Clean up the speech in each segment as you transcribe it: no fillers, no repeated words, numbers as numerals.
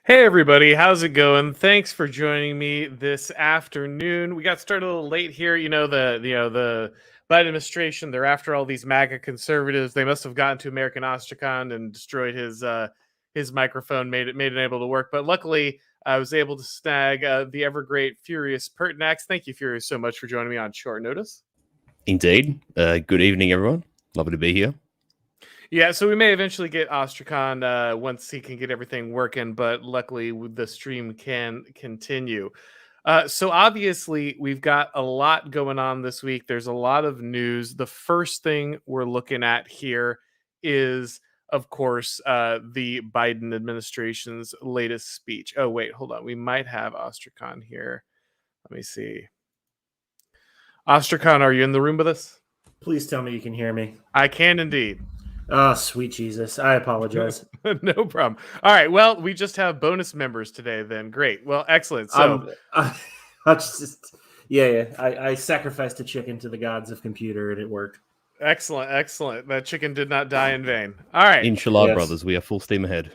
Hey everybody, how's it going? Thanks for joining me this afternoon. We got started a little late here. The Biden administration, they're after all these MAGA conservatives. They must have gotten to American Ostrakon and destroyed his microphone, made it able to work. But luckily, I was able to snag the ever great Furius Pertinax. Thank you, Furious, so much for joining me on short notice. Indeed. Good evening, everyone. Lovely to be here. Yeah, so we may eventually get Ostrakon once he can get everything working, but luckily the stream can continue. So obviously we've got a lot going on this week. There's a lot of news. The first thing we're looking at here is, of course, the Biden administration's latest speech. Oh, wait, hold on. We might have Ostrakon here. Let me see. Ostrakon, are you in the room with us? Please tell me you can hear me. I can indeed. Oh, sweet Jesus. I apologize. No problem. All right. Well, we just have bonus members today then. Great. Well, excellent. So I sacrificed a chicken to the gods of computer and it worked. Excellent. That chicken did not die in vain. All right. Inshallah, yes. Brothers, we are full steam ahead.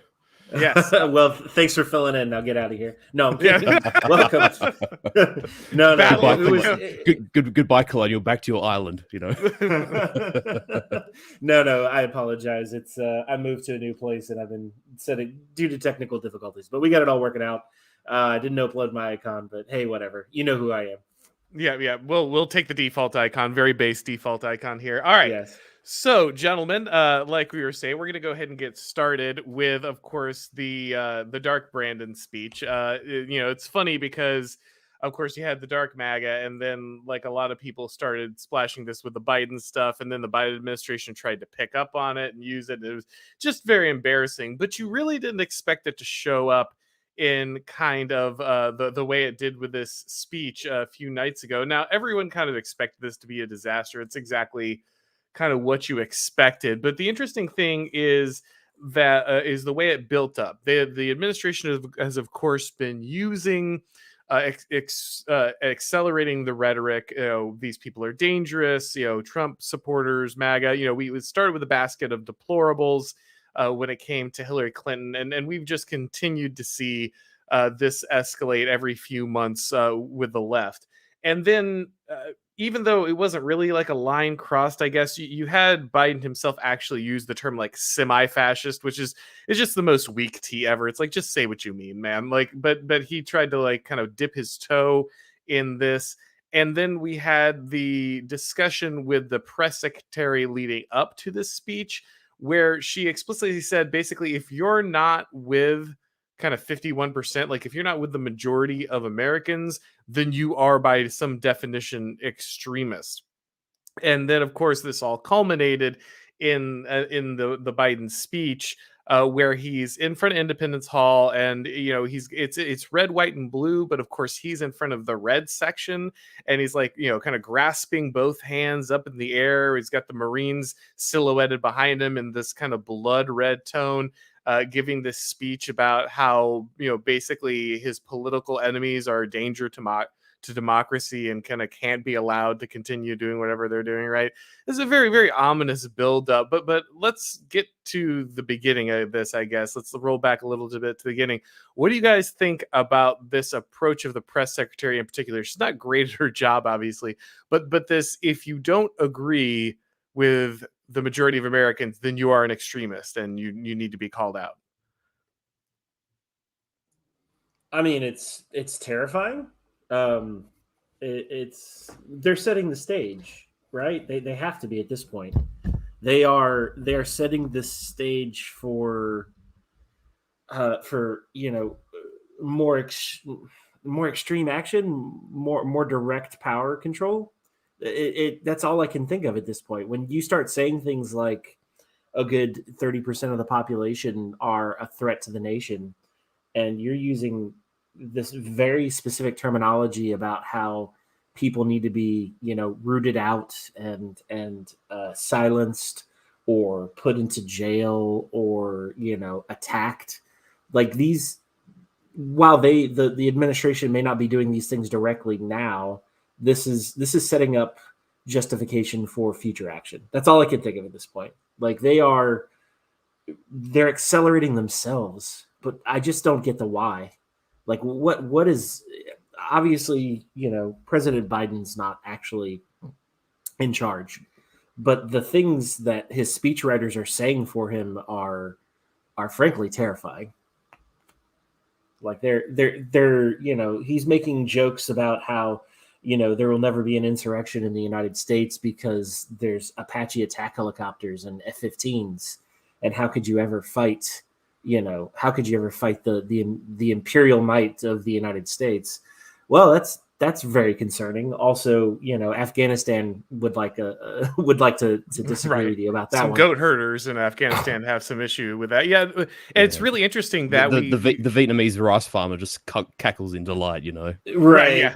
Yes. Well, thanks for filling in. Now get out of here. No, I'm kidding. Welcome. No. Goodbye, Colonial. Back to your island. No. I apologize. It's I moved to a new place and I've been setting due to technical difficulties, but we got it all working out. I didn't upload my icon, but hey, whatever. You know who I am. Yeah. We'll take the default icon, very base default icon here. All right. Yes. So, gentlemen, like we were saying, we're going to go ahead and get started with, of course, the Dark Brandon speech. It's funny because, of course, you had the Dark MAGA, and then like a lot of people started splashing this with the Biden stuff, and then the Biden administration tried to pick up on it and use it. And it was just very embarrassing. But you really didn't expect it to show up in kind of the way it did with this speech a few nights ago. Now, everyone kind of expected this to be a disaster. It's exactly kind of what you expected. But the interesting thing is that is the way it built up. The administration has of course been using accelerating the rhetoric. These people are dangerous. Trump supporters, MAGA. We started with a basket of deplorables when it came to Hillary Clinton, and we've just continued to see this escalate every few months with the left. And then even though it wasn't really like a line crossed, I guess you had Biden himself actually use the term like semi-fascist, which is just the most weak tea ever. It's like, just say what you mean, man. Like, but he tried to like kind of dip his toe in this. And then we had the discussion with the press secretary leading up to this speech, where she explicitly said, basically, if you're not with kind of 51%, like if you're not with the majority of Americans, then you are by some definition extremist. And then of course this all culminated in the Biden speech where he's in front of Independence Hall, and it's red, white, and blue, but of course he's in front of the red section, and he's like kind of grasping both hands up in the air. He's got the Marines silhouetted behind him in this kind of blood red tone, giving this speech about how basically his political enemies are a danger to democracy and kind of can't be allowed to continue doing whatever they're doing. Right? It's a very, very ominous build up. But let's get to the beginning of this. I guess let's roll back a little bit to the beginning. What do you guys think about this approach of the press secretary in particular? She's not great at her job, obviously, but this, if you don't agree with the majority of Americans, then you are an extremist and you need to be called out. I mean, it's terrifying. They're setting the stage, right? They have to be at this point. They are setting this stage for more extreme action, more direct power control. That's all I can think of at this point. When you start saying things like a good 30% of the population are a threat to the nation, and you're using this very specific terminology about how people need to be, rooted out and silenced or put into jail or, attacked, like these, while the administration may not be doing these things directly now, this is setting up justification for future action. That's all I can think of at this point. Like they're accelerating themselves, but I just don't get the why. Like, what is obviously, President Biden's not actually in charge, but the things that his speechwriters are saying for him are frankly terrifying. Like they're he's making jokes about how there will never be an insurrection in the United States because there's Apache attack helicopters and F-15s, and how could you ever fight the imperial might of the United States? Well, that's very concerning. Also, Afghanistan would like to disagree with you about that. Some one. goat herders in Afghanistan have some issue with that. Yeah, and it's really interesting that the Vietnamese rice farmer just cackles in delight, Right. Yeah.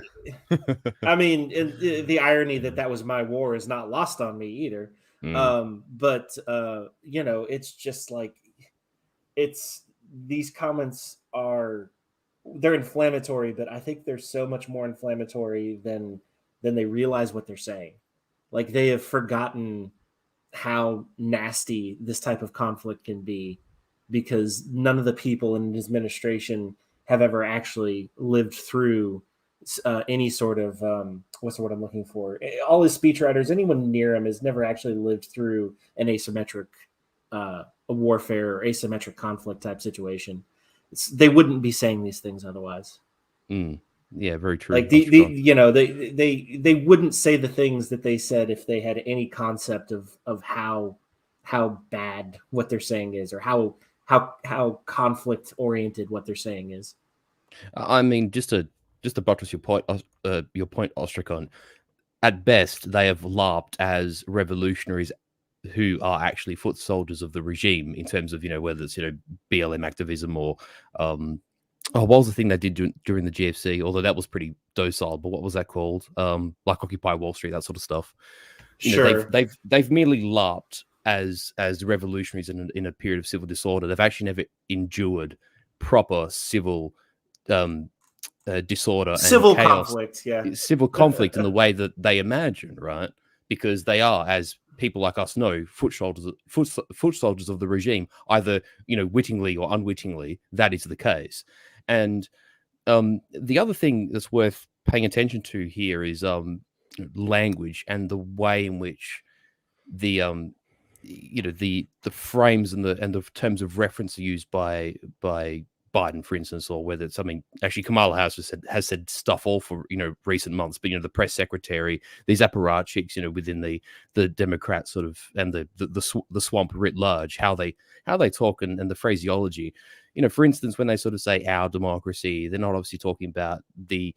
I mean, the irony that was my war is not lost on me either. But it's just like these comments they're inflammatory, but I think they're so much more inflammatory than they realize what they're saying. Like, they have forgotten how nasty this type of conflict can be, because none of the people in his administration have ever actually lived through any sort of what's the word I'm looking for? All his speechwriters, anyone near him, has never actually lived through an asymmetric warfare or asymmetric conflict type situation. They wouldn't be saying these things otherwise. Yeah, very true. Like they wouldn't say the things that they said if they had any concept of how bad what they're saying is, or how conflict oriented what they're saying is. I mean, just to buttress your point, Ostrakon. At best, they have LARPed as revolutionaries who are actually foot soldiers of the regime, in terms of whether it's BLM activism or what was the thing they did during the GFC? Although that was pretty docile, but what was that called? Like Occupy Wall Street, that sort of stuff. Sure. They've merely LARPed as revolutionaries in a period of civil disorder. They've actually never endured proper civil disorder, civil and chaos, conflict, civil conflict in the way that they imagine, right? Because they are, as people like us know, foot soldiers of the regime, either wittingly or unwittingly. That is the case. And the other thing that's worth paying attention to here is language, and the way in which the the frames and the terms of reference are used by Biden, for instance, or whether it's something. Actually, Kamala Harris has said stuff all for recent months, but the press secretary, these apparatchiks, within the Democrat sort of, and the swamp writ large, how they talk, and the phraseology. For instance, when they sort of say our democracy, they're not obviously talking about the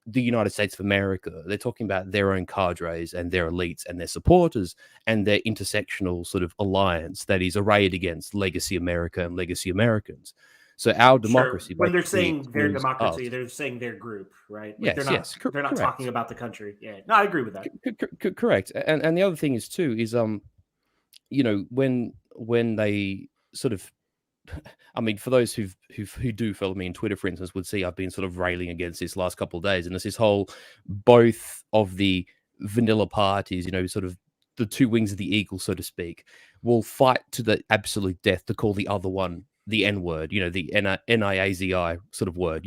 United States of America. They're talking about their own cadres and their elites and their supporters and their intersectional sort of alliance that is arrayed against legacy America and legacy Americans. So our democracy. Sure. When they're saying their democracy, they're saying their group, right? Like, yes, they're not talking about the country. Yeah, no, I agree with that. Correct. And the other thing is too is when they sort of, I mean, for those who do follow me on Twitter, for instance, would see I've been sort of railing against this last couple of days, and it's this whole, both of the vanilla parties, sort of the two wings of the eagle, so to speak, will fight to the absolute death to call the other one the N word, the NIAZI sort of word,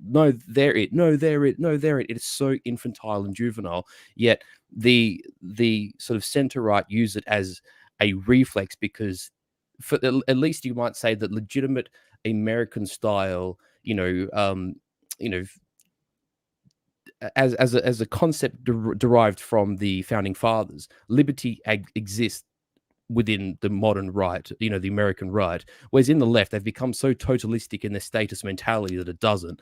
no, they're it, no, they're it, no, they're it. It is so infantile and juvenile, yet the sort of center right use it as a reflex, because for at least you might say that legitimate American style, as a concept derived from the founding fathers, liberty exists within the modern right, the American right, whereas in the left, they've become so totalistic in their status mentality that it doesn't.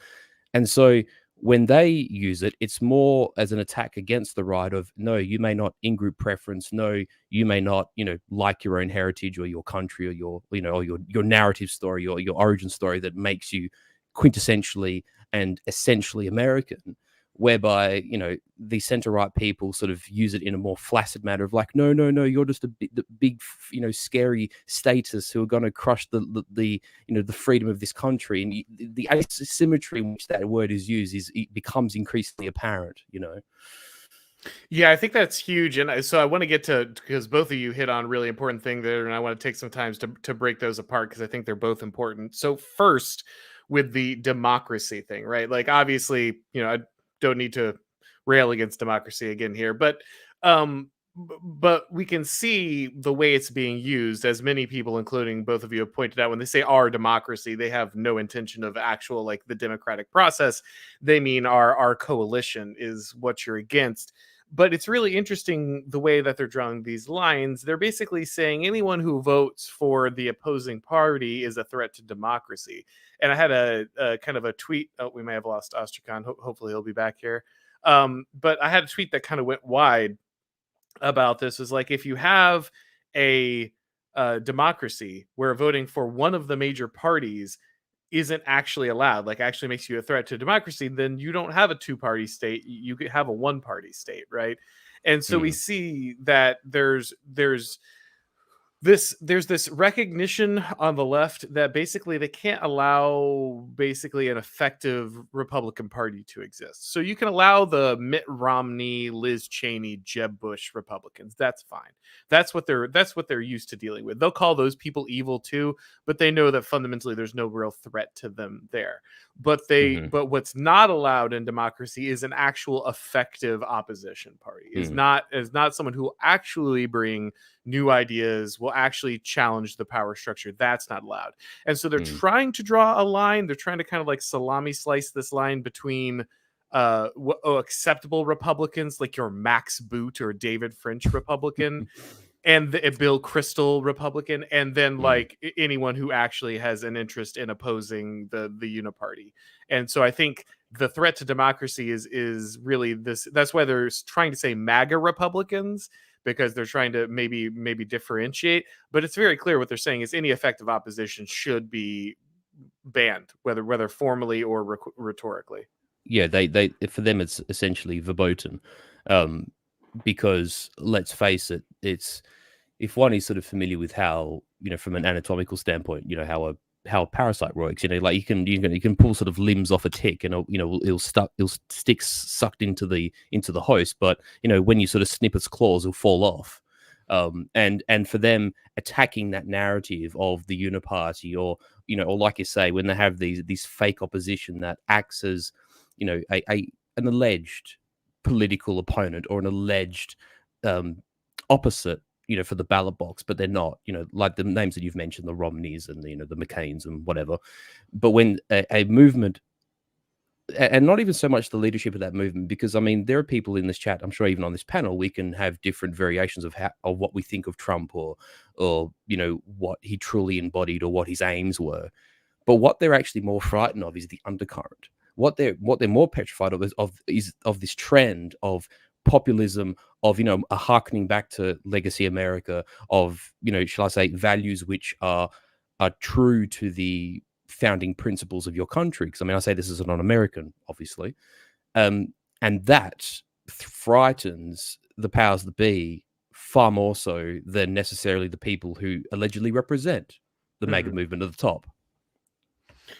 And so when they use it, it's more as an attack against the right of, no, you may not in-group preference, no, you may not, like your own heritage or your country or your, or your narrative story or your origin story that makes you quintessentially and essentially American. Whereby, the center-right people sort of use it in a more flaccid manner of like, no, you're just the big, scary statists who are going to crush the freedom of this country. And the asymmetry in which that word is used it becomes increasingly apparent, Yeah, I think that's huge, and so I want to get to, because both of you hit on really important thing there, and I want to take some time to break those apart because I think they're both important. So first, with the democracy thing, right? Like obviously, I don't need to rail against democracy again here, but we can see the way it's being used, as many people, including both of you, have pointed out. When they say our democracy, they have no intention of actual like the democratic process. They mean our coalition is what you're against. But it's really interesting the way that they're drawing these lines. They're basically saying anyone who votes for the opposing party is a threat to democracy. And I had a kind of a tweet. Oh, we may have lost Ostrakon. Hopefully he'll be back here. But I had a tweet that kind of went wide about this. Is like, if you have a democracy where voting for one of the major parties isn't actually allowed, like actually makes you a threat to democracy, then you don't have a two-party state. You could have a one-party state, right? And so we Mm. see that there's this recognition on the left that basically they can't allow basically an effective Republican Party to exist. So you can allow the Mitt Romney, Liz Cheney, Jeb Bush Republicans. That's fine. That's what they're used to dealing with. They'll call those people evil too, but they know that fundamentally there's no real threat to them there. Hmm. But what's not allowed in democracy is an actual effective opposition party. Mm. Is not someone who will actually bring new ideas, will actually challenge the power structure. That's not allowed. And so they're Mm. trying to draw a line. They're trying to kind of like salami slice this line between acceptable Republicans like your Max Boot or David French Republican and the Bill Kristol Republican, and then Mm. like anyone who actually has an interest in opposing the Uniparty. And so I think the threat to democracy is really this. That's why they're trying to say MAGA Republicans, because they're trying to maybe differentiate. But it's very clear what they're saying is any effective opposition should be banned, whether formally or rhetorically. Yeah, they for them it's essentially verboten, um, because let's face it, it's if one is sort of familiar with how, from an anatomical standpoint, how a parasite works, like you can pull sort of limbs off a tick, and it'll stick sucked into the host, but when you sort of snip its claws, it'll fall off. And for them attacking that narrative of the uniparty, or like you say, when they have these fake opposition that acts as an alleged political opponent or an alleged opposite, for the ballot box, but they're not, like the names that you've mentioned, the Romneys and the McCains and whatever. But when a movement, and not even so much the leadership of that movement, because I mean, there are people in this chat, I'm sure even on this panel, we can have different variations of what we think of Trump, or what he truly embodied or what his aims were. But what they're actually more frightened of is the undercurrent. What they're more petrified is of this trend of populism, of a harkening back to legacy America, of shall I say, values which are true to the founding principles of your country. Because I mean, I say this as a non-American, obviously, and that frightens the powers that be far more so than necessarily the people who allegedly represent the MAGA movement at the top.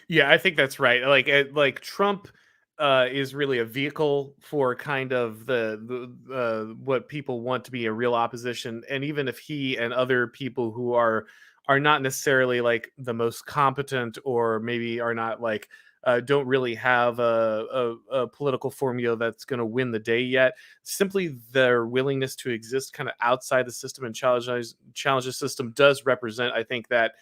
Yeah, I think that's right. Like Trump is really a vehicle for kind of the what people want to be a real opposition. And even if he and other people who are not necessarily like the most competent, or maybe are not like don't really have a political formula that's going to win the day yet, simply their willingness to exist kind of outside the system and challenge the system does represent, I think, that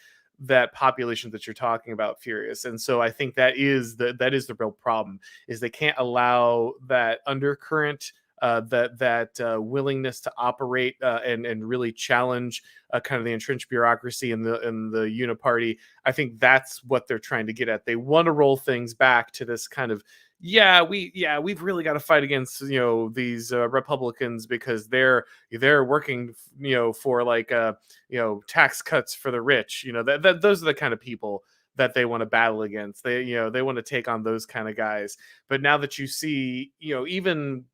population that you're talking about, Furious. And so I think that is the real problem, is they can't allow that undercurrent, that willingness to operate and really challenge kind of the entrenched bureaucracy and the uniparty. I think that's what they're trying to get at. They want to roll things back to this kind of, we've really got to fight against these Republicans, because they're working for like tax cuts for the rich. That those are the kind of people that they want to battle against. They want to take on those kind of guys. But now that you see even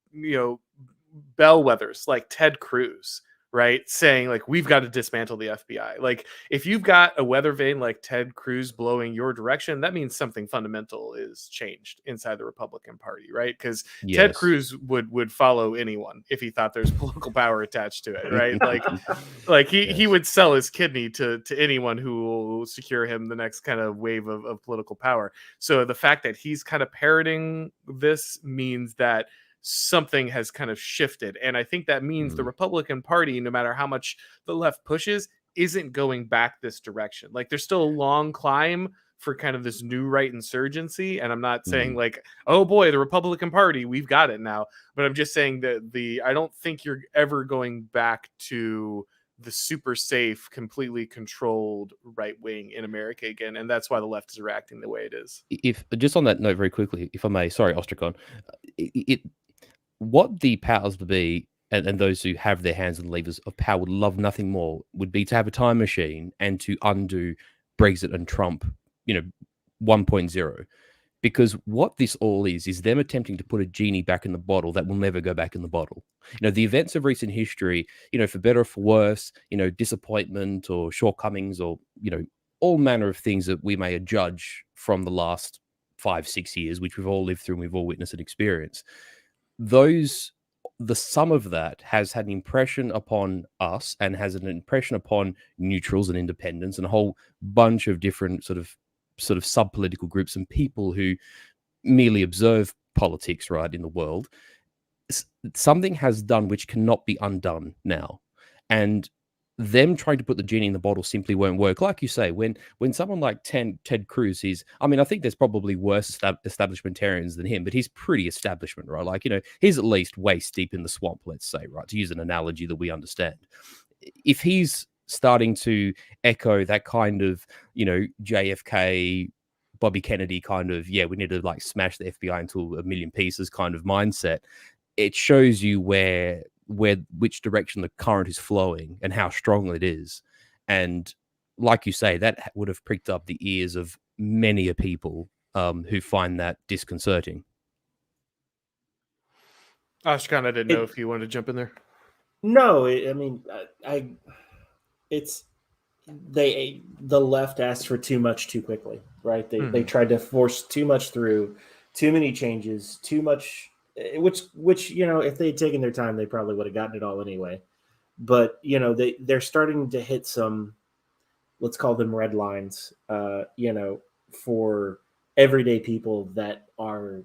bellwethers like Ted Cruz, right? Saying like, we've got to dismantle the FBI. Like, if you've got a weather vane like Ted Cruz blowing your direction, that means something fundamental is changed inside the Republican Party, right? Because Ted Yes. Cruz would follow anyone if he thought there's political power attached to it, right? Like he Yes. would sell his kidney to anyone who will secure him the next kind of wave of political power. So the fact that he's kind of parroting this means that something has kind of shifted. And I think that means the Republican Party, no matter how much the left pushes, isn't going back this direction. Like, there's still a long climb for kind of this new right insurgency. And I'm not saying like, oh boy, the Republican Party, we've got it now. But I'm just saying that I don't think you're ever going back to the super safe, completely controlled right wing in America again. And that's why the left is reacting the way it is. If just on that note, very quickly, if I may, sorry, Ostrakon, what the powers to be and those who have their hands on the levers of power would love nothing more would be to have a time machine and to undo Brexit and Trump, 1.0. Because what this all is them attempting to put a genie back in the bottle that will never go back in the bottle. The events of recent history, for better or for worse, disappointment or shortcomings or, all manner of things that we may judge from the last 5-6 years, which we've all lived through and we've all witnessed and experienced. The sum of that has had an impression upon us and has an impression upon neutrals and independents and a whole bunch of different sort of sub-political groups and people who merely observe politics, right, in the world. Something has done which cannot be undone now. And them trying to put the genie in the bottle simply won't work. Like you say, when someone like Ted Cruz, I think there's probably worse establishmentarians than him, but he's pretty establishment, right? Like, he's at least waist deep in the swamp, let's say, right? To use an analogy that we understand. If he's starting to echo that kind of, JFK, Bobby Kennedy kind of, we need to like smash the FBI into a million pieces kind of mindset, it shows you which direction the current is flowing and how strong it is. And like you say, that would have pricked up the ears of many a people who find that disconcerting. Ashkan, I didn't know if you wanted to jump in there. No, the left asked for too much too quickly, right? They tried to force too much through, too many changes, too much, which if they had taken their time, they probably would have gotten it all anyway. But they're starting to hit some, let's call them red lines, for everyday people that are,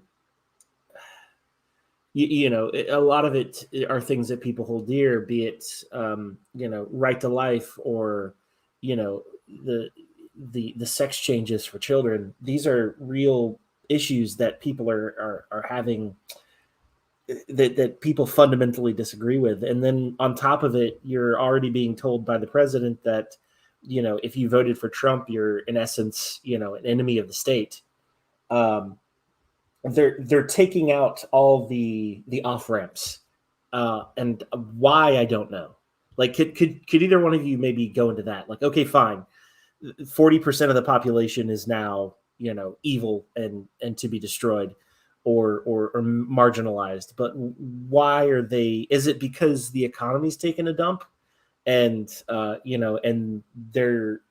a lot of it are things that people hold dear, be it, right to life or, the sex changes for children. These are real issues that people are having, that people fundamentally disagree with. And then on top of it, you're already being told by the president that, if you voted for Trump, you're in essence, an enemy of the state. They're taking out all the off ramps, and why, I don't know. Like, could either one of you maybe go into that? Like, okay, fine, 40% of the population is now evil and to be destroyed, or marginalized. But why are they? Is it because the economy's taken a dump, and and they're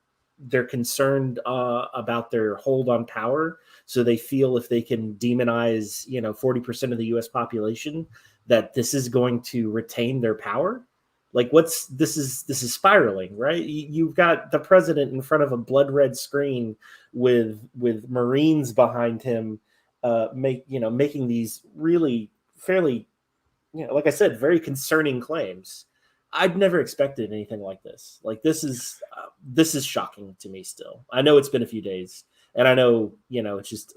concerned about their hold on power? So they feel if they can demonize 40% of the U.S. population, that this is going to retain their power. Like, this is spiraling, right? You've got the president in front of a blood red screen with Marines behind him, making these really fairly, like I said, very concerning claims. I've never expected anything like this. Like, this is shocking to me still. I know it's been a few days, and I know, it's just,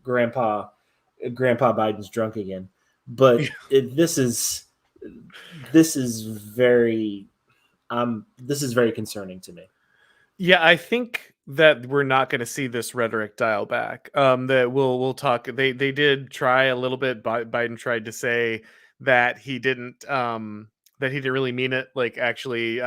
Grandpa Biden's drunk again. But this is very concerning to me. Yeah, I think that we're not going to see this rhetoric dial back. That we'll talk. They did try a little bit. Biden tried to say that he didn't really mean it. Like, actually,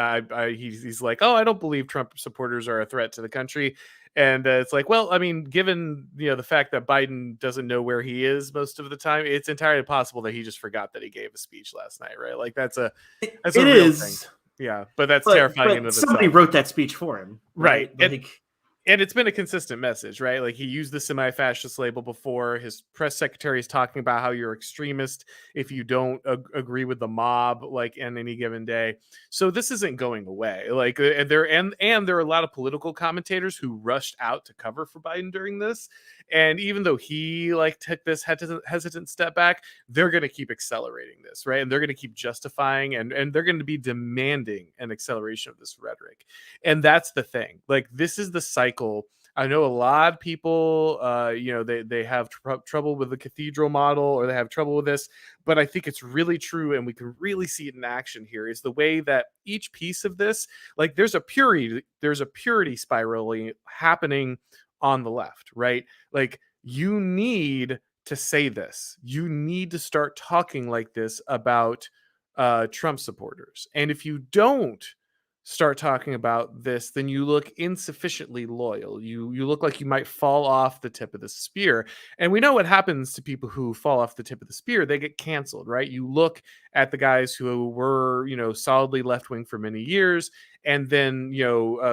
he's like, oh, I don't believe Trump supporters are a threat to the country. And it's like, well, I mean, given the fact that Biden doesn't know where he is most of the time, it's entirely possible that he just forgot that he gave a speech last night, right? Like that's a It real thing. is, Yeah, but that's but terrifying in and of somebody itself. wrote that speech for him, right? Right. And it's been a consistent message, right? Like he used the semi-fascist label before. His press secretary is talking about how you're extremist if you don't agree with the mob, like on any given day. So this isn't going away. Like and there are a lot of political commentators who rushed out to cover for Biden during this. And even though he like took this hesitant step back, they're going to keep accelerating this, right? And they're going to keep justifying and they're going to be demanding an acceleration of this rhetoric. And that's the thing. Like this is the cycle. I know a lot of people they have trouble with the cathedral model, or they have trouble with this, but I think it's really true, and we can really see it in action here, is the way that each piece of this, like there's a purity spiraling happening on the left, right? Like you need to say this. You need to start talking like this about Trump supporters. And if you don't start talking about this, then you look insufficiently loyal. You look like you might fall off the tip of the spear. And we know what happens to people who fall off the tip of the spear. They get canceled, right? You look at the guys who were, solidly left-wing for many years, and then,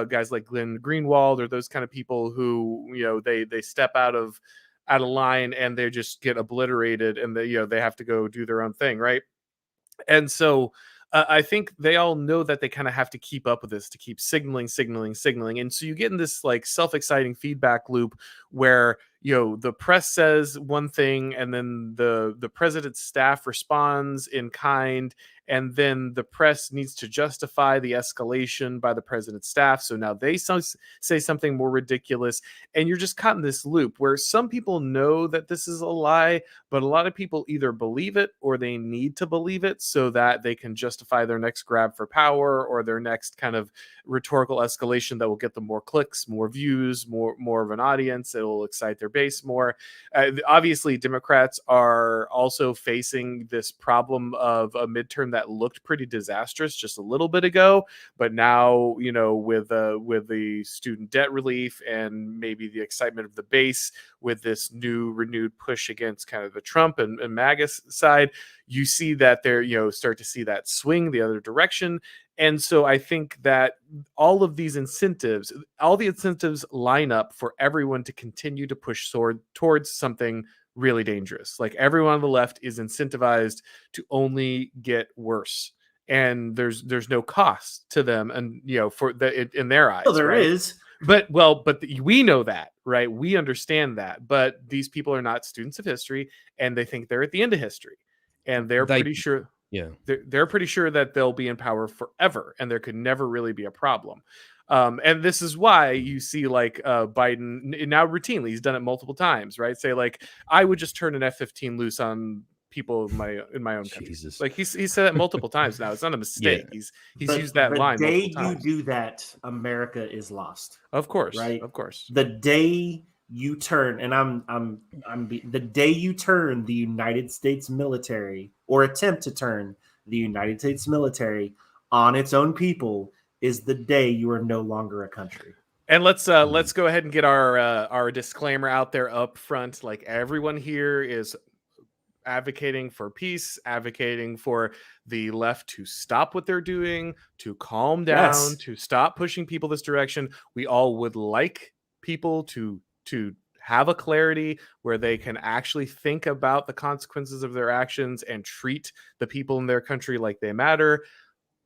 guys like Glenn Greenwald or those kind of people who, they step out of line and they just get obliterated, and they have to go do their own thing, right? And so I think they all know that they kind of have to keep up with this, to keep signaling. And so you get in this like self-exciting feedback loop where, the press says one thing, and then the president's staff responds in kind, and then the press needs to justify the escalation by the president's staff. So now they say something more ridiculous, and you're just caught in this loop where some people know that this is a lie, but a lot of people either believe it or they need to believe it so that they can justify their next grab for power or their next kind of rhetorical escalation that will get them more clicks, more views, more of an audience. It will excite their base more. Obviously, Democrats are also facing this problem of a midterm that looked pretty disastrous just a little bit ago, but now, with the student debt relief and maybe the excitement of the base with this new renewed push against kind of the Trump and MAGA side, you see that they're, start to see that swing the other direction. And so I think that all the incentives line up for everyone to continue to push towards something really dangerous. Like everyone on the left is incentivized to only get worse. And there's no cost to them, and for in their eyes. Well, there right? is. But we know that, right? We understand that. But these people are not students of history, and they think they're at the end of history, and they're pretty sure. Yeah, they're pretty sure that they'll be in power forever, and there could never really be a problem. And this is why you see like Biden now routinely, he's done it multiple times, right? Say like, I would just turn an F-15 loose on people in my own country. Jesus. Like he said that multiple times now. It's not a mistake. Yeah. He's used that line multiple times. The day you do that, America is lost. Of course, right? Of course. The day you turn, and the day you turn the United States military, or attempt to turn the United States military on its own people, is the day you are no longer a country. And let's go ahead and get our disclaimer out there up front. Like everyone here is advocating for peace, advocating for the left to stop what they're doing, to calm down, Yes. to stop pushing people this direction. We all would like people to have a clarity where they can actually think about the consequences of their actions and treat the people in their country like they matter.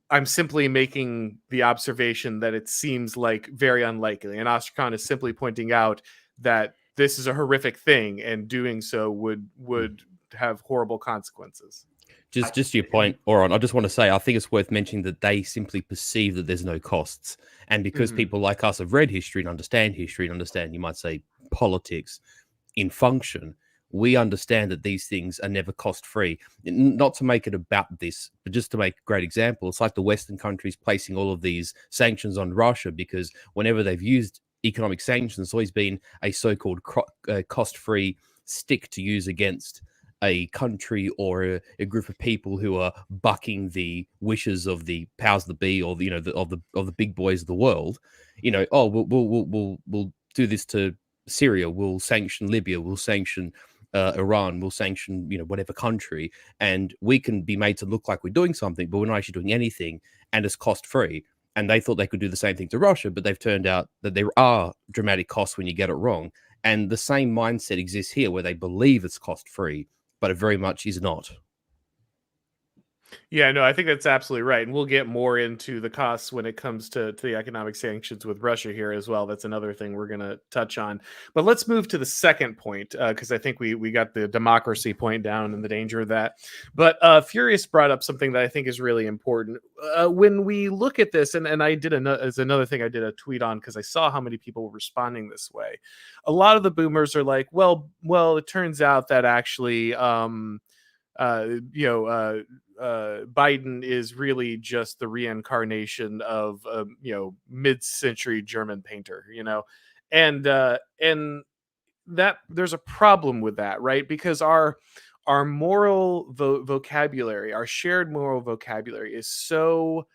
I'm simply making the observation that it seems like very unlikely. And Ostrakon is simply pointing out that this is a horrific thing, and doing so would have horrible consequences. Just to your point, Auron, I just want to say, I think it's worth mentioning that they simply perceive that there's no costs. And because people like us have read history and understand, you might say, politics in function, we understand that these things are never cost-free. Not to make it about this, but just to make a great example, it's like the Western countries placing all of these sanctions on Russia, because whenever they've used economic sanctions, it's always been a so-called cost-free stick to use against a country or a group of people who are bucking the wishes of the powers that be, or of the big boys of the world. We'll do this to Syria, we'll sanction Libya, we'll sanction Iran, we'll sanction, whatever country, and we can be made to look like we're doing something, but we're not actually doing anything, and it's cost free. And they thought they could do the same thing to Russia, but they've turned out that there are dramatic costs when you get it wrong. And the same mindset exists here, where they believe it's cost free, but it very much is not. Yeah, no, I think that's absolutely right. And we'll get more into the costs when it comes to the economic sanctions with Russia here as well. That's another thing we're going to touch on. But let's move to the second point, because I think we got the democracy point down and the danger of that. But Furious brought up something that I think is really important. When we look at this, and I did another thing I did a tweet on because I saw how many people were responding this way. A lot of the boomers are like, well, it turns out that actually, Biden is really just the reincarnation of mid-century German painter, and that there's a problem with that, right? Because our moral vocabulary, our shared moral vocabulary, is so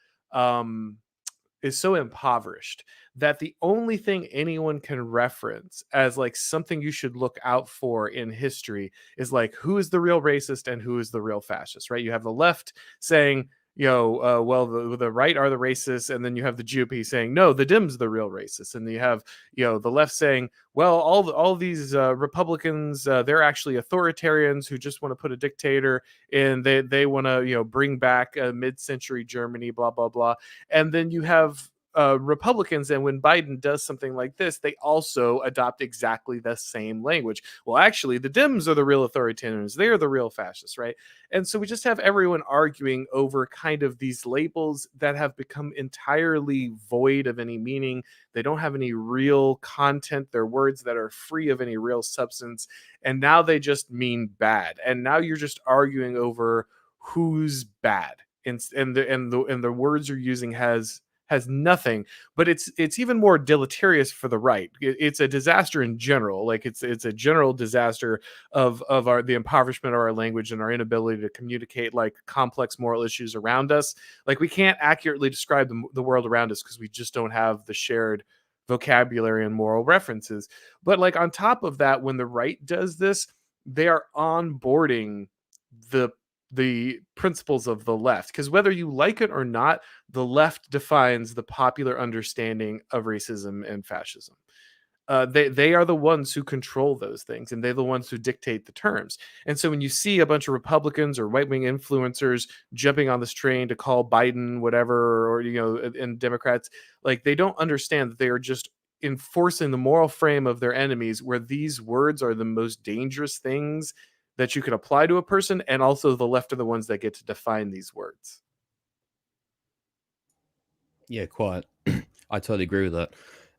impoverished that the only thing anyone can reference as like something you should look out for in history is like, who is the real racist and who is the real fascist, right? You have the left saying, well, the right are the racists, and then you have the GOP saying, no, the Dems are the real racists, and then you have the left saying, well, all these Republicans, they're actually authoritarians who just want to put a dictator in. They want to bring back mid-century Germany, blah blah blah, and then you have Republicans, and when Biden does something like this, they also adopt exactly the same language. Well, actually, the Dems are the real authoritarians. They are the real fascists, right? And so we just have everyone arguing over kind of these labels that have become entirely void of any meaning. They don't have any real content. They're words that are free of any real substance. And now they just mean bad. And now you're just arguing over who's bad. And the words you're using has nothing, but it's even more deleterious for the right. It's a disaster in general. Like it's a general disaster of the impoverishment of our language and our inability to communicate like complex moral issues around us. Like we can't accurately describe the world around us because we just don't have the shared vocabulary and moral references. But like on top of that, when the right does this, they are onboarding the principles of the left, because whether you like it or not, the left defines the popular understanding of racism and fascism. They are the ones who control those things, and they're the ones who dictate the terms. And so when you see a bunch of Republicans or right-wing influencers jumping on this train to call Biden whatever, or and Democrats, like they don't understand that they are just enforcing the moral frame of their enemies, where these words are the most dangerous things that you can apply to a person, and also the left are the ones that get to define these words. Yeah, quite. I totally agree with that.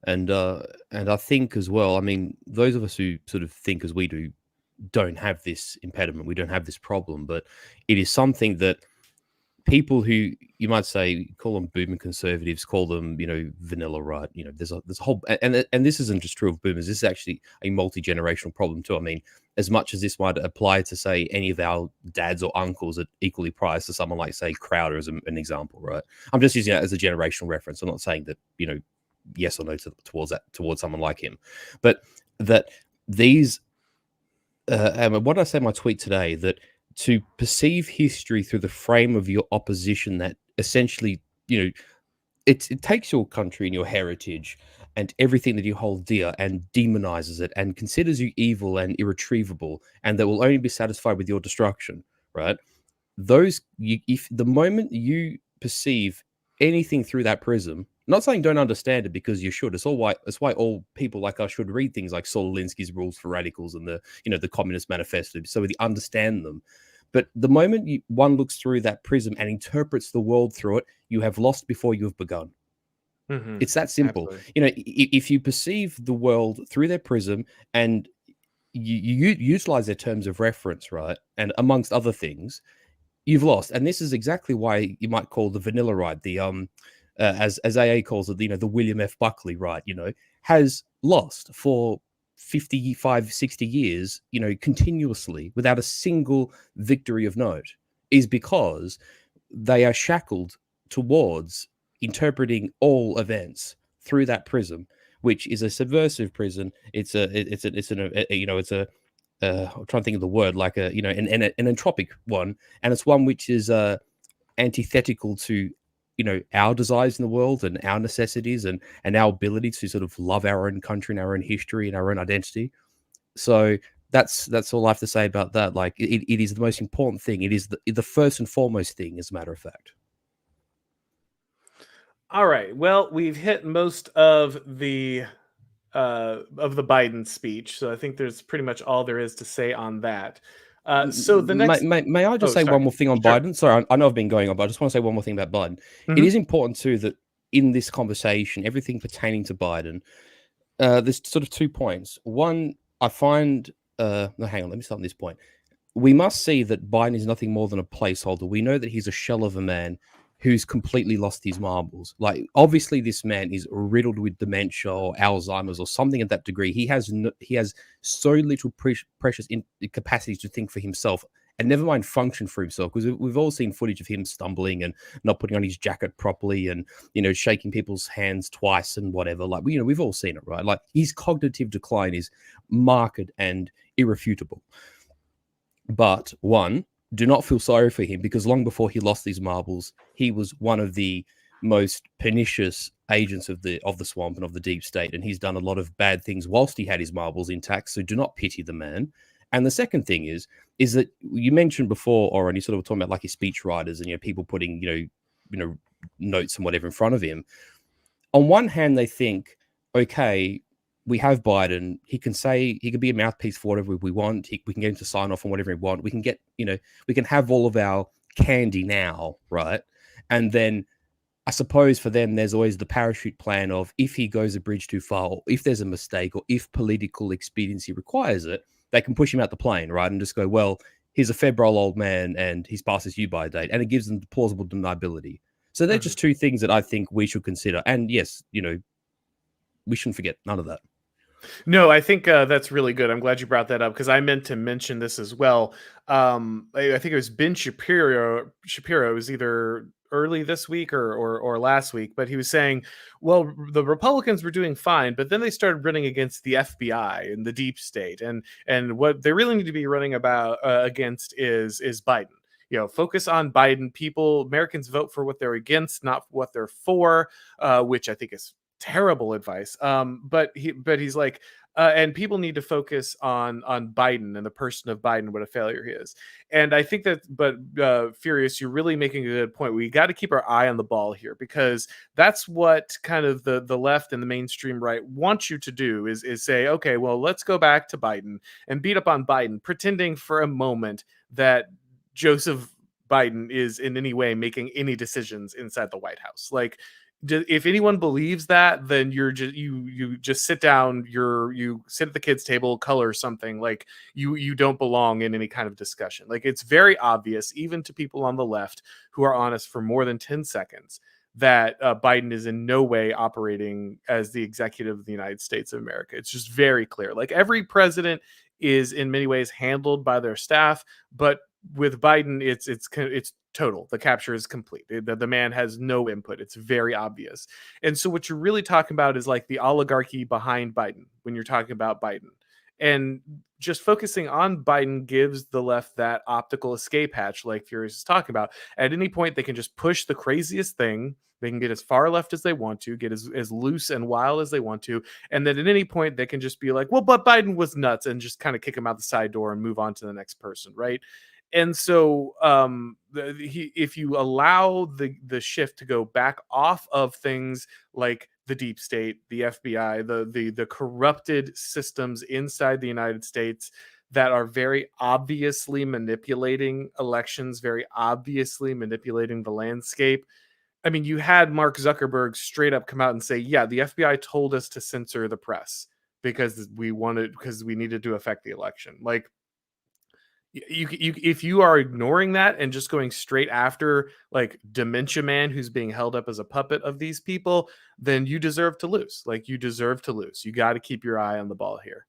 And I think as well, I mean, those of us who sort of think as we do don't have this impediment, we don't have this problem, but it is something that people who you might say call them boomer conservatives, call them, vanilla right. There's a whole, and this isn't just true of boomers. This is actually a multi-generational problem too. I mean, as much as this might apply to say any of our dads or uncles at equally priced to someone like say Crowder as an example, right? I'm just using that as a generational reference. I'm not saying that, yes or no towards someone like him, but that these, what did I say in my tweet today? That to perceive history through the frame of your opposition, that essentially, it takes your country and your heritage and everything that you hold dear and demonizes it and considers you evil and irretrievable, and that will only be satisfied with your destruction, right? If the moment you perceive anything through that prism, not saying don't understand it, because you should. It's why all people like us should read things like Saul Alinsky's Rules for Radicals and the Communist Manifesto, so we understand them. But the moment one looks through that prism and interprets the world through it, you have lost before you have begun. Mm-hmm. It's that simple. Absolutely. If you perceive the world through their prism and you utilize their terms of reference, right, and amongst other things, you've lost. And this is exactly why you might call the vanilla right, the as AA calls it, the William F. Buckley right, has lost for 55, 60 years, continuously without a single victory of note, is because they are shackled towards interpreting all events through that prism, which is a subversive prison. I'm trying to think of the word, like an entropic one, and it's one which is antithetical to our desires in the world and our necessities and our ability to sort of love our own country and our own history and our own identity. So that's all I have to say about that. Like it is the most important thing. It is the first and foremost thing, as a matter of fact. All right. Well, we've hit most of the Biden speech, so I think there's pretty much all there is to say on that. So the next, may I just say sorry. one more thing on Sure. Biden? Sorry, I know I've been going on, but I just want to say one more thing about Biden. It is important too that in this conversation, everything pertaining to Biden, there's sort of 2 points. One, I find, no, hang on, let me start on this point. We must see that Biden is nothing more than a placeholder. We know that he's a shell of a man who's completely lost his marbles. Like, obviously, this man is riddled with dementia or Alzheimer's or something at that degree. He has so little precious capacity to think for himself, and never mind function for himself, because we've all seen footage of him stumbling and not putting on his jacket properly and shaking people's hands twice and whatever. Like, we've all seen it, right? Like, his cognitive decline is marked and irrefutable. But one, do not feel sorry for him, because long before he lost these marbles, he was one of the most pernicious agents of the swamp and of the deep state, and he's done a lot of bad things whilst he had his marbles intact. So do not pity the man. And the second thing is that you mentioned before, Auron, you sort of were talking about like his speech writers and people putting notes and whatever in front of him. On one hand, they think, okay, we have Biden. He can be a mouthpiece for whatever we want. We can get him to sign off on whatever we want. We can get, we can have all of our candy now, right? And then I suppose for them, there's always the parachute plan of, if he goes a bridge too far, or if there's a mistake, or if political expediency requires it, they can push him out the plane, right? And just go, well, he's a febrile old man and he's past his use-by date. And it gives them plausible deniability. So they're just two things that I think we should consider. And yes, we shouldn't forget none of that. No, I think that's really good. I'm glad you brought that up, because I meant to mention this as well. I think it was Ben Shapiro. Shapiro was either early this week or last week, but he was saying, well, the Republicans were doing fine, but then they started running against the FBI and the deep state, and what they really need to be running against is Biden. Focus on Biden. Americans vote for what they're against, not what they're for, which I think is terrible advice. But he's like, and people need to focus on Biden and the person of Biden, what a failure he is. And I think that, but Furious, you're really making a good point. We got to keep our eye on the ball here, because that's what kind of the left and the mainstream right want you to do is say, okay, well, let's go back to Biden and beat up on Biden, pretending for a moment that Joseph Biden is in any way making any decisions inside the White House. Like, if anyone believes that, then you're just you just sit down, you sit at the kids' table, color something. Like, you don't belong in any kind of discussion. Like, it's very obvious, even to people on the left who are honest for more than 10 seconds, that Biden is in no way operating as the executive of the United States of America. It's just very clear. Like, every president is in many ways handled by their staff, but with Biden, it's total. The capture is complete. The man has no input. It's very obvious. And so what you're really talking about is like the oligarchy behind Biden when you're talking about Biden. And just focusing on Biden gives the left that optical escape hatch, like Furious is talking about. At any point, they can just push the craziest thing. They can get as far left as they want to, get as loose and wild as they want to. And then at any point, they can just be like, well, but Biden was nuts, and just kind of kick him out the side door and move on to the next person, right? And so if you allow the shift to go back off of things like the deep state, the FBI, the corrupted systems inside the United States that are very obviously manipulating elections, very obviously manipulating the landscape. I mean, you had Mark Zuckerberg straight up come out and say, yeah, the FBI told us to censor the press because we needed to affect the election. Like, you if you are ignoring that and just going straight after like dementia man who's being held up as a puppet of these people, then you deserve to lose. Like, you deserve to lose. You got to keep your eye on the ball here.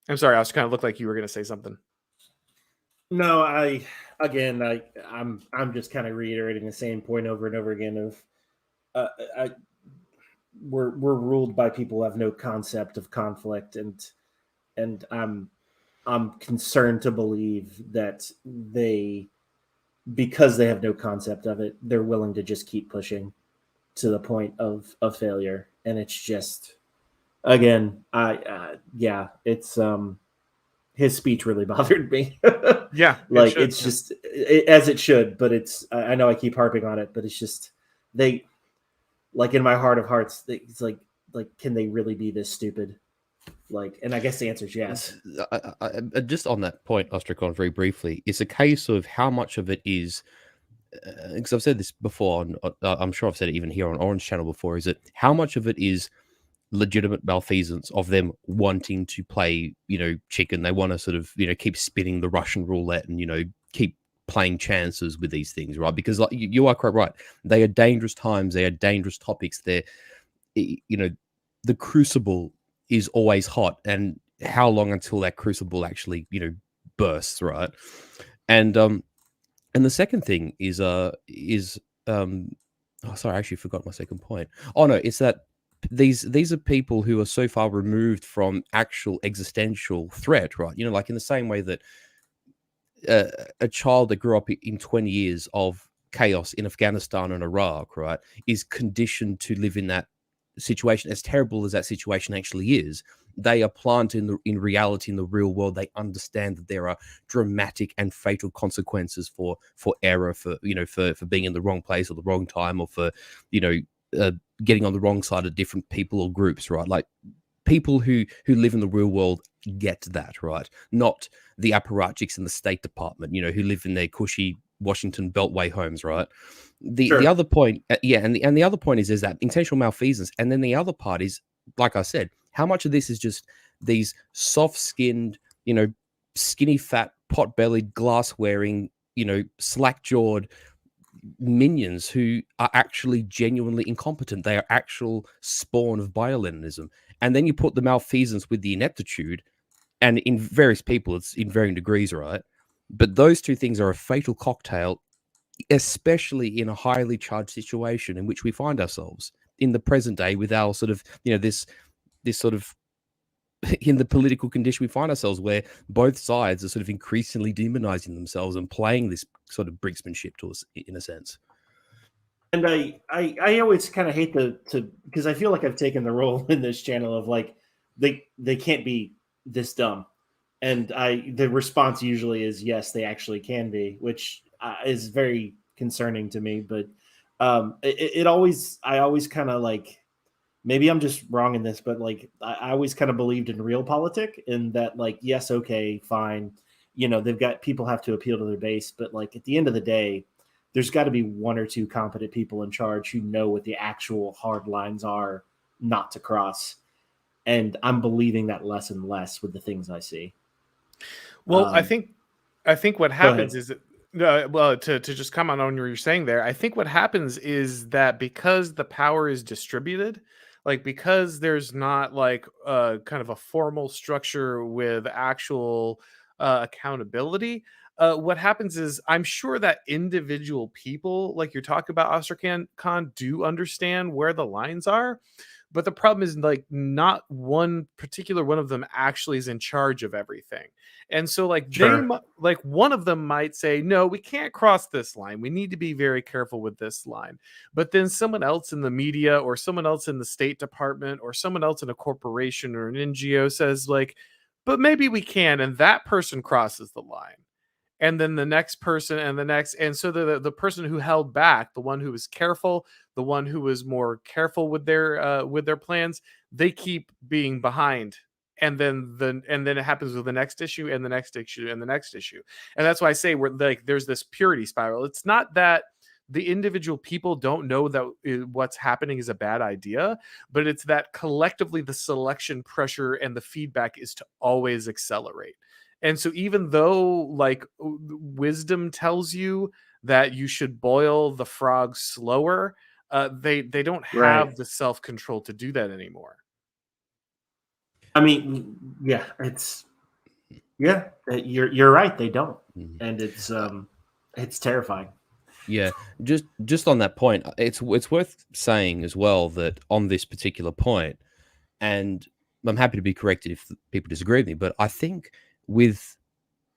I'm sorry, I was kind of looked like you were going to say something. No, I'm just kind of reiterating the same point over and over again of we're ruled by people who have no concept of conflict, and I'm concerned to believe that because they have no concept of it, they're willing to just keep pushing to the point of failure. And it's just, again, it's his speech really bothered me. Yeah, Like it's just as it should, but I know I keep harping on it, but it's just they, like, in my heart of hearts, it's like can they really be this stupid? Like, and I guess the answer is yes. Just on that point, Ostrakon, very briefly, it's a case of how much of it is, because I've said this before, I'm sure I've said it even here on Orange Channel before, is that how much of it is legitimate malfeasance of them wanting to play, chicken. They want to sort of, keep spinning the Russian roulette and, keep playing chances with these things, right? Because like, you are quite right. They are dangerous times. They are dangerous topics. They're, the crucible is always hot. And how long until that crucible actually, bursts, right? And the second thing is sorry, I actually forgot my second point. Oh no, it's that these are people who are so far removed from actual existential threat, right? Like in the same way that a child that grew up in 20 years of chaos in Afghanistan and Iraq, right, is conditioned to live in that situation. As terrible as that situation actually is, they are planted in reality, in the real world. They understand that there are dramatic and fatal consequences for error, for being in the wrong place or the wrong time, or for getting on the wrong side of different people or groups, right? Like people who live in the real world get that, right? Not the apparatchiks in the State Department, who live in their cushy Washington Beltway homes, right? The other point, and the other point is that intentional malfeasance, and then the other part is, like I said, how much of this is just these soft-skinned, skinny fat, pot-bellied, glass-wearing, slack-jawed minions who are actually genuinely incompetent. They are actual spawn of bio-Leninism. And then you put the malfeasance with the ineptitude, and in various people, it's in varying degrees, right? But those two things are a fatal cocktail, especially in a highly charged situation in which we find ourselves in the present day with our sort of, this sort of in the political condition we find ourselves, where both sides are sort of increasingly demonizing themselves and playing this sort of brinksmanship to us, in a sense. And I always kind of hate because I feel like I've taken the role in this channel of like they can't be this dumb, and the response usually is yes, they actually can be, which is very concerning to me. But I always kind of like, maybe I'm just wrong in this, but like I always kind of believed in realpolitik, in that like, yes, okay, fine, they've got, people have to appeal to their base, but like at the end of the day, there's got to be one or two competent people in charge who know what the actual hard lines are not to cross. And I'm believing that less and less with the things I see. Well, I think what happens is that, well, to just comment on what you're saying there, I think what happens is that because the power is distributed, like because there's not like kind of a formal structure with actual accountability, what happens is I'm sure that individual people, like you're talking about, Ostrakon, do understand where the lines are. But the problem is, like, not one particular one of them actually is in charge of everything. And so, like, like one of them might say, no, we can't cross this line. We need to be very careful with this line. But then someone else in the media, or someone else in the State Department, or someone else in a corporation or an NGO says, like, but maybe we can. And that person crosses the line. And then the next person and the next. And so the person who held back, the one who was careful, the one who was more careful with their plans, they keep being behind. And then it happens with the next issue and the next issue and the next issue. And that's why I say we're like, there's this purity spiral. It's not that the individual people don't know that what's happening is a bad idea, but it's that collectively the selection pressure and the feedback is to always accelerate. And so even though like wisdom tells you that you should boil the frog slower, they don't have the self-control to do that anymore. I mean, yeah, you're right. They don't. And it's terrifying. Yeah, just on that point, it's worth saying as well that on this particular point, and I'm happy to be corrected if people disagree with me, but I think with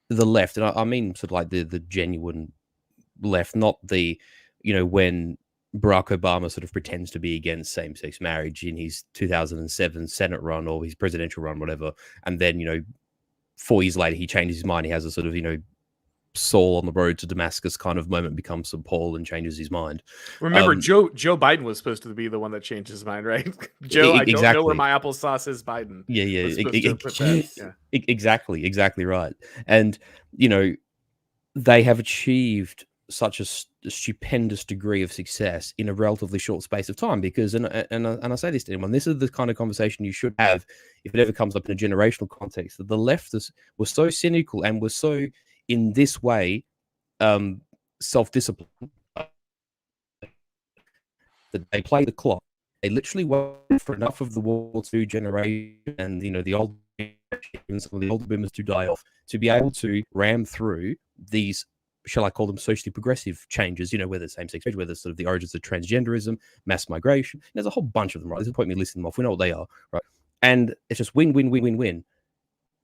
the left, and I mean sort of like the genuine left, not the, when Barack Obama sort of pretends to be against same-sex marriage in his 2007 Senate run or his presidential run, whatever, and then 4 years later he changes his mind. He has a sort of Saul on the road to Damascus kind of moment, becomes St. Paul and changes his mind. Remember, Joe Biden was supposed to be the one that changed his mind, right? Joe, I don't know where Exactly. my applesauce is. Biden. Yeah, was supposed to put that. Yeah. exactly right. And they have achieved such a stupendous degree of success in a relatively short space of time, because and I say this to anyone, this is the kind of conversation you should have if it ever comes up in a generational context, that the leftists were so cynical and were so in this way self-disciplined that they play the clock. They literally wait for enough of the World War II generation and the old some of the older boomers to die off to be able to ram through these, shall I call them, socially progressive changes, whether it's same-sex marriage, whether it's sort of the origins of transgenderism, mass migration. There's a whole bunch of them, right? There's no point in me listing them off. We know what they are, right? And it's just win, win, win, win, win.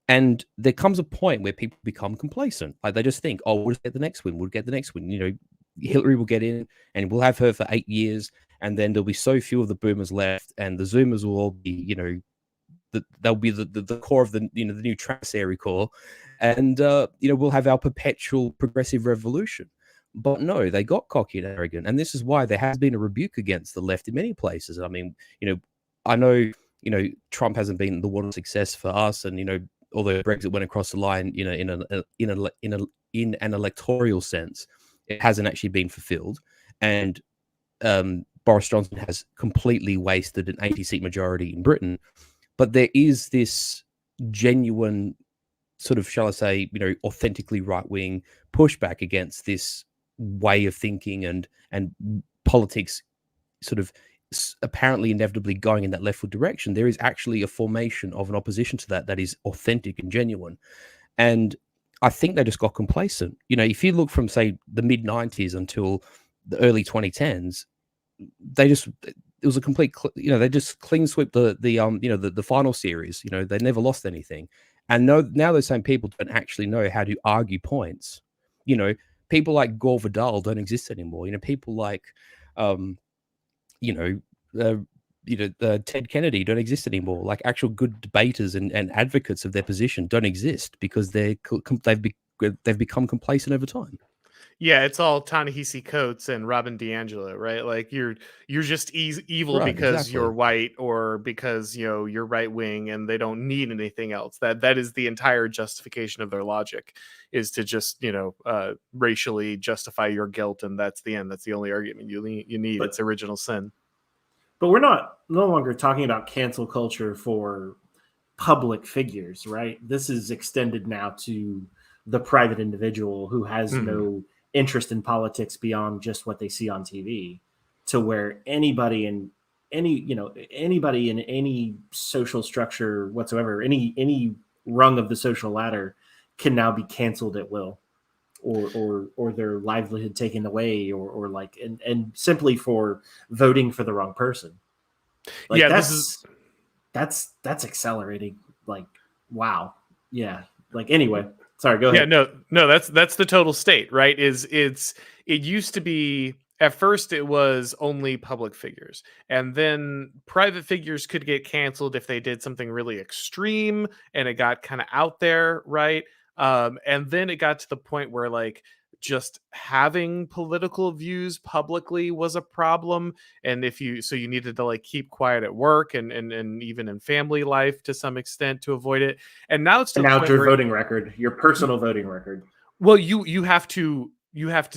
And there comes a point where people become complacent. Like they just think, oh, we'll get the next win. We'll get the next win. Hillary will get in and we'll have her for 8 years. And then there'll be so few of the boomers left, and the Zoomers will all be, they'll be the core of the new Transary core, and we'll have our perpetual progressive revolution. But no, they got cocky and arrogant, and this is why there has been a rebuke against the left in many places. I mean, I know Trump hasn't been the one of success for us, and although Brexit went across the line, in an electoral sense, it hasn't actually been fulfilled, and Boris Johnson has completely wasted an 80-seat majority in Britain. But there is this genuine sort of, shall I say, authentically right-wing pushback against this way of thinking and politics sort of apparently inevitably going in that leftward direction. There is actually a formation of an opposition to that is authentic and genuine. And I think they just got complacent. If you look from, say, the mid-90s until the early 2010s, it was a complete, they just clean sweep the final series. They never lost anything. And now those same people don't actually know how to argue points. People like Gore Vidal don't exist anymore. People like, Ted Kennedy don't exist anymore. Like actual good debaters and advocates of their position don't exist because they've become complacent over time. Yeah, it's all Ta-Nehisi Coates and Robin DiAngelo, right? Like you're just evil Right, because exactly. you're white or because you're right wing, and they don't need anything else. That is the entire justification of their logic, is to just racially justify your guilt, and that's the end. That's the only argument you need. It's original sin. But we're no longer talking about cancel culture for public figures, right? This is extended now to the private individual who has no interest in politics beyond just what they see on TV, to where anybody in any social structure whatsoever, any rung of the social ladder, can now be canceled at will, or their livelihood taken away, or like and simply for voting for the wrong person. Like, yeah, that's accelerating. Like, wow. Yeah. Like, anyway, sorry, go ahead. Yeah, no, that's the total state, right? It used to be, at first it was only public figures, and then private figures could get canceled if they did something really extreme and it got kind of out there, right? And then it got to the point where like just having political views publicly was a problem, and you needed to like keep quiet at work and even in family life to some extent to avoid it. And now it's your voting record, your personal voting record. Well, you have to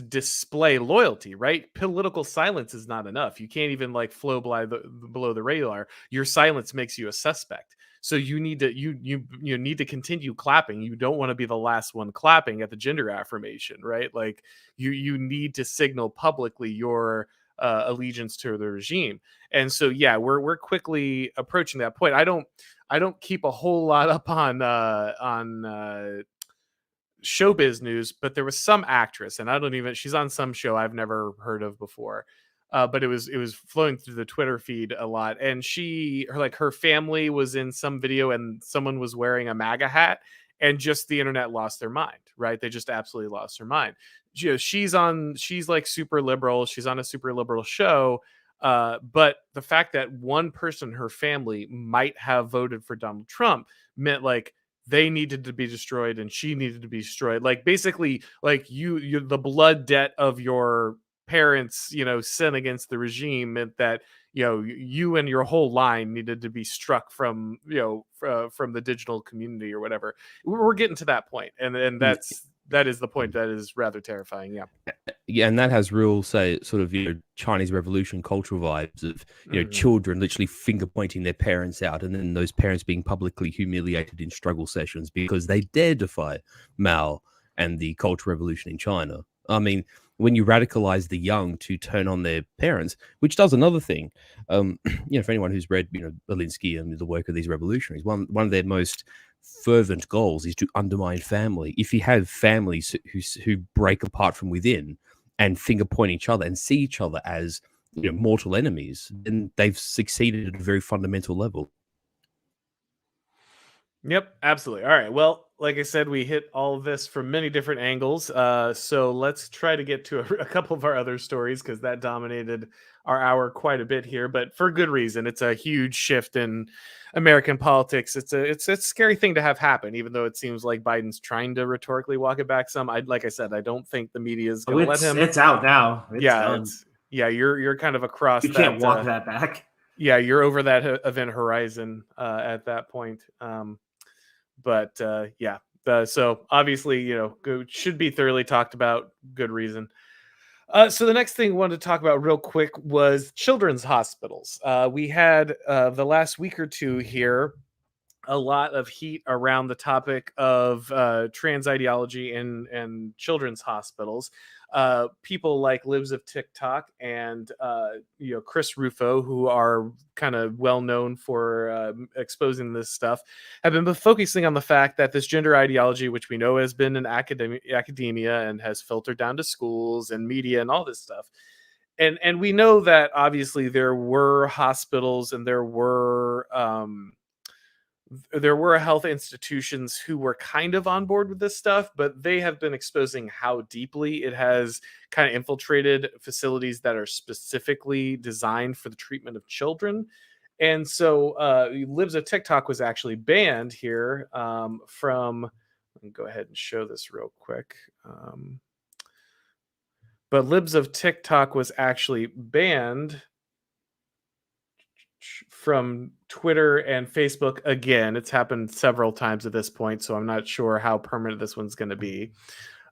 display loyalty, right? Political silence is not enough. You can't even like flow below the radar. Your silence makes you a suspect. So you need to continue clapping. You don't want to be the last one clapping at the gender affirmation, right? Like you need to signal publicly your allegiance to the regime. And so yeah, we're quickly approaching that point. I don't keep a whole lot up on showbiz news, but there was some actress, and she's on some show I've never heard of before. But it was flowing through the Twitter feed a lot, and her family was in some video, and someone was wearing a MAGA hat, and just the internet lost their mind, right? They just absolutely lost their mind. She's like super liberal. She's on a super liberal show. But the fact that one person, her family, might have voted for Donald Trump meant like they needed to be destroyed and she needed to be destroyed. Like basically, like you the blood debt of your parents, sin against the regime meant that you and your whole line needed to be struck from from the digital community or whatever. We're getting to that point, and that is the point that is rather terrifying. Yeah, and that has real, say, sort of Chinese Revolution cultural vibes of children literally finger pointing their parents out, and then those parents being publicly humiliated in struggle sessions because they dare defy Mao and the Cultural Revolution in China. I mean, when you radicalize the young to turn on their parents, which does another thing, for anyone who's read Belinsky and the work of these revolutionaries, one of their most fervent goals is to undermine family. If you have families who break apart from within and finger point each other and see each other as mortal enemies, then they've succeeded at a very fundamental level. Yep, absolutely. All right. Well, like I said, we hit all of this from many different angles. So let's try to get to a couple of our other stories, because that dominated our hour quite a bit here, but for good reason. It's a huge shift in American politics. It's a scary thing to have happen, even though it seems like Biden's trying to rhetorically walk it back some. Like I said, I don't think the media is going to let him. It's out now. It's done. You're kind of across. You can't walk that back. Yeah, you're over that event horizon at that point. So obviously, should be thoroughly talked about. Good reason. So the next thing I wanted to talk about real quick was children's hospitals. We had the last week or two here a lot of heat around the topic of trans ideology and children's hospitals. People like Libs of TikTok and Chris Rufo, who are kind of well known for exposing this stuff, have been focusing on the fact that this gender ideology, which we know has been in academia and has filtered down to schools and media and all this stuff. And we know that obviously there were hospitals and there were health institutions who were kind of on board with this stuff, but they have been exposing how deeply it has kind of infiltrated facilities that are specifically designed for the treatment of children. And so Libs of TikTok was actually banned here from, let me go ahead and show this real quick. But Libs of TikTok was actually banned from Twitter and Facebook again. It's happened several times at this point, so I'm not sure how permanent this one's going to be.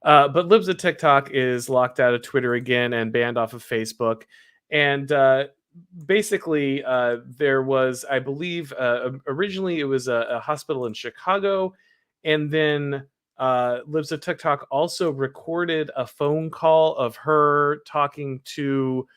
But Libs of TikTok is locked out of Twitter again and banned off of Facebook. And basically, there was, I believe, originally it was a hospital in Chicago, and then Libs of TikTok also recorded a phone call of her talking to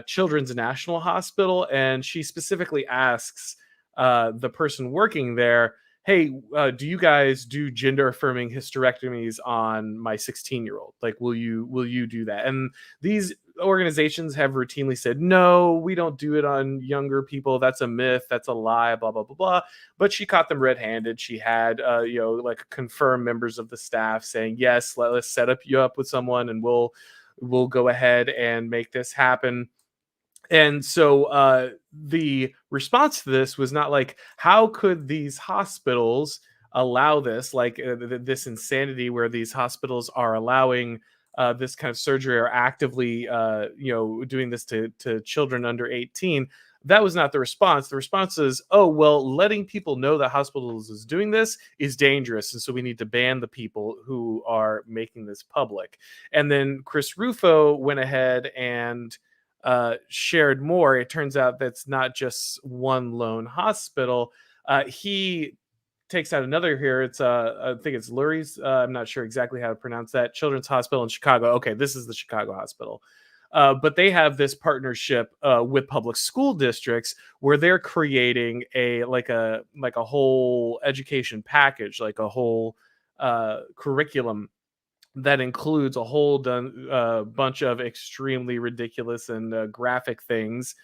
Children's National Hospital, and she specifically asks the person working there, hey, do you guys do gender affirming hysterectomies on my 16-year-old? Like, will you do that? And these organizations have routinely said, no, we don't do it on younger people. That's a myth. That's a lie, blah, blah, blah, blah. But she caught them red-handed. She had, like confirmed members of the staff saying, yes, let's set you up with someone and we'll go ahead and make this happen. And so the response to this was not like, how could these hospitals allow this, like this insanity where these hospitals are allowing this kind of surgery or actively, doing this to children under 18. That was not the response. The response is, oh, well, letting people know that hospitals is doing this is dangerous. And so we need to ban the people who are making this public. And then Chris Rufo went ahead and shared more. It turns out that's not just one lone hospital. He takes out another here. It's I think it's Lurie's. I'm not sure exactly how to pronounce that. Children's Hospital in Chicago. Okay, this is the Chicago hospital. But they have this partnership with public school districts where they're creating a whole education package, like a whole curriculum that includes a whole bunch of extremely ridiculous and graphic things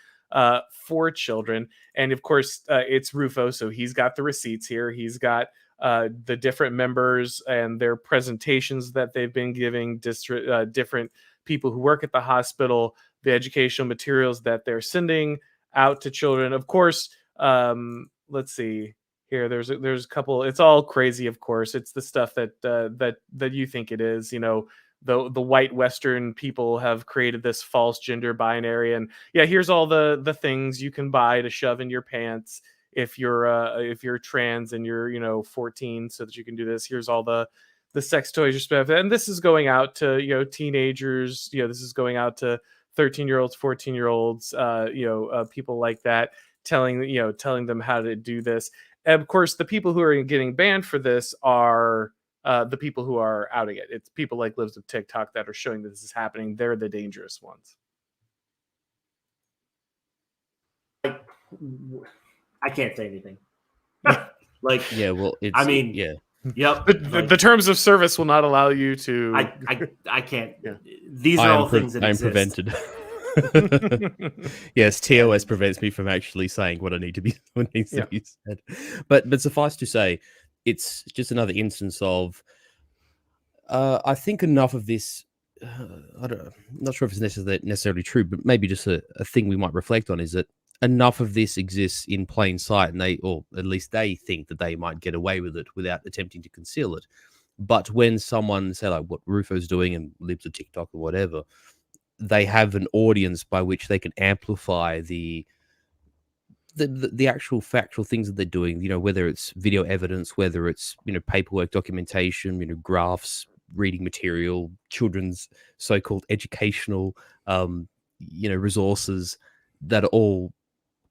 for children. And of course, it's Rufo, so he's got the receipts here. He's got the different members and their presentations that they've been giving, different people who work at the hospital, the educational materials that they're sending out to children. Of course, let's see here. There's a couple. It's all crazy, of course. It's the stuff that you think it is. The white Western people have created this false gender binary, and yeah, here's all the things you can buy to shove in your pants if you're trans and you're 14, so that you can do this. Here's all the sex toys you're spending, and this is going out to teenagers. This is going out to 13-year-olds, 14-year-olds, people like that, telling them how to do this. And of course, the people who are getting banned for this are the people who are outing it. It's people like Libs of TikTok that are showing that this is happening. They're the dangerous ones. I can't say anything. Yeah, well, it's. I mean, yeah. Yep. The terms of service will not allow you to. I can't. Yeah. These are all things that exist. I am prevented. Yes, TOS prevents me from actually saying what needs to be said. But suffice to say, it's just another instance of. I think enough of this. I'm not sure if it's necessarily true, but maybe just a thing we might reflect on is that enough of this exists in plain sight, and or at least they think that they might get away with it without attempting to conceal it. But when someone, say like what Rufo's doing and Libs of TikTok or whatever, they have an audience by which they can amplify the actual factual things that they're doing, whether it's video evidence, whether it's, paperwork, documentation, graphs, reading material, children's so-called educational, resources that are all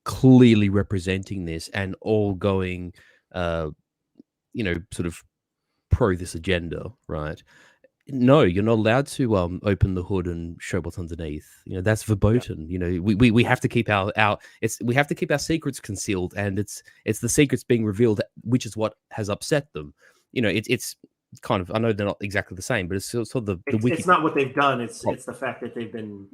clearly representing this and all going, sort of pro this agenda, right? No, you're not allowed to open the hood and show what's underneath. That's verboten. Yeah. We have to keep we have to keep our secrets concealed, and it's the secrets being revealed, which is what has upset them. It's kind of, I know they're not exactly the same, but it's sort of the wiki. It's not what they've done. It's the fact that they've been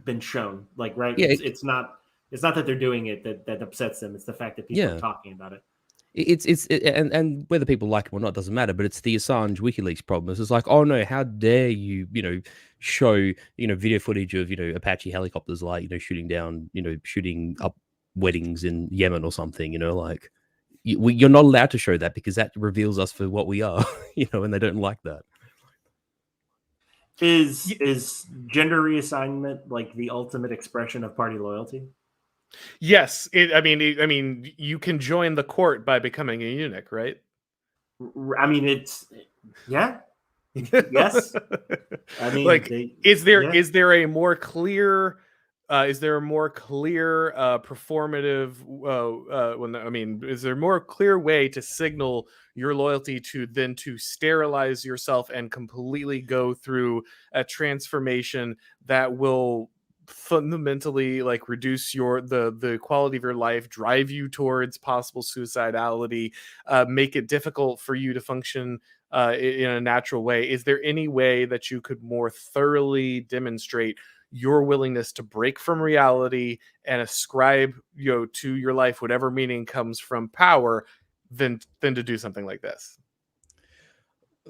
been shown. Like, right? Yeah, it's not that they're doing it that upsets them. It's the fact that people are talking about it. And whether people like him or not doesn't matter, but it's the Assange WikiLeaks problem. It's like, oh no, how dare you, show, video footage of, Apache helicopters, like, shooting down, shooting up weddings in Yemen or something, like you're not allowed to show that because that reveals us for what we are, and they don't like that. Is gender reassignment like the ultimate expression of party loyalty? Yes, I mean, you can join the court by becoming a eunuch, right? I mean, it's yes. I mean, like, is there a more clear, performative? Is there a more clear way to signal your loyalty than to sterilize yourself and completely go through a transformation that will fundamentally reduce the quality of your life, drive you towards possible suicidality, make it difficult for you to function in a natural way? Is there any way that you could more thoroughly demonstrate your willingness to break from reality and ascribe to your life whatever meaning comes from power than to do something like this?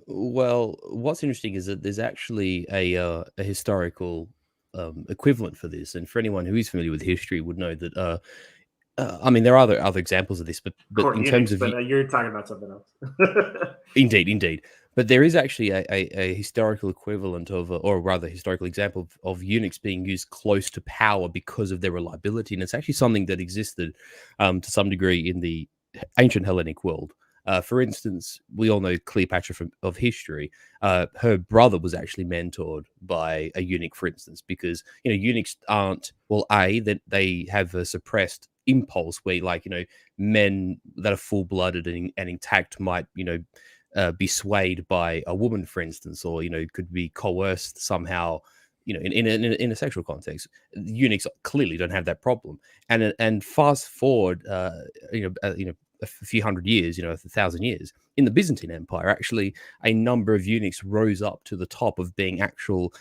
Well, what's interesting is that there's actually a historical equivalent for this, and for anyone who is familiar with history would know that there are other examples of this, but in terms of you're talking about something else. Indeed, but there is actually a historical equivalent of, or rather historical example of eunuchs being used close to power because of their reliability, and it's actually something that existed to some degree in the ancient Hellenic world. For instance, we all know Cleopatra of history. Her brother was actually mentored by a eunuch, for instance, because eunuchs aren't, well, that they have a suppressed impulse where, men that are full-blooded and intact might be swayed by a woman, for instance, or could be coerced somehow, in a sexual context. Eunuchs clearly don't have that problem. And fast forward, a few hundred years, 1,000 years. In the Byzantine Empire, actually, a number of eunuchs rose up to the top of being actual,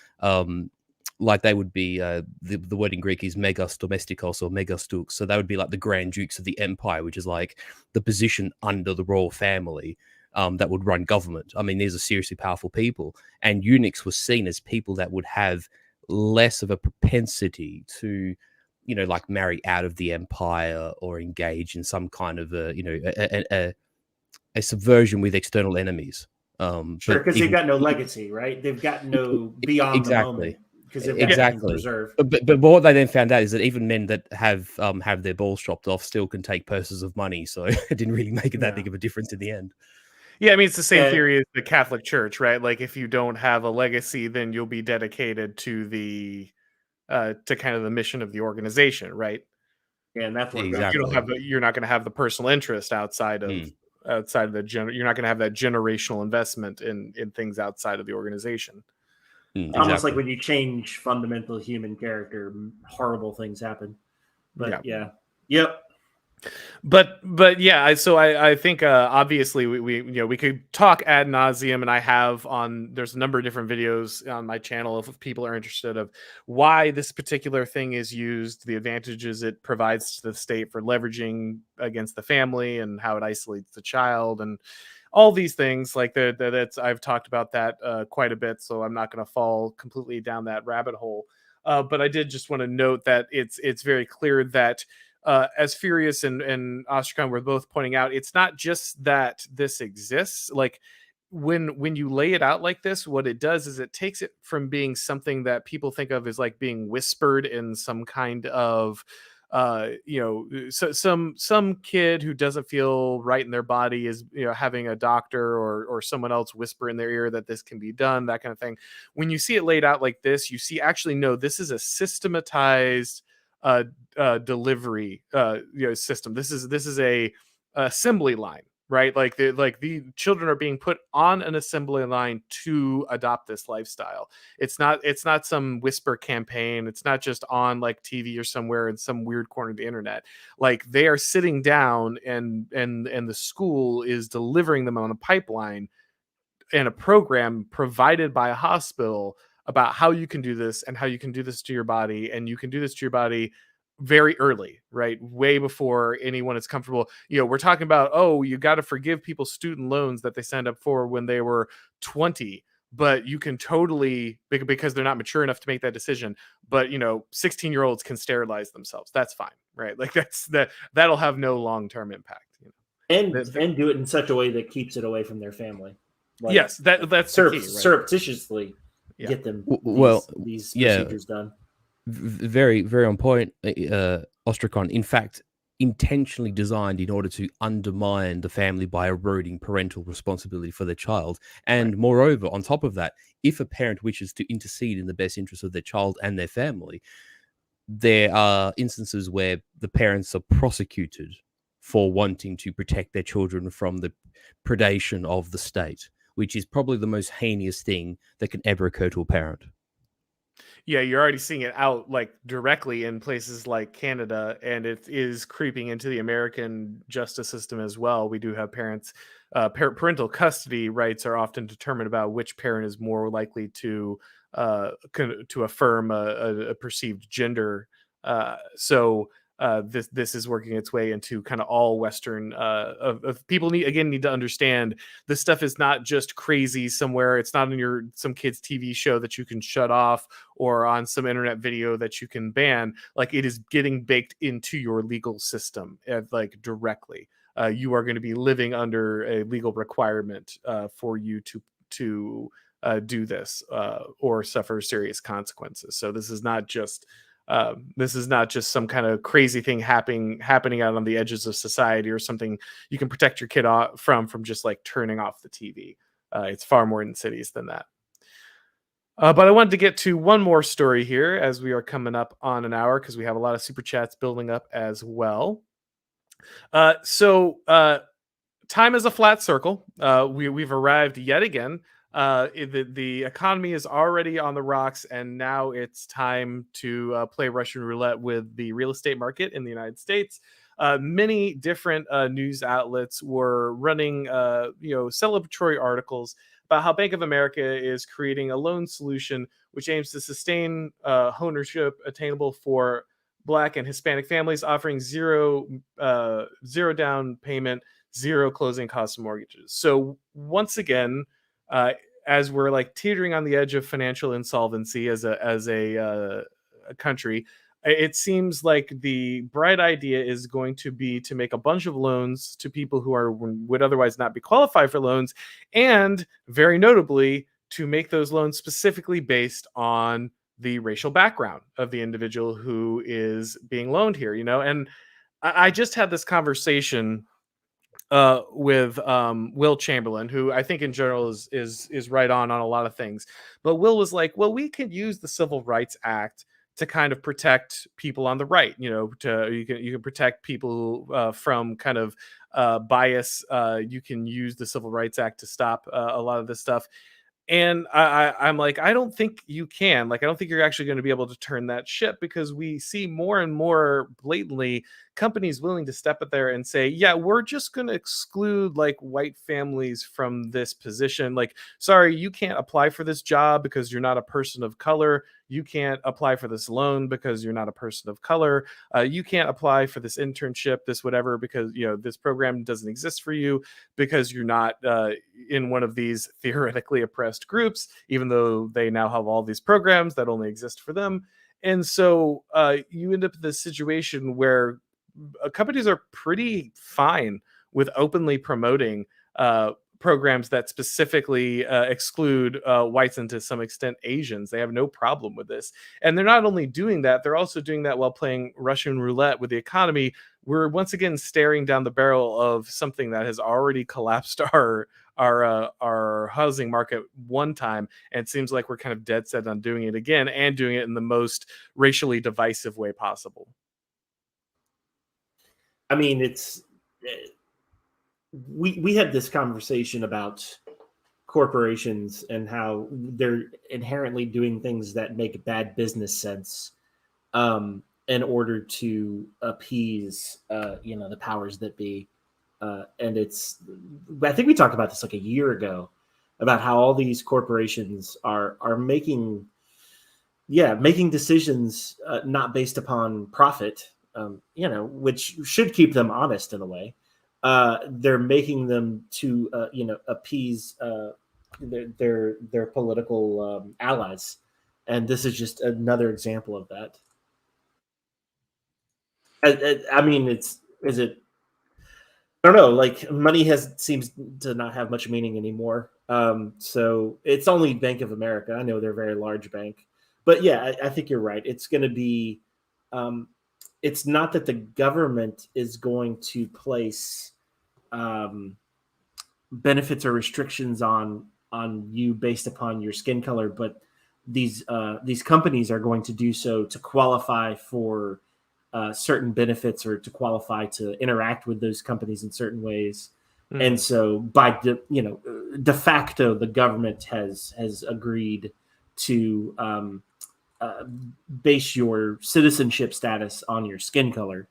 like they would be, the word in Greek is megas domestikos or megas dukes. So they would be like the grand dukes of the empire, which is like the position under the royal family that would run government. I mean, these are seriously powerful people. And eunuchs were seen as people that would have less of a propensity to, like marry out of the empire or engage in some kind of a subversion with external enemies. Sure, But because they've got no legacy, right? They've got no beyond the moment because they've got nothing to preserve. But what they then found out is that even men that have their balls chopped off still can take purses of money. So it didn't really make it that big of a difference in the end. Yeah, I mean, it's the same theory as the Catholic Church, right? Like, if you don't have a legacy, then you'll be dedicated to the to kind of the mission of the organization, right? Yeah, and that's what Exactly. You're not going to have the personal interest outside of you're not going to have that generational investment in things outside of the organization. Almost like when you change fundamental human character, horrible things happen. But yep. But yeah, I think obviously we could talk ad nauseum, and I have there's a number of different videos on my channel if people are interested of why this particular thing is used, the advantages it provides to the state for leveraging against the family, and how it isolates the child, and all these things like that's I've talked about that quite a bit, so I'm not going to fall completely down that rabbit hole. But I did just want to note that it's very clear that. As Furious and Ostrakon were both pointing out, it's not just that this exists. Like when you lay it out like this, what it does is it takes it from being something that people think of as like being whispered in some kind of some kid who doesn't feel right in their body is having a doctor or someone else whisper in their ear that this can be done, that kind of thing. When you see it laid out like this, you see actually no, this is a systematized delivery system. This is a assembly line, right? Like the children are being put on an assembly line to adopt this lifestyle. It's not some whisper campaign. It's not just on like TV or somewhere in some weird corner of the internet. Like they are sitting down and the school is delivering them on a pipeline and a program provided by a hospital about how you can do this and how you can do this to your body, and you can do this to your body very early, right? Way before anyone is comfortable. We're talking about, you got to forgive people's student loans that they signed up for when they were 20, but you can totally, because they're not mature enough to make that decision. But 16-year-olds can sterilize themselves. That's fine, right? Like that'll have no long-term impact. And do it in such a way that keeps it away from their family. Like, yes, that's the key, right? Surreptitiously get them these procedures done. Very, very on point, Ostrakon. In fact, intentionally designed in order to undermine the family by eroding parental responsibility for their child. And moreover, on top of that, if a parent wishes to intercede in the best interest of their child and their family, there are instances where the parents are prosecuted for wanting to protect their children from the predation of the state, which is probably the most heinous thing that can ever occur to a parent. Yeah, you're already seeing it out like directly in places like Canada, and it is creeping into the American justice system as well. We do have parents, parental custody rights are often determined about which parent is more likely to affirm a perceived gender. This is working its way into kind of all Western of people need to understand this stuff is not just crazy somewhere. It's not in some kid's TV show that you can shut off or on some internet video that you can ban. Like it is getting baked into your legal system, like directly. You are going to be living under a legal requirement for you to do this or suffer serious consequences. So this is not just some kind of crazy thing happening out on the edges of society or something you can protect your kid from just like turning off the TV. It's far more insidious than that. But I wanted to get to one more story here as we are coming up on an hour because we have a lot of super chats building up as well. Time is a flat circle. We've arrived yet again. The economy is already on the rocks, and now it's time to play Russian roulette with the real estate market in the United States. many different news outlets were running, celebratory articles about how Bank of America is creating a loan solution which aims to sustain ownership attainable for Black and Hispanic families, offering zero down payment, zero closing cost mortgages. So once again, as we're like teetering on the edge of financial insolvency as a country, it seems like the bright idea is going to be to make a bunch of loans to people who would otherwise not be qualified for loans, and very notably to make those loans specifically based on the racial background of the individual who is being loaned here. And I just had this conversation with Will Chamberlain, who I think in general is right on a lot of things. But Will was like, well, we could use the Civil Rights Act to kind of protect people on the right. You can protect people from kind of bias. You can use the Civil Rights Act to stop a lot of this stuff. And I'm like, I don't think you can. Like, I don't think you're actually going to be able to turn that ship, because we see more and more blatantly companies willing to step up there and say, yeah, we're just going to exclude like white families from this position. Like, sorry, you can't apply for this job because you're not a person of color. You can't apply for this loan because you're not a person of color. You can't apply for this internship, this whatever, because this program doesn't exist for you because you're not in one of these theoretically oppressed groups, even though they now have all these programs that only exist for them. And so you end up in this situation where companies are pretty fine with openly promoting programs that specifically exclude whites and to some extent Asians. They have no problem with this. And they're not only doing that, they're also doing that while playing Russian roulette with the economy. We're once again staring down the barrel of something that has already collapsed our housing market one time, and it seems like we're kind of dead set on doing it again, and doing it in the most racially divisive way possible. I mean, we had this conversation about corporations and how they're inherently doing things that make bad business sense in order to appease the powers that be. And I think we talked about this like a year ago, about how all these corporations are making decisions not based upon profit, which should keep them honest in a way. They're making them to appease their political allies, and this is just another example of that. I mean, I don't know. Like, money seems to not have much meaning anymore. So it's only Bank of America. I know they're a very large bank, but yeah, I think you're right. It's going to be. It's not that the government is going to place benefits or restrictions on you based upon your skin color, but these companies are going to do so to qualify for certain benefits, or to qualify to interact with those companies in certain ways. Mm. And so by de facto, the government has agreed to base your citizenship status on your skin color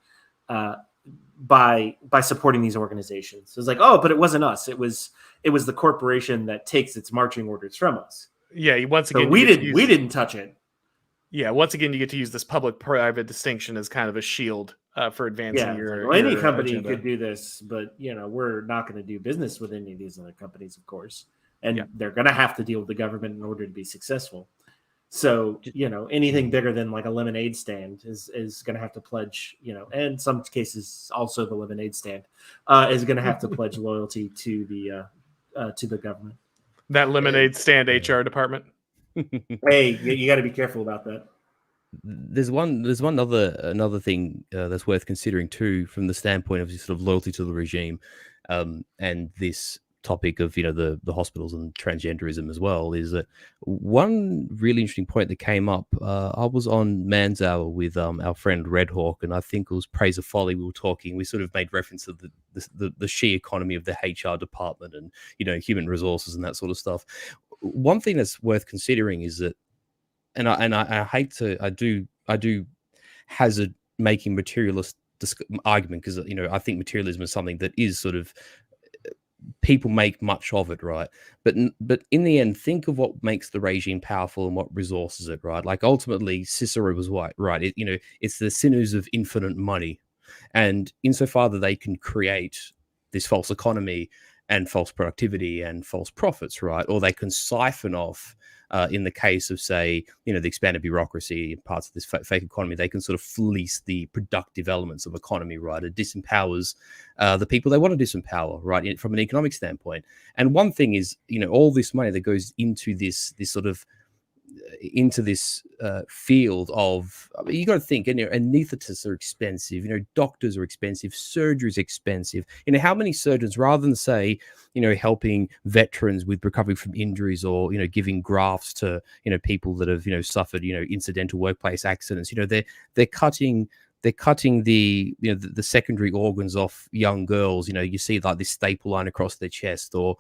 by supporting these organizations. It's like, oh, but it wasn't us. It was the corporation that takes its marching orders from us. Yeah, once again, so we didn't touch it. Yeah, once again, you get to use this public-private distinction as kind of a shield for advancing your. Any company agenda could do this, but we're not going to do business with any of these other companies, of course, and they're going to have to deal with the government in order to be successful. So anything bigger than like a lemonade stand is going to have to pledge, and in some cases also the lemonade stand is going to have to pledge loyalty to the government. That lemonade stand HR department. Hey, you got to be careful about that. There's another thing that's worth considering too, from the standpoint of sort of loyalty to the regime, and this topic of the hospitals and transgenderism as well, is that one really interesting point that came up. I was on Man's Hour with our friend Red Hawk, and I think it was Praise of Folly. We were talking. We sort of made reference to the she economy of the HR department and human resources and that sort of stuff. One thing that's worth considering is that, and I hate to, I do hazard making materialist argument, because I think materialism is something that is sort of, people make much of it, right? But in the end, think of what makes the regime powerful and what resources it, right? Like ultimately, Cicero was right. It's the sinews of infinite money, and insofar that they can create this false economy and false productivity and false profits, right? Or they can siphon off. In the case of, say, the expanded bureaucracy, parts of this fake economy, they can sort of fleece the productive elements of economy, right? It disempowers the people they want to disempower, right? From an economic standpoint. And one thing is, all this money that goes into this sort of into this field of, you got to think, anesthetists are expensive, doctors are expensive, surgery is expensive. How many surgeons, rather than say, helping veterans with recovery from injuries, or giving grafts to people that have suffered incidental workplace accidents, they're cutting the the secondary organs off young girls. You see like this staple line across their chest, or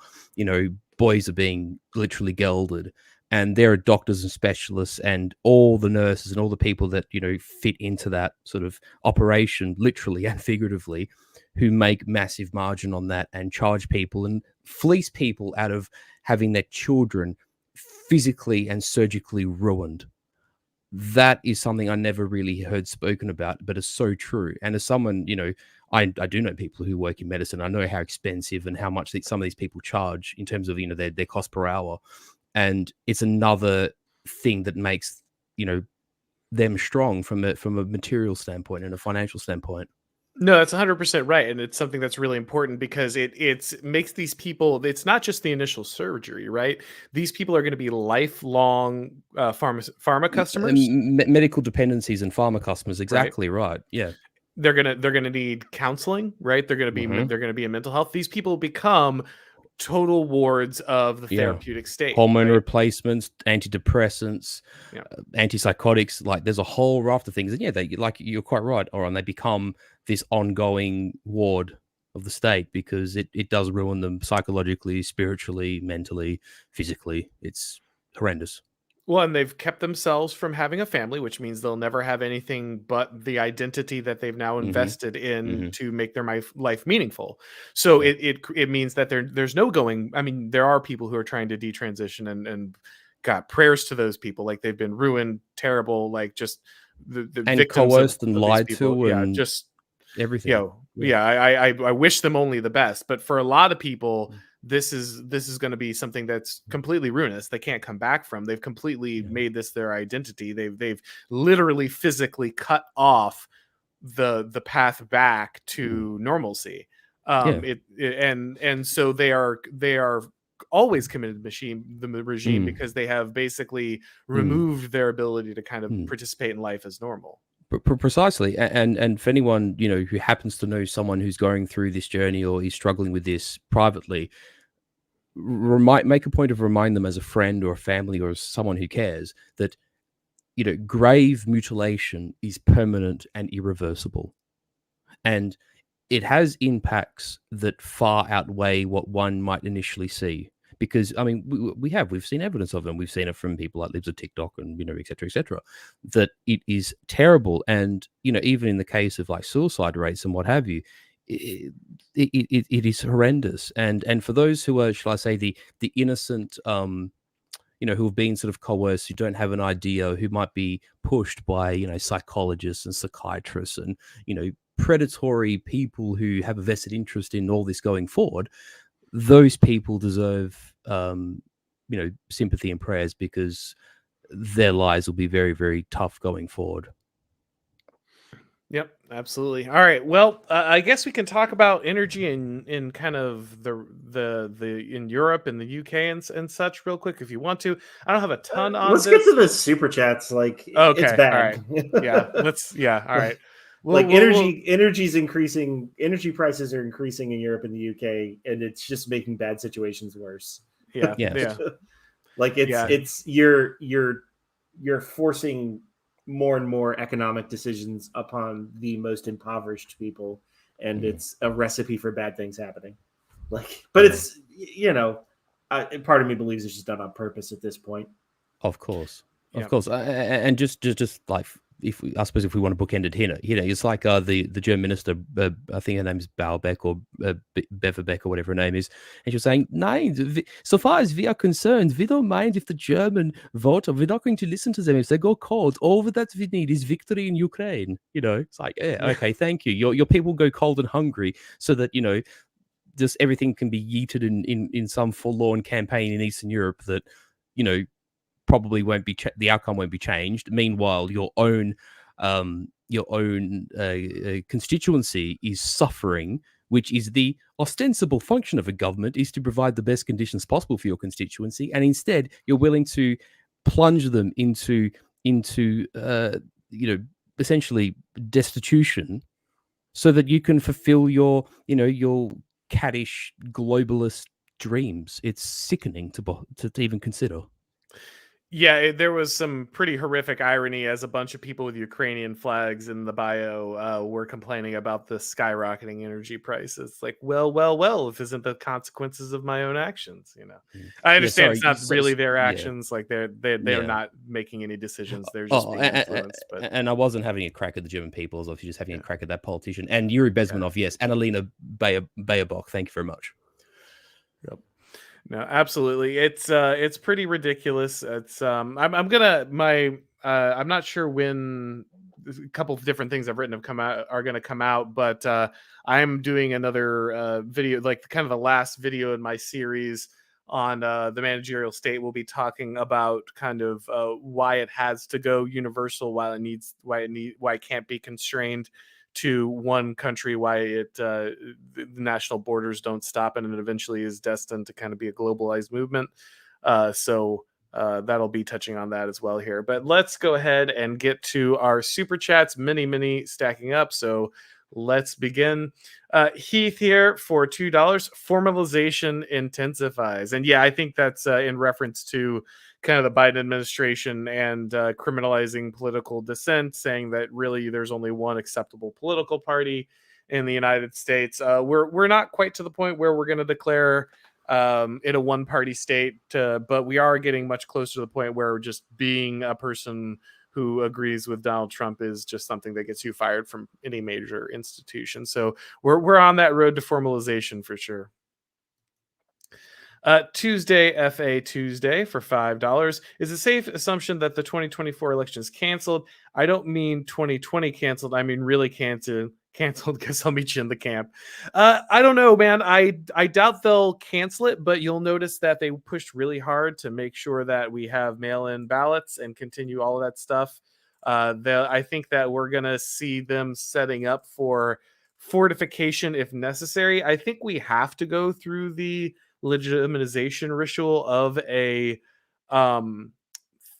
boys are being literally gelded. And there are doctors and specialists and all the nurses and all the people that, fit into that sort of operation, literally and figuratively, who make massive margin on that and charge people and fleece people out of having their children physically and surgically ruined. That is something I never really heard spoken about, but it's so true. And as someone, I do know people who work in medicine. I know how expensive and how much some of these people charge in terms of, their cost per hour. And it's another thing that makes them strong from a material standpoint and a financial standpoint. No, that's 100% right, and it's something that's really important because it makes these people. It's not just the initial surgery, right? These people are going to be lifelong pharma customers, medical dependencies, and pharma customers. Exactly right. Yeah, they're gonna need counseling, right? They're gonna be in mental health. These people become total wards of the therapeutic state. Hormone right? replacements, antidepressants, antipsychotics. Like there's a whole raft of things. And you're quite right, Auron. They become this ongoing ward of the state because it does ruin them psychologically, spiritually, mentally, physically. It's horrendous. Well, and they've kept themselves from having a family, which means they'll never have anything but the identity that they've now invested in to make their life meaningful. So it means that there's no going. I mean, there are people who are trying to detransition and got prayers to those people. Like they've been ruined, terrible, like just the and victims coerced and lied to, and just everything. I wish them only the best. But for a lot of people, this is going to be something that's completely ruinous. They can't come back from. They've completely made this their identity. They've literally physically cut off the path back to normalcy. And so they are always committed the regime because they have basically removed their ability to kind of participate in life as normal. Precisely. And for anyone who happens to know someone who's going through this journey or is struggling with this privately, make a point of remind them as a friend or a family or someone who cares that grave mutilation is permanent and irreversible, and it has impacts that far outweigh what one might initially see. Because I mean, we've seen evidence of them. We've seen it from people like Libs of TikTok and et cetera, that it is terrible. And even in the case of like suicide rates and what have you, it is horrendous. And for those who are, shall I say, the innocent, who have been sort of coerced, who don't have an idea, who might be pushed by psychologists and psychiatrists and predatory people who have a vested interest in all this going forward, those people deserve sympathy and prayers, because their lives will be very, very tough going forward. Yep, absolutely. All right. Well, I guess we can talk about energy in kind of the in Europe and the UK and such real quick if you want to. I don't have a ton on let's this. get to the super chats. Like, okay, it's bad. All right. Yeah. All right. Energy's increasing. Energy prices are increasing in Europe and the UK, and it's just making bad situations worse. Yeah. Like it's you're forcing more and more economic decisions upon the most impoverished people, and it's a recipe for bad things happening. Like, but it's part of me believes it's just done on purpose at this point. Of course. And just like I suppose if we want to bookend it here, it's like the German minister, I think her name is Baubeck or Beverbeck or whatever her name is, and she was saying, "Nein, so far as we are concerned, we don't mind if the German vote, or we're not going to listen to them if they go cold. All that we need is victory in Ukraine." It's like, yeah, okay, thank you. Your people go cold and hungry so that just everything can be yeeted in some forlorn campaign in Eastern Europe that probably won't be the outcome won't be changed. Meanwhile, your own constituency is suffering, which is the ostensible function of a government, is to provide the best conditions possible for your constituency, and instead you're willing to plunge them into essentially destitution so that you can fulfill your caddish globalist dreams. It's sickening to even consider. Yeah, there was some pretty horrific irony as a bunch of people with Ukrainian flags in the bio were complaining about the skyrocketing energy prices. Like, well, if isn't the consequences of my own actions, I understand it's not really their actions. Like they're not making any decisions. They're just being influenced. And I wasn't having a crack at the German people, as if you're just having a crack at that politician. And Yuri Bezmenov, yes. Annalena Baerbock, thank you very much. Yep. No, absolutely. It's pretty ridiculous. It's I'm not sure when a couple of different things I've written are going to come out, but I'm doing another video, like kind of the last video in my series on the managerial state. We'll be talking about kind of why it has to go universal, why it can't be constrained to one country, why the national borders don't stop, and it eventually is destined to kind of be a globalized movement. So that'll be touching on that as well here. But let's go ahead and get to our super chats, many stacking up. So let's begin. Heath here for $2. Formalization intensifies. And yeah, I think that's in reference to kind of the Biden administration and criminalizing political dissent, saying that really there's only one acceptable political party in the United States. We're not quite to the point where we're going to declare it a one-party state, but we are getting much closer to the point where just being a person who agrees with Donald Trump is just something that gets you fired from any major institution. So we're on that road to formalization for sure. Tuesday, FA Tuesday for $5. Is a safe assumption that the 2024 election is canceled? I don't mean 2020 canceled. I mean really canceled. Guess I'll meet you in the camp. I don't know, man. I doubt they'll cancel it, but you'll notice that they pushed really hard to make sure that we have mail-in ballots and continue all of that stuff. I think that we're going to see them setting up for fortification if necessary. I think we have to go through the legitimization ritual of an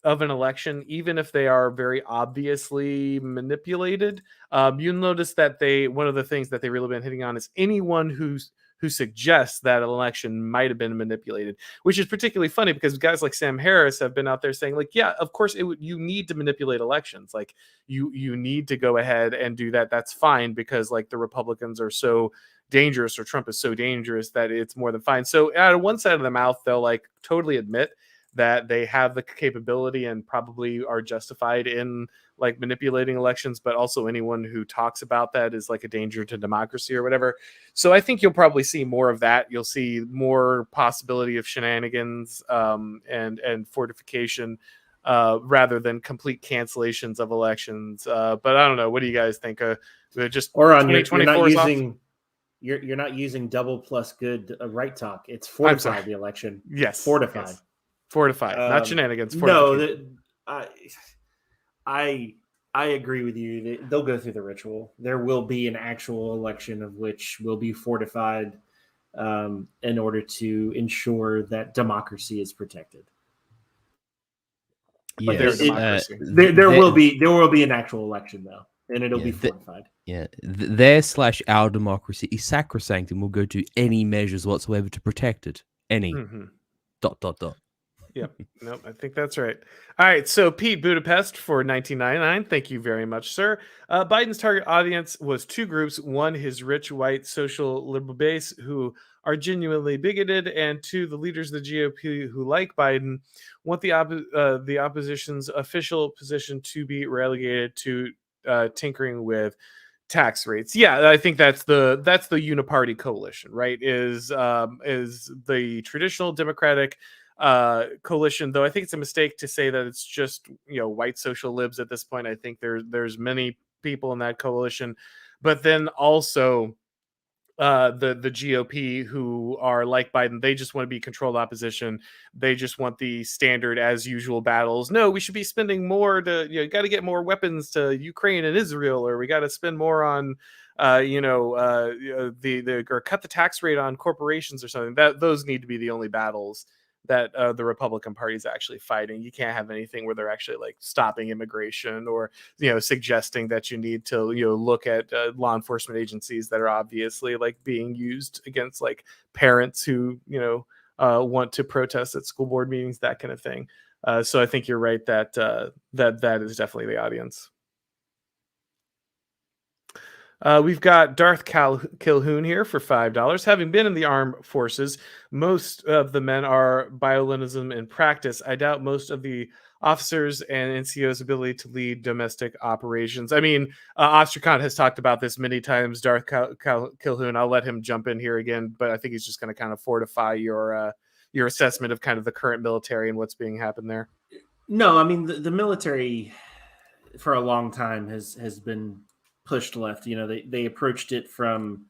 election, even if they are very obviously manipulated. You'll notice that one of the things that they've really been hitting on is anyone who suggests that an election might have been manipulated, which is particularly funny because guys like Sam Harris have been out there saying, like, yeah, of course you need to manipulate elections. Like you need to go ahead and do that. That's fine because like the Republicans are so dangerous, or Trump is so dangerous that it's more than fine. So out of one side of the mouth, they'll like totally admit that they have the capability and probably are justified in like manipulating elections, but also anyone who talks about that is like a danger to democracy or whatever. So I think you'll probably see more of that. You'll see more possibility of shenanigans and fortification rather than complete cancellations of elections. But I don't know. What do you guys think? Just Auron, you're not using double plus good right talk. It's fortify the election. Yes, fortify. Yes. Fortify, not shenanigans. No, I agree with you. They'll go through the ritual. There will be an actual election of which will be fortified in order to ensure that democracy is protected. Yes. There will be an actual election though, and it'll be fortified. Our democracy is sacrosanct and will go to any measures whatsoever to protect it. Any. Yep. Nope. I think that's right. All right. So Pete Budapest for 1999. Thank you very much, sir. Biden's target audience was two groups. One, his rich white social liberal base who are genuinely bigoted, and two, the leaders of the GOP who, like Biden, want the opposition's official position to be relegated to tinkering with tax rates. Yeah, I think that's the uniparty coalition, right? Is the traditional Democratic coalition, though I think it's a mistake to say that it's just white social libs at this point. I think there's many people in that coalition, but then also the GOP who are like Biden. They just want to be controlled opposition. They just want the standard as usual battles. No, we should be spending more to got to get more weapons to Ukraine and Israel, or we got to spend more on the or cut the tax rate on corporations or something. That those need to be the only battles that the Republican Party is actually fighting. You can't have anything where they're actually like stopping immigration or suggesting that you need to look at law enforcement agencies that are obviously like being used against like parents who want to protest at school board meetings, that kind of thing. So I think you're right that that is definitely the audience. We've got Darth Kilhoun here for $5. Having been in the armed forces, most of the men are bioluminescent in practice. I doubt most of the officers and NCO's ability to lead domestic operations. I mean, Ostrakon has talked about this many times, Darth Kilhoun. I'll let him jump in here again, but I think he's just going to kind of fortify your assessment of kind of the current military and what's being happened there. No, I mean, the military for a long time has been pushed left. They approached it from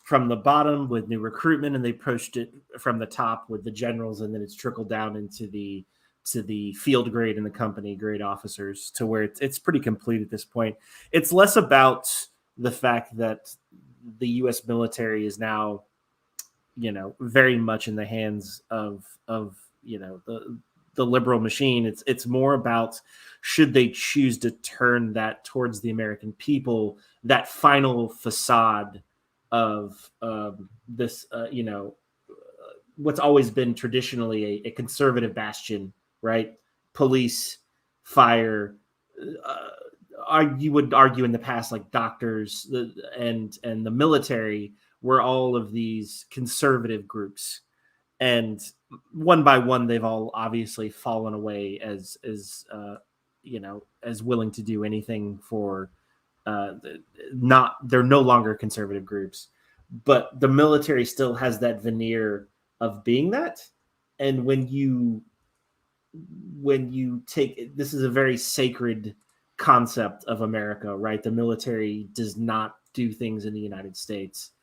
the bottom with new recruitment, and they approached it from the top with the generals, and then it's trickled down into the field grade and the company grade officers to where it's pretty complete at this point. It's less about the fact that the U.S. military is now very much in the hands of the liberal machine. It's more about, should they choose to turn that towards the American people, that final facade of this, what's always been traditionally a conservative bastion, right? Police, fire, you would argue in the past, like doctors and the military were all of these conservative groups. And one by one, they've all obviously fallen away as willing to do anything for they're no longer conservative groups, but the military still has that veneer of being that. And when you take, this is a very sacred concept of America, right? The military does not do things in the United States.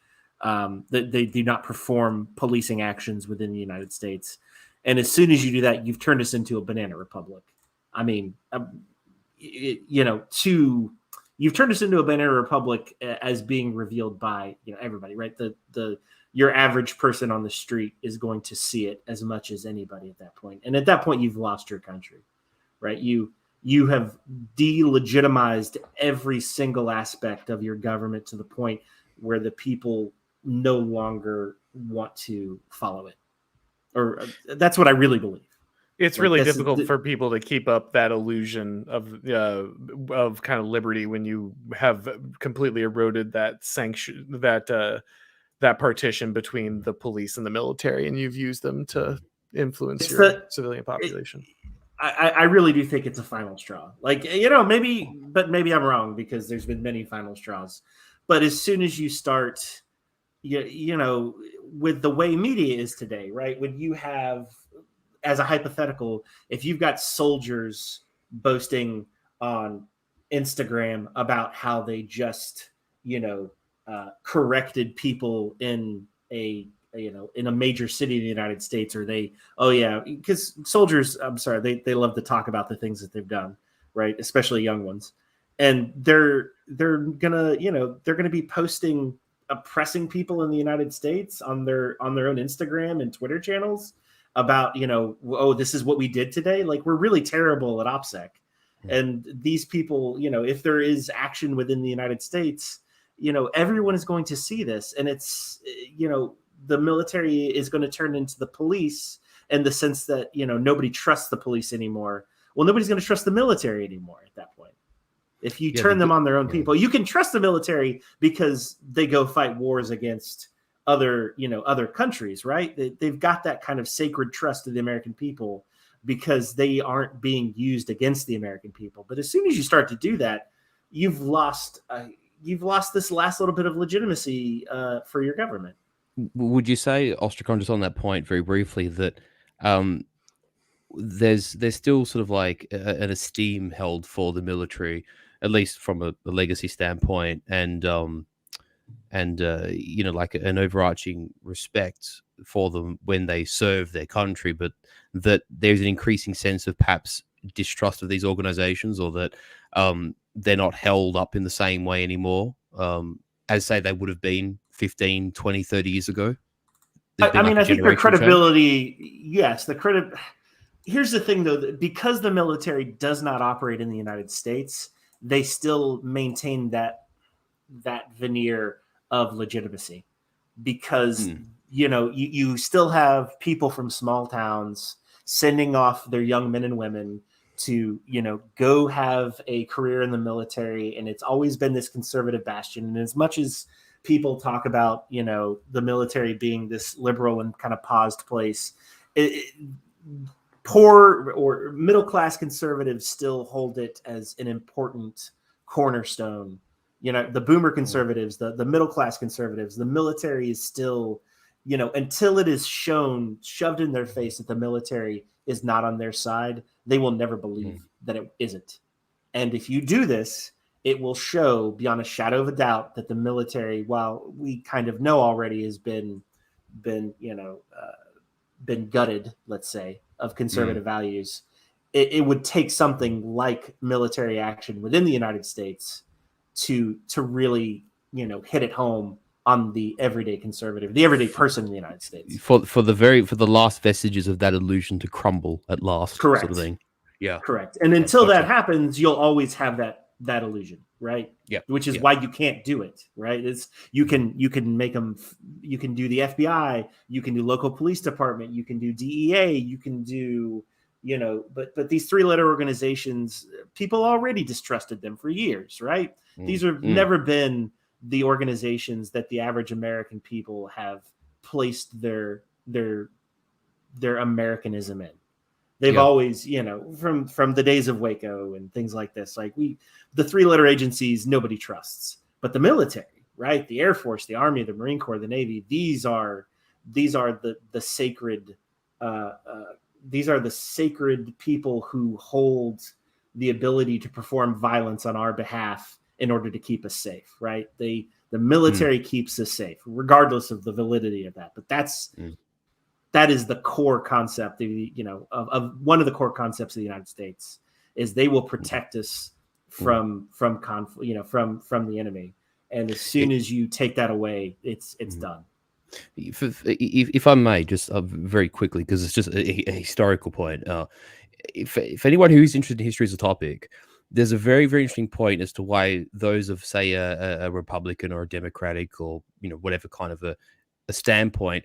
They do not perform policing actions within the United States. And as soon as you do that, you've turned us into a banana republic. I mean, you've turned us into a banana republic as being revealed by everybody, right? Your average person on the street is going to see it as much as anybody at that point. And at that point, you've lost your country, right? You have delegitimized every single aspect of your government to the point where the people no longer want to follow it. Or that's what I really believe. It's really difficult for people to keep up that illusion of kind of liberty when you have completely eroded that sanction, that partition between the police and the military, and you've used them to influence civilian population. I really do think it's a final straw. Like, maybe I'm wrong, because there's been many final straws. But as soon as you start, with the way media is today, right? When you have, as a hypothetical, if you've got soldiers boasting on Instagram about how they just, corrected people in a major city in the United States, or because soldiers, I'm sorry, they love to talk about the things that they've done, right? Especially young ones. And they're gonna be posting oppressing people in the United States on their own Instagram and Twitter channels about, this is what we did today. Like, we're really terrible at OPSEC. And these people, if there is action within the United States, everyone is going to see this. And it's, the military is going to turn into the police in the sense that, you know, nobody trusts the police anymore. Well, nobody's going to trust the military anymore at that point. If you turn them on their own people, you can trust the military because they go fight wars against other countries, right? They've got that kind of sacred trust of the American people because they aren't being used against the American people. But as soon as you start to do that, you've lost this last little bit of legitimacy for your government. Would you say, Ostrakon, just on that point very briefly, that there's still sort of like an esteem held for the military, at least from a legacy standpoint, and you know, like an overarching respect for them when they serve their country, but that there's an increasing sense of perhaps distrust of these organizations, or that they're not held up in the same way anymore as, say, they would have been 15, 20, 30 years ago? I mean, I think their credibility, yes, here's the thing, though, because the military does not operate in the United States, they still maintain that veneer of legitimacy, because you know, you still have people from small towns sending off their young men and women to, you know, go have a career in the military, and it's always been this conservative bastion. And as much as people talk about, you know, the military being this liberal and kind of paused place, poor or middle class conservatives still hold it as an important cornerstone. You know, the boomer conservatives, the middle class conservatives, the military is still, you know, until it is shoved in their face that the military is not on their side, they will never believe that it isn't. And if you do this, it will show beyond a shadow of a doubt that the military, while we kind of know already, has been gutted, let's say, of conservative values. It would take something like military action within the United States to really, you know, hit it home on the everyday conservative, the everyday person in the United States. For the last vestiges of that illusion to crumble at last. Correct. Sort of thing. Yeah. Correct. And until that happens, you'll always have that illusion, right? Yeah. Which is why you can't do it, right? It's you can make them, you can do the FBI, you can do local police department, you can do DEA, you can do, you know, but these 3-letter organizations, people already distrusted them for years, right? These have never been the organizations that the average American people have placed their Americanism in. They've always, you know, from the days of Waco and things like this, like the 3-letter agencies, nobody trusts, but the military, right? The Air Force, the Army, the Marine Corps, the Navy, these are the sacred, these are the sacred people who hold the ability to perform violence on our behalf in order to keep us safe, right? The military keeps us safe, regardless of the validity of that. But that is the core concept, of one of the core concepts of the United States, is they will protect us from conflict, you know, from the enemy. And as soon as you take that away, it's done. If I may, just very quickly, because it's just a historical point. If anyone who's interested in history as a topic, there's a very, very interesting point as to why those of, say, a Republican or a Democratic, or, you know, whatever kind of a standpoint,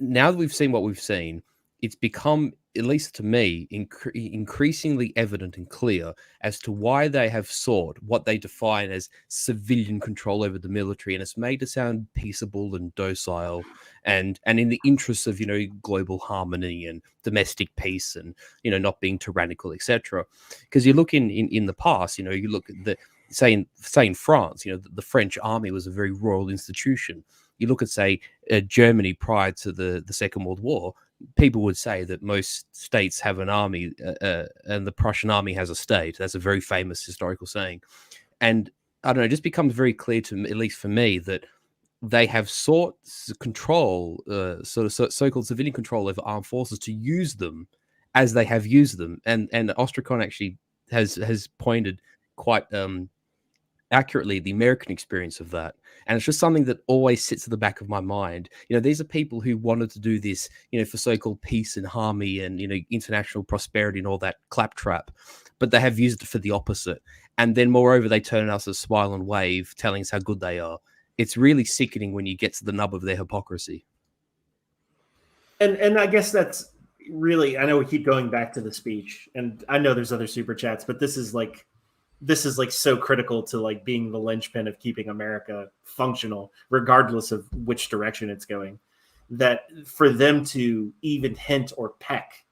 now that we've seen what we've seen, it's become, at least to me, increasingly evident and clear as to why they have sought what they define as civilian control over the military, and it's made to sound peaceable and docile, and in the interests of, you know, global harmony and domestic peace, and, you know, not being tyrannical, etc. Because you look in the past, you know, you look at say in France, you know, the French army was a very royal institution. You look at, say, Germany prior to the Second World War, people would say that most states have an army, and the Prussian army has a state. That's a very famous historical saying. And I don't know, it just becomes very clear to me, at least for me, that they have sought control, so-called civilian control over armed forces, to use them as they have used them. And Ostrakon actually has pointed quite accurately the American experience of that. And it's just something that always sits at the back of my mind. You know, these are people who wanted to do this, you know, for so-called peace and harmony and, you know, international prosperity and all that claptrap, but they have used it for the opposite. And then moreover, they turn us a smile and wave, telling us how good they are. It's really sickening when you get to the nub of their hypocrisy. And I guess that's really, I know we keep going back to the speech, and I know there's other super chats, but this is like so critical to like being the linchpin of keeping America functional, regardless of which direction it's going. That for them to even hint or peck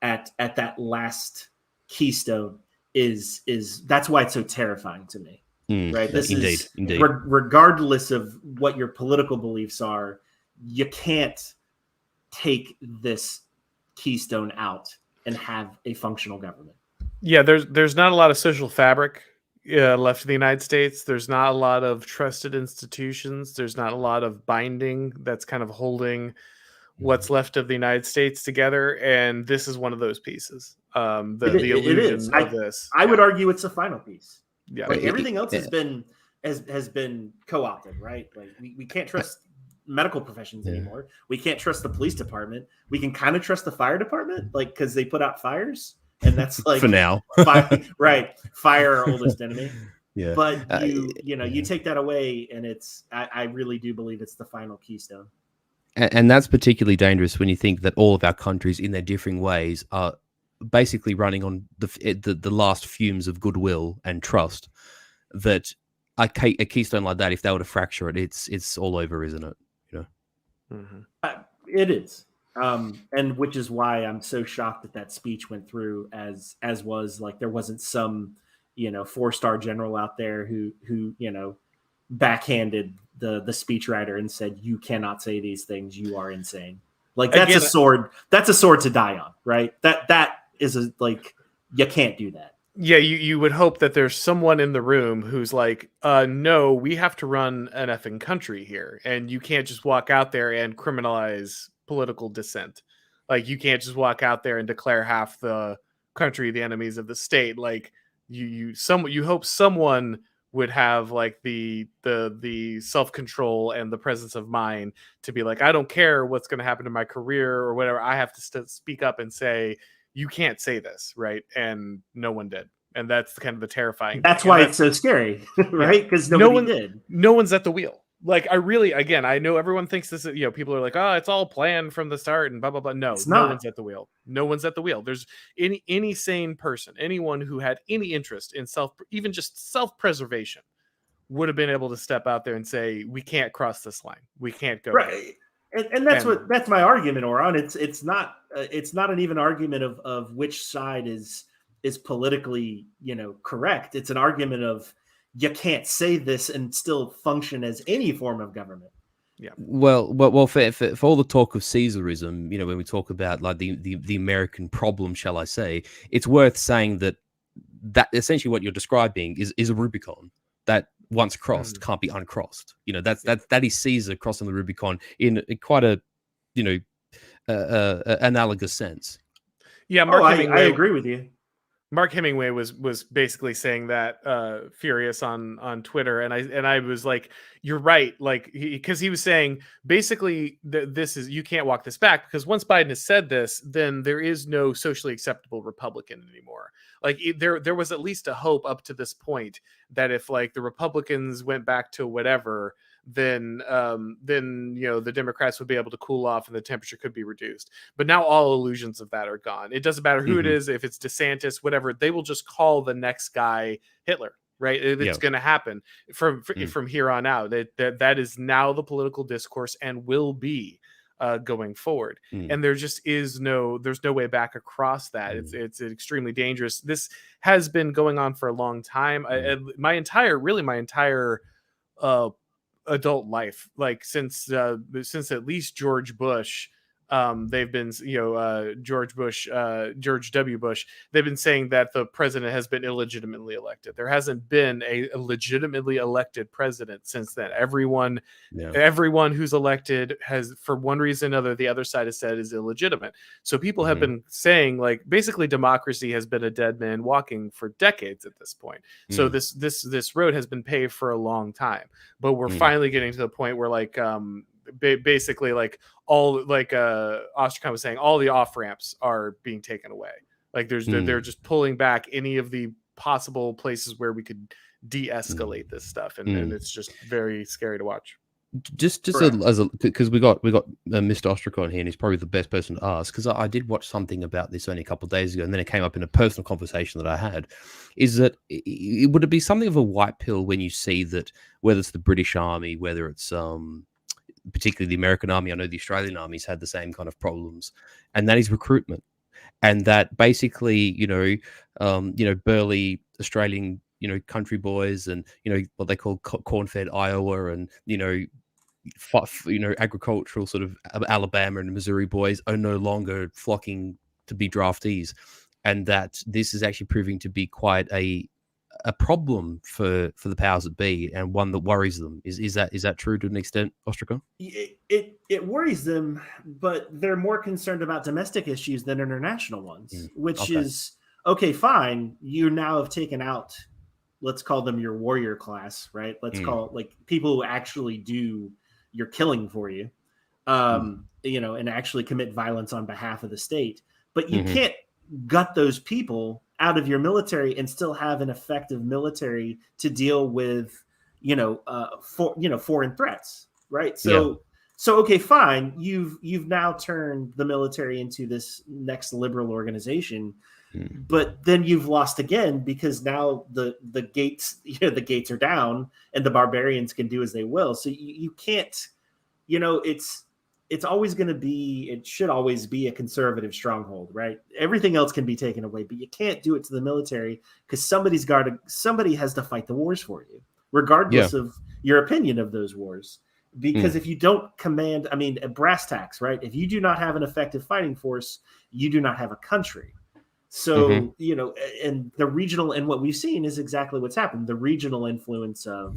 at that last keystone is that's why it's so terrifying to me. Right? This is indeed. Regardless of what your political beliefs are, you can't take this keystone out and have a functional government. Yeah, there's not a lot of social fabric left in the United States. There's not a lot of trusted institutions. There's not a lot of binding that's kind of holding what's left of the United States together, and this is one of those pieces. The illusion of this. I would argue it's the final piece. Yeah, like everything else has been co-opted, right? Like we can't trust medical professions anymore. We can't trust the police department. We can kind of trust the fire department, like because they put out fires, and that's like for now, fire our oldest enemy. Yeah, but you take that away, and I really do believe it's the final keystone. And that's particularly dangerous when you think that all of our countries, in their differing ways, are basically running on the last fumes of goodwill and trust. That a keystone like that, if they were to fracture it, it's all over, isn't it? It is, and which is why I'm so shocked that speech went through as was. Like there wasn't some 4-star general out there who backhanded the speechwriter and said, you cannot say these things, you are insane. Like that's a sword to die on, right? That is you can't do that. Yeah, you would hope that there's someone in the room who's like, no, we have to run an effing country here, and you can't just walk out there and criminalize political dissent. Like you can't just walk out there and declare half the country the enemies of the state. Like you hope someone would have like the self-control and the presence of mind to be like, I don't care what's going to happen to my career or whatever. I have to speak up and say, you can't say this, right? And no one did. And that's kind of the terrifying That's thing. why it's so scary, right? Because no one did. No one's at the wheel. Like I know everyone thinks this is, people are like, oh, it's all planned from the start and blah, blah, blah. No one's at the wheel. No one's at the wheel. There's any sane person, anyone who had any interest in even just self-preservation would have been able to step out there and say, we can't cross this line. We can't go. Right. And that's my argument, Auron. It's not an even argument of which side is politically, correct. It's an argument of you can't say this and still function as any form of government. Yeah. Well, for all the talk of Caesarism, when we talk about like the American problem, shall I say, it's worth saying that essentially what you're describing is a Rubicon that once crossed can't be uncrossed. That is Caesar crossing the Rubicon in quite a analogous sense. Yeah, I agree with you. Mark Hemingway was basically saying that furious on Twitter, and I was like, you're right, like because he was saying basically this is, you can't walk this back, because once Biden has said this, then there is no socially acceptable Republican anymore. Like there was at least a hope up to this point that if like the Republicans went back to whatever, then the Democrats would be able to cool off and the temperature could be reduced. But now all illusions of that are gone. It doesn't matter who it is, if it's DeSantis, whatever, they will just call the next guy Hitler, right? It's going to happen from here on out. That is now the political discourse and will be going forward. And there just there's no way back across that. It's extremely dangerous. This has been going on for a long time. My entire adult life, like since at least George Bush, they've been George W. Bush, they've been saying that the president has been illegitimately elected. There hasn't been a legitimately elected president since then. Everyone who's elected has, for one reason or another, the other side has said is illegitimate. So people have been saying like basically democracy has been a dead man walking for decades at this point. So this road has been paved for a long time, but we're finally getting to the point where like basically like all like Ostrakon was saying, all the off ramps are being taken away. Like they're just pulling back any of the possible places where we could de-escalate this stuff, and it's just very scary to watch. Just Correct. because we got Mr. Ostrakon here, and he's probably the best person to ask, because I did watch something about this only a couple of days ago, and then it came up in a personal conversation that I had. Is that would it be something of a white pill when you see that, whether it's the British Army, whether it's particularly the American Army, I know the Australian Army's had the same kind of problems, and that is recruitment, and that basically burly Australian country boys, and what they call corn-fed Iowa, and agricultural sort of Alabama and Missouri boys are no longer flocking to be draftees, and that this is actually proving to be quite a problem for the powers that be, and one that worries them. Is that true to an extent, Ostrakon? It worries them, but they're more concerned about domestic issues than international ones, which is okay. Fine, you now have taken out, let's call them your warrior class, right? Let's call it like people who actually do your killing for you, and actually commit violence on behalf of the state. But you can't gut those people out of your military and still have an effective military to deal with, foreign threats, right? So okay, fine. You've now turned the military into this next liberal organization, but then you've lost again, because now the gates the gates are down and the barbarians can do as they will. So you can't, it's always going to be, it should always be a conservative stronghold, right? Everything else can be taken away, but you can't do it to the military, because somebody has to fight the wars for you, regardless of your opinion of those wars. Because if you don't command, brass tacks, right? If you do not have an effective fighting force, you do not have a country. So, and the regional, and what we've seen is exactly what's happened. The regional influence of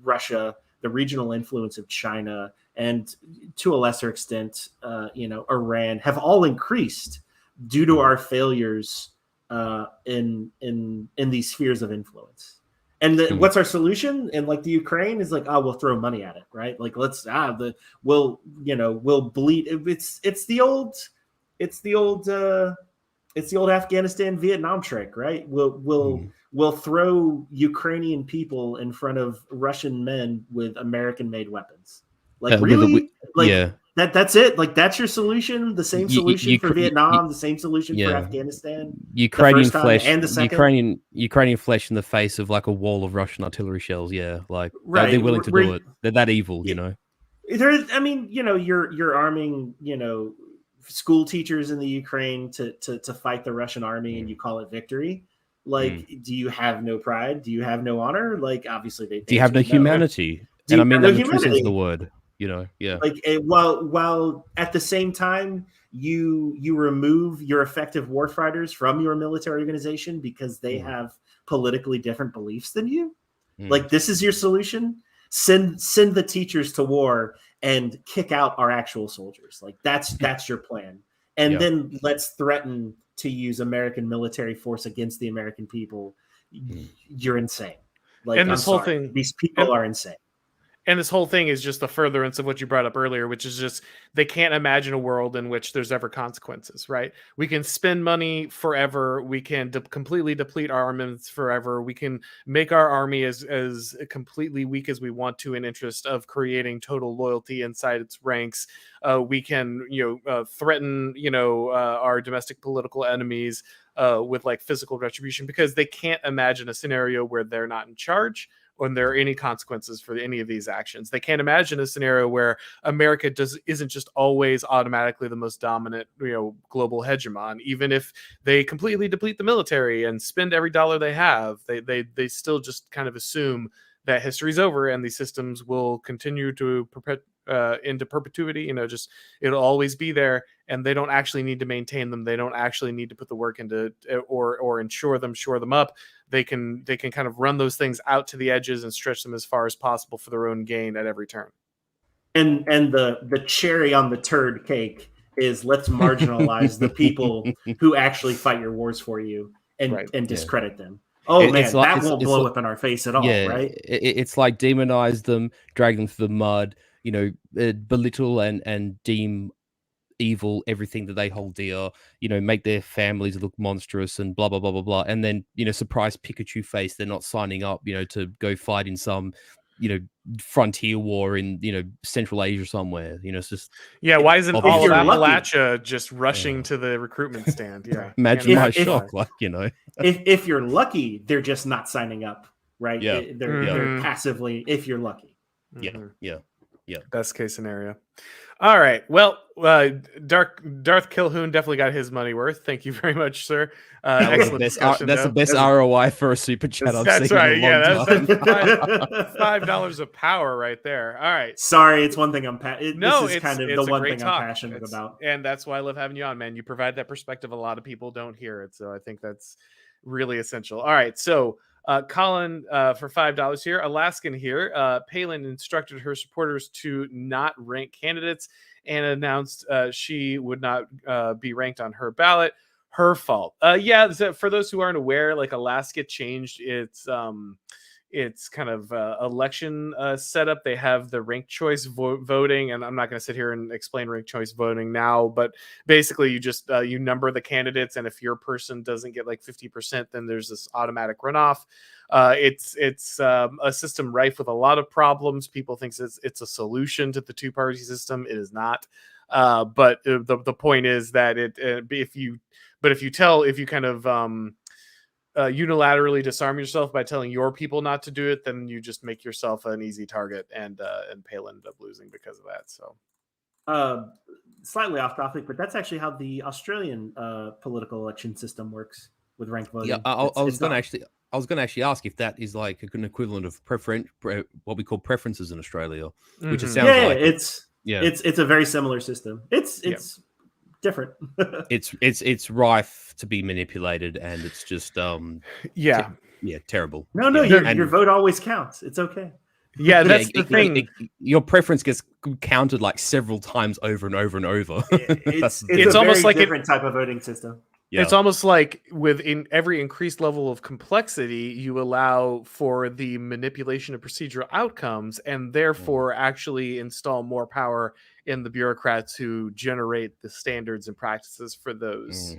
Russia, the regional influence of China, and to a lesser extent, Iran, have all increased due to our failures in these spheres of influence. And what's our solution? And like the Ukraine is like, we'll throw money at it, right? Like we'll bleed. It's the old Afghanistan Vietnam trick, right? We'll throw Ukrainian people in front of Russian men with American-made weapons. Like really? That's it? Like that's your solution? The same solution for Vietnam, the same solution for Afghanistan? Ukrainian flesh and the second? Ukrainian flesh in the face of like a wall of Russian artillery shells. Yeah, like right. They're willing to do it. They're that evil, You're arming, school teachers in the Ukraine to fight the Russian army, and you call it victory. Like, do you have no pride? Do you have no honor? Like, obviously, do you have no humanity? And I mean that in the true sense of the word. Like, while at the same time you remove your effective warfighters from your military organization because they have politically different beliefs than you. Like, this is your solution. Send the teachers to war and kick out our actual soldiers. Like that's your plan. And then let's threaten to use American military force against the American people. You're insane. Like, and this whole thing, these people are insane. And this whole thing is just the furtherance of what you brought up earlier, which is just they can't imagine a world in which there's ever consequences, right? We can spend money forever. We can completely deplete our armaments forever. We can make our army as completely weak as we want to in interest of creating total loyalty inside its ranks. We can, threaten, our domestic political enemies with like physical retribution, because they can't imagine a scenario where they're not in charge, when there are any consequences for any of these actions. They can't imagine a scenario where America isn't just always automatically the most dominant, global hegemon. Even if they completely deplete the military and spend every dollar they have, they still just kind of assume that history's over and these systems will continue to into perpetuity. Just it'll always be there, and they don't actually need to maintain them. They don't actually need to put the work into or shore them up. They can kind of run those things out to the edges and stretch them as far as possible for their own gain at every turn. And the cherry on the turd cake is let's marginalize the people who actually fight your wars for you and discredit them. Oh, man, that won't blow up in our face at all, right? It's like demonize them, drag them through the mud, belittle and deem evil everything that they hold dear, make their families look monstrous and blah blah blah blah blah, and then surprise Pikachu face, they're not signing up to go fight in some frontier war in Central Asia somewhere. It's just why isn't if all of you're lucky- Appalachia just rushing to the recruitment stand? Yeah, imagine my If- shock, if you're lucky, they're just not signing up, right? Yeah. They're passively, if you're lucky. Yeah. Best case scenario. All right. Well, Darth Kilhoun definitely got his money worth. Thank you very much, sir. Excellent discussion. That's the best ROI for a super chat I've That's seen right. in a long Yeah, time. that's $5 of power right there. All right. Sorry, it's one thing I'm No, this is kind of it's the a one great thing talk. I'm passionate about. And that's why I love having you on, man. You provide that perspective. A lot of people don't hear it. So I think that's really essential. All right. So Colin, for $5 here, Alaskan here. Palin instructed her supporters to not rank candidates and announced she would not be ranked on her ballot. Her fault. For those who aren't aware, like Alaska changed its kind of election setup. They have the ranked choice voting, and I'm not going to sit here and explain ranked choice voting now, but basically you just you number the candidates, and if your person doesn't get like 50%, then there's this automatic runoff. It's a system rife with a lot of problems. People think it's a solution to the two-party system. It is not. But the point is that if you kind of unilaterally disarm yourself by telling your people not to do it, then you just make yourself an easy target, and Palin ended up losing because of that. So slightly off topic, but that's actually how the Australian political election system works with ranked voting. Yeah, I was going to actually ask if that is like an equivalent of what we call preferences in Australia, which it sounds like. It's a very similar system. It's different. it's rife to be manipulated, and it's just terrible. No, your vote always counts. It's okay. Yeah, that's the thing. Your preference gets counted like several times over and over and over. It's almost like a different type of voting system. Yeah. It's almost like within every increased level of complexity, you allow for the manipulation of procedural outcomes, and therefore actually install more power in the bureaucrats who generate the standards and practices for those.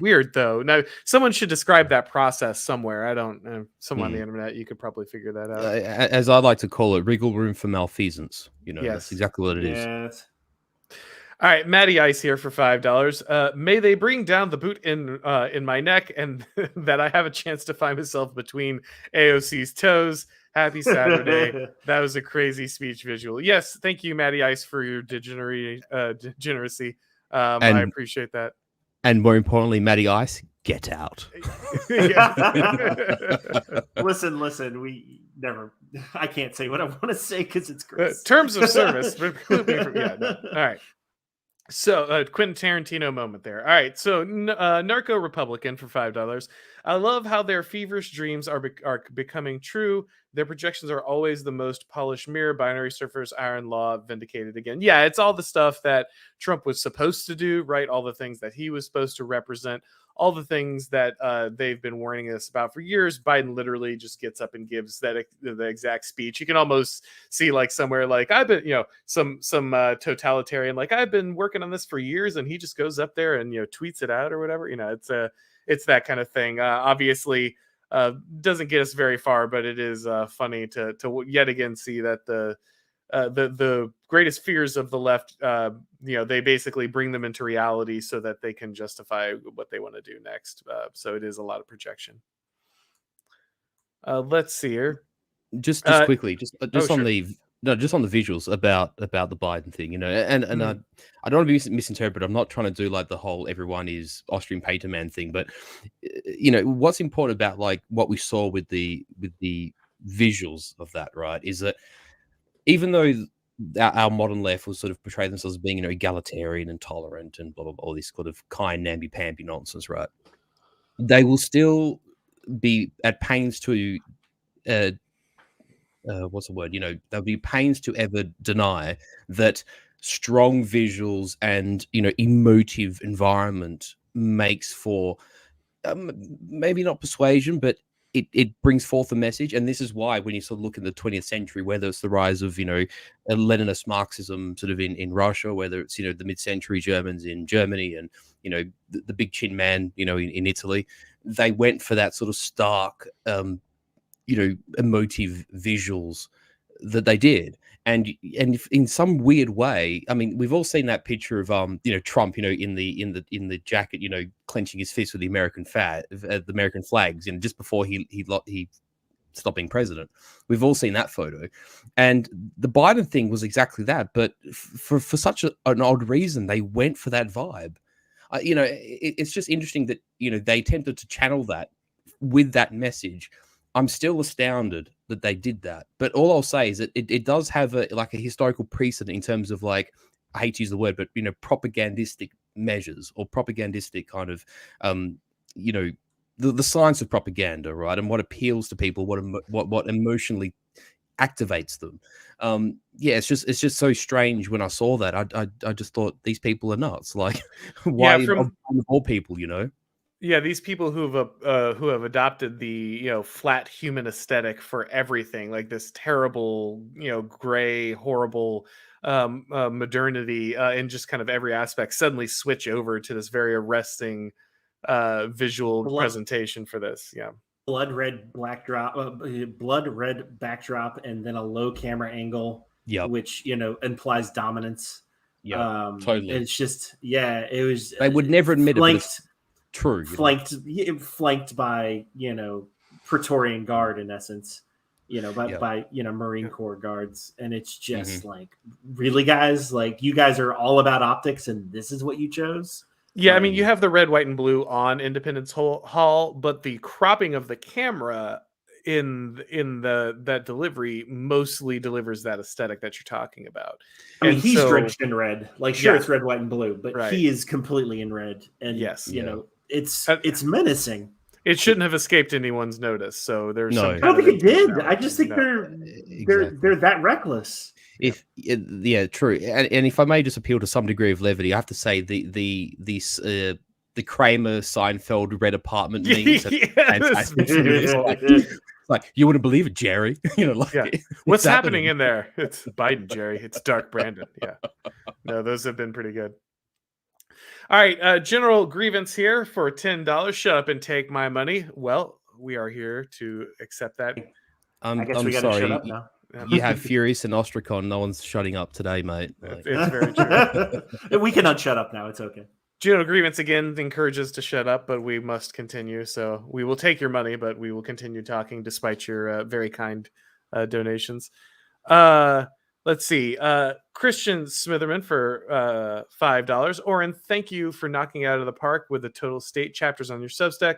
Weird though. Now, someone should describe that process somewhere. I don't know. Someone on the internet, you could probably figure that out. As I like to call it, wriggle room for malfeasance. That's exactly what it is. Yes. All right, Matty Ice here for $5. May they bring down the boot in my neck, and that I have a chance to find myself between AOC's toes. Happy Saturday. That was a crazy speech visual. Yes, thank you, Matty Ice, for your degeneracy. I appreciate that. And more importantly, Matty Ice, get out. Listen. We never. I can't say what I want to say because it's gross. Terms of service. All right. So, Quentin Tarantino moment there. All right. So, Narco Republican for $5. I love how their feverish dreams are becoming true. Their projections are always the most polished mirror. Binary surfers, iron law, vindicated again. Yeah, it's all the stuff that Trump was supposed to do, right? All the things that he was supposed to represent, all the things that they've been warning us about for years. Biden literally just gets up and gives the exact speech. You can almost see like somewhere like I've been, some totalitarian, like I've been working on this for years, and he just goes up there and tweets it out or whatever. It's that kind of thing. Obviously, doesn't get us very far, but it is funny to yet again see that the greatest fears of the left, they basically bring them into reality so that they can justify what they want to do next. So it is a lot of projection. Let's see here. Just quickly, just on the visuals about the Biden thing, and I don't want to be misinterpreted. I'm not trying to do like the whole everyone is Austrian painter man thing, but what's important about like what we saw with the visuals of that, right, is that even though our modern left will sort of portray themselves as being egalitarian and tolerant and blah blah blah, all this sort of kind namby-pamby nonsense, right, they will still be at pains to what's the word? They'll be pains to ever deny that strong visuals and emotive environment makes for maybe not persuasion, but it brings forth a message. And this is why when you sort of look in the 20th century, whether it's the rise of Leninist Marxism sort of in Russia, whether it's the mid-century Germans in Germany, and the big chin man in Italy, they went for that sort of stark emotive visuals that they did. And in some weird way, I mean, we've all seen that picture of Trump, in the jacket, clenching his fist with the the American flags, just before he stopped being president. We've all seen that photo, and the Biden thing was exactly that. But for such an odd reason, they went for that vibe. It's just interesting that they attempted to channel that with that message. I'm still astounded that they did that. But all I'll say is that it does have a historical precedent in terms of, like, I hate to use the word, but propagandistic measures or propagandistic kind of the science of propaganda, right? And what appeals to people, what emotionally activates them. It's just so strange when I saw that. I just thought, these people are nuts. Like, why of all people, Yeah, these people who have adopted the flat human aesthetic for everything, like this terrible gray horrible modernity in just kind of every aspect, suddenly switch over to this very arresting visual presentation for this. Yeah, blood red backdrop, and then a low camera angle, which implies dominance. Yeah, totally. It's just it was. They would never admit it, but it's true. Flanked by Praetorian Guard, in essence, by Marine Corps guards, and it's just like, really, guys, like, you guys are all about optics, and this is what you chose. Yeah, I mean, you have the red, white, and blue on Independence Hall, but the cropping of the camera in that delivery mostly delivers that aesthetic that you're talking about. I mean, he's drenched in red. Like, sure, it's red, white, and blue, but he is completely in red. And it's menacing. It shouldn't have escaped anyone's notice. So there's I don't think it did. I just think they're that reckless. True. And if I may just appeal to some degree of levity, I have to say the Kramer Seinfeld red apartment memes. Fantastic. Like, you wouldn't believe it, Jerry. What's happening in there? It's Biden, Jerry. It's Dark Brandon. Yeah. No, those have been pretty good. All right, General Grievance here for $10. Shut up and take my money. Well, we are here to accept that. I guess we got to shut up now. You have Furious and Ostrakon. No one's shutting up today, mate. It's very true. We cannot shut up now. It's okay. General Grievance again encourages to shut up, but we must continue. So we will take your money, but we will continue talking despite your very kind donations. Let's see. Christian Smitherman for $5. Auron, thank you for knocking out of the park with the Total State chapters on your Substack.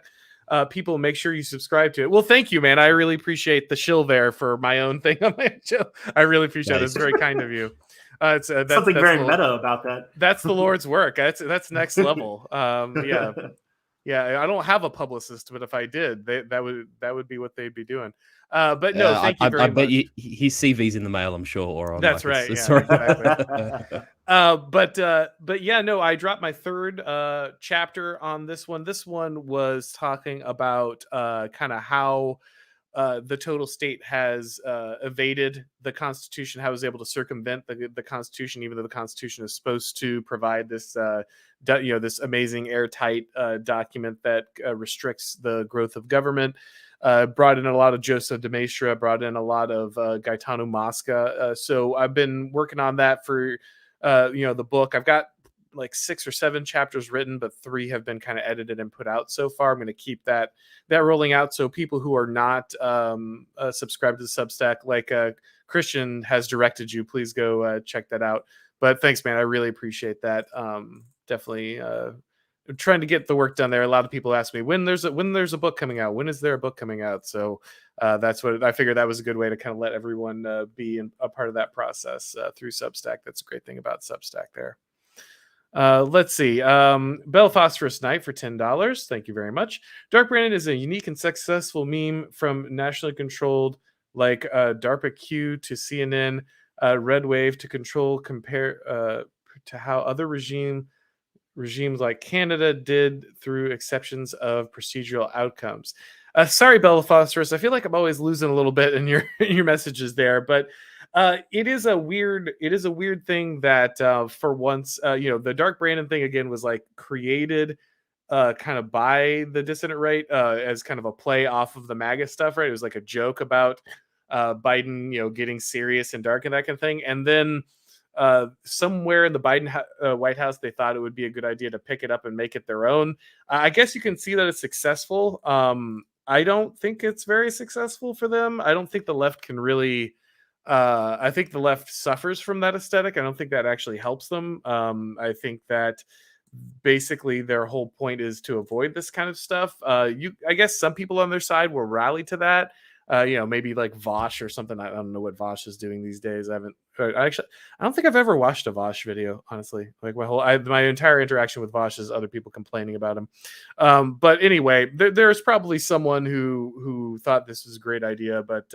People, make sure you subscribe to it. Well, thank you, man. I really appreciate the shill there for my own thing on my show. I really appreciate it. It's very kind of you. It's something very meta about that. That's the Lord's work. That's next level. Yeah. I don't have a publicist, but if I did, that would be what they'd be doing. But no, thank you very much. I bet his CV's in the mail, I'm sure. Or that's right. Sorry. Exactly. But yeah, no, I dropped my third chapter on this one. This one was talking about kind of how the Total State has evaded the Constitution, how it was able to circumvent the Constitution, even though the Constitution is supposed to provide this this amazing airtight document that restricts the growth of government. Brought in a lot of Joseph de Maistre, brought in a lot of Gaetano Mosca. So I've been working on that for the book. I've got like 6 or 7 chapters written, but 3 have been kind of edited and put out so far. I'm going to keep that rolling out. So people who are not subscribed to the Substack, like Christian has directed you, please go check that out. But thanks, man. I really appreciate that. Definitely trying to get the work done there. A lot of people ask me when there's a book coming out. When is there a book coming out? So that's what I figured that was a good way to kind of let everyone be a part of that process through Substack. That's a great thing about Substack there. Let's see. Bell Phosphorus Knight for $10. Thank you very much. Dark Brandon is a unique and successful meme from nationally controlled, like DARPA Q to CNN, Red Wave to control, compare to how other regimes like Canada did through exceptions of procedural outcomes. Sorry, Bell Phosphorus. I feel like I'm always losing a little bit in your messages there, but it is a weird thing that for once, the Dark Brandon thing again was like created kind of by the dissident right as kind of a play off of the MAGA stuff, right? It was like a joke about Biden, getting serious and dark and that kind of thing. And then somewhere in the Biden White House, they thought it would be a good idea to pick it up and make it their own. I guess you can see that it's successful. I don't think it's very successful for them. I don't think the left can really. I think the left suffers from that aesthetic. I don't think that actually helps them. I think that basically their whole point is to avoid this kind of stuff. I guess some people on their side will rally to that. Maybe like Vosh or something. I don't know what Vosh is doing these days. I don't think I've ever watched a Vosh video, honestly. Like my entire interaction with Vosh is other people complaining about him. But anyway, there's probably someone who thought this was a great idea, but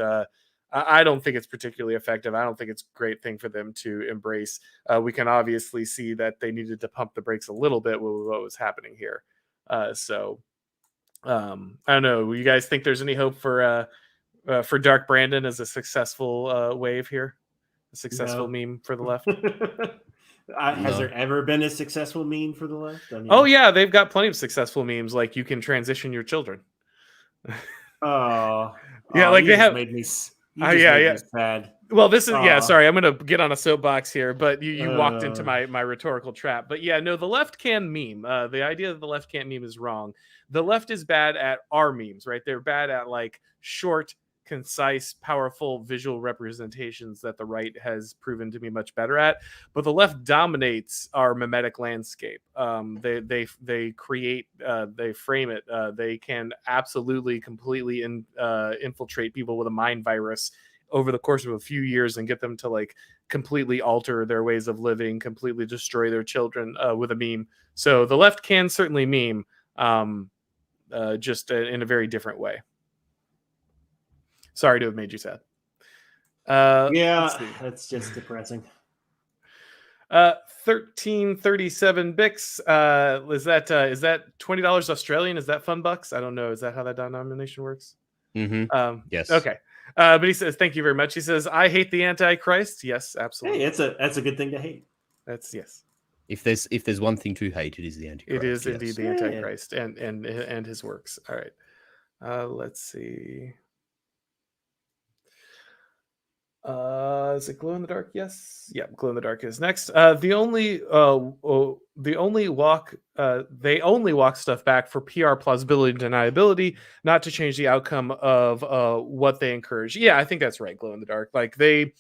I don't think it's particularly effective. I don't think it's a great thing for them to embrace. We can obviously see that they needed to pump the brakes a little bit with what was happening here. I don't know. You guys think there's any hope for Dark Brandon as a successful wave here? A successful meme for the left? Has there ever been a successful meme for the left? Oh yeah, they've got plenty of successful memes. Like you can transition your children. Yeah, like they have. Made me sad. Well, this is sorry, I'm gonna get on a soapbox here, but you walked into my rhetorical trap. But yeah, no, the left can meme. The idea that the left can't meme is wrong. The left is bad at our memes, right? They're bad at like short, concise, powerful visual representations that the right has proven to be much better at. But the left dominates our mimetic landscape. They create, they frame it. They can absolutely completely infiltrate people with a mind virus over the course of a few years and get them to like completely alter their ways of living, completely destroy their children with a meme. So the left can certainly meme, just in a very different way. Sorry to have made you sad. That's just depressing. 1337 Bix. Is that $20 Australian? Is that fun bucks? I don't know. Is that how that denomination works? Mm-hmm. Yes. Okay. But he says, thank you very much. He says, I hate the Antichrist. Yes, absolutely. Hey, that's a good thing to hate. That's yes. If there's one thing to hate, it is the Antichrist. It is indeed the Antichrist and his works. All right. Let's see. Is it glow in the dark? Yes. Yeah, glow in the dark is next. They only walk stuff back for PR plausibility and deniability, not to change the outcome of what they encourage. Yeah, I think that's right. Glow in the dark. Like they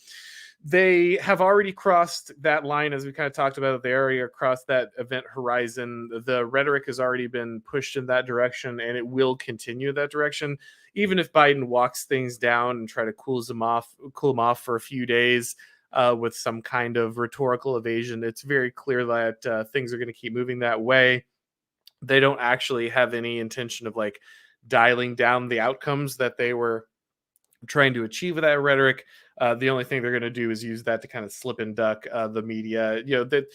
have already crossed that line, as we kind of talked about. They already crossed that event horizon. The rhetoric has already been pushed in that direction, and it will continue that direction. Even if Biden walks things down and try to cool them off for a few days with some kind of rhetorical evasion, it's very clear that things are going to keep moving that way. They don't actually have any intention of like dialing down the outcomes that they were trying to achieve with that rhetoric. The only thing they're going to do is use that to kind of slip and duck the media. That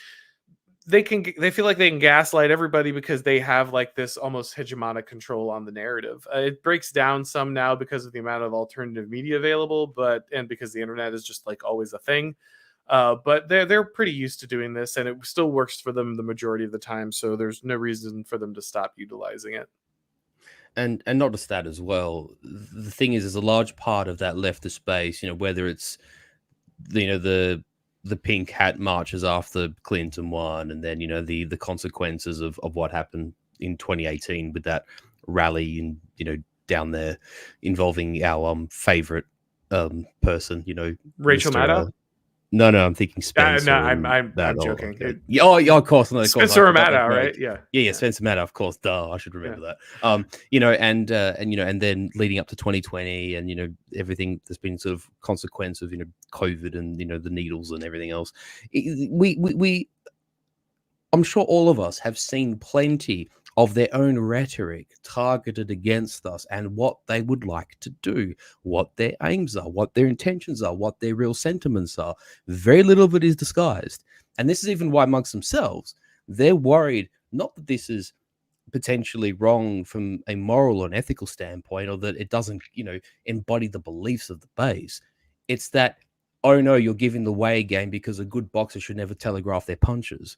they feel like they can gaslight everybody because they have like this almost hegemonic control on the narrative. It breaks down some now because of the amount of alternative media available, and because the internet is just like always a thing. But they're pretty used to doing this, and it still works for them the majority of the time. So there's no reason for them to stop utilizing it. And not just that as well. The thing is, there's a large part of that leftist space, whether it's the pink hat marches after Clinton won, and then the consequences of what happened in 2018 with that rally and down there involving our favorite person, Rachel Maddow. No, I'm thinking Spencer. No, I'm joking. Of course. No, Spencer Maddow, right? Yeah, Spencer Maddow, of course. Duh, I should remember that. And then leading up to 2020, and everything that's been sort of consequence of COVID and the needles and everything else. I'm sure all of us have seen plenty of their own rhetoric targeted against us and what they would like to do, what their aims are, what their intentions are, what their real sentiments are. Very little of it is disguised. And this is even why amongst themselves, they're worried not that this is potentially wrong from a moral or an ethical standpoint, or that it doesn't, embody the beliefs of the base. It's that, oh no, you're giving the way game because a good boxer should never telegraph their punches.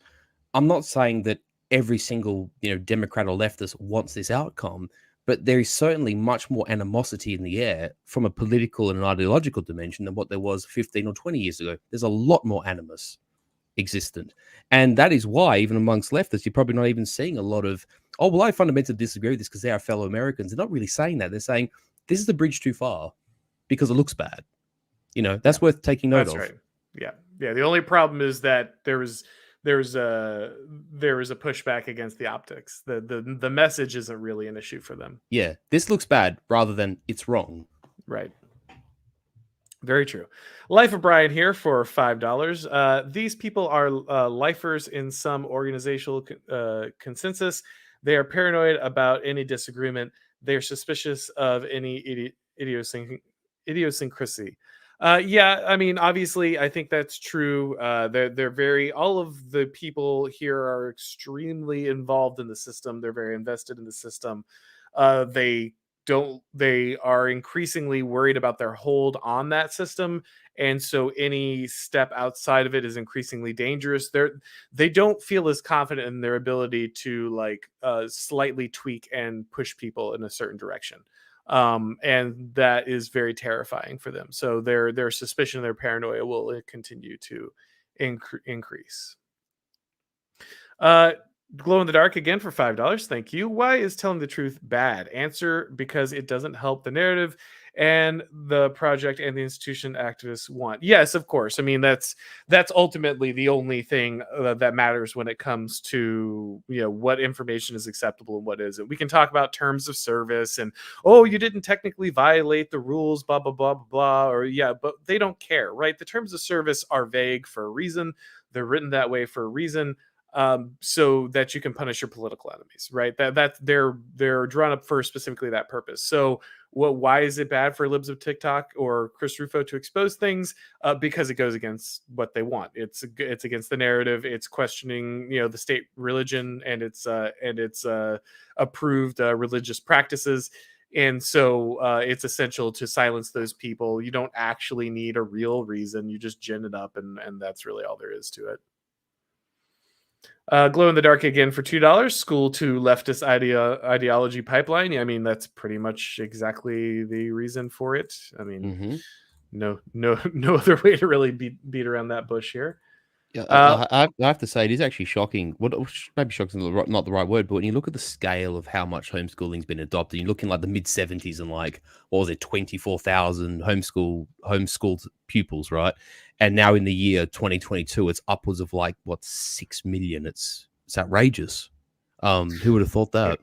I'm not saying that every single Democrat or leftist wants this outcome, But there is certainly much more animosity in the air from a political and an ideological dimension than what there was 15 or 20 years ago. There's a lot more animus existent. And that is why, even amongst leftists, you're probably not even seeing a lot of, oh, well, I fundamentally disagree with this because they are fellow Americans. They're not really saying that. They're saying, this is the bridge too far because it looks bad. That's worth taking note of. Right. Yeah. The only problem is that there's a pushback against the optics. The message isn't really an issue for them. Yeah, this looks bad rather than it's wrong. Right. Very true. Life of Brian here for $5. These people are lifers in some organizational consensus. They are paranoid about any disagreement. They are suspicious of any idiosyncrasy. Yeah, I mean, obviously, I think that's true. All of the people here are extremely involved in the system. They're very invested in the system. They are increasingly worried about their hold on that system, and so any step outside of it is increasingly dangerous. They don't feel as confident in their ability to slightly tweak and push people in a certain direction. And that is very terrifying for them. So their suspicion, their paranoia will continue to increase. Glow in the dark again for $5. Thank you. Why is telling the truth bad? Answer: because it doesn't help the narrative and the project and the institution activists want. Yes, of course. I mean, that's ultimately the only thing that matters when it comes to what information is acceptable and what isn't. We can talk about terms of service and, oh, you didn't technically violate the rules, blah blah blah blah, or but they don't care, right? The terms of service are vague for a reason. They're written that way for a reason. So that you can punish your political enemies, right? That they're drawn up for specifically that purpose. So why is it bad for Libs of TikTok or Chris Rufo to expose things? Because it goes against what they want. It's against the narrative. It's questioning the state religion and its approved religious practices. And so it's essential to silence those people. You don't actually need a real reason. You just gin it up, and that's really all there is to it. Glow in the dark again for $2. School to leftist ideology pipeline. I mean, that's pretty much exactly the reason for it. I mean, no other way to really beat around that bush here. Yeah, I have to say it is actually shocking. Maybe shocking is not the right word, but when you look at the scale of how much homeschooling's been adopted, you look in like the mid 70s and like what was it, 24,000 homeschooled pupils, right? And now in the year 2022, it's upwards of 6 million. It's outrageous. Who would have thought that?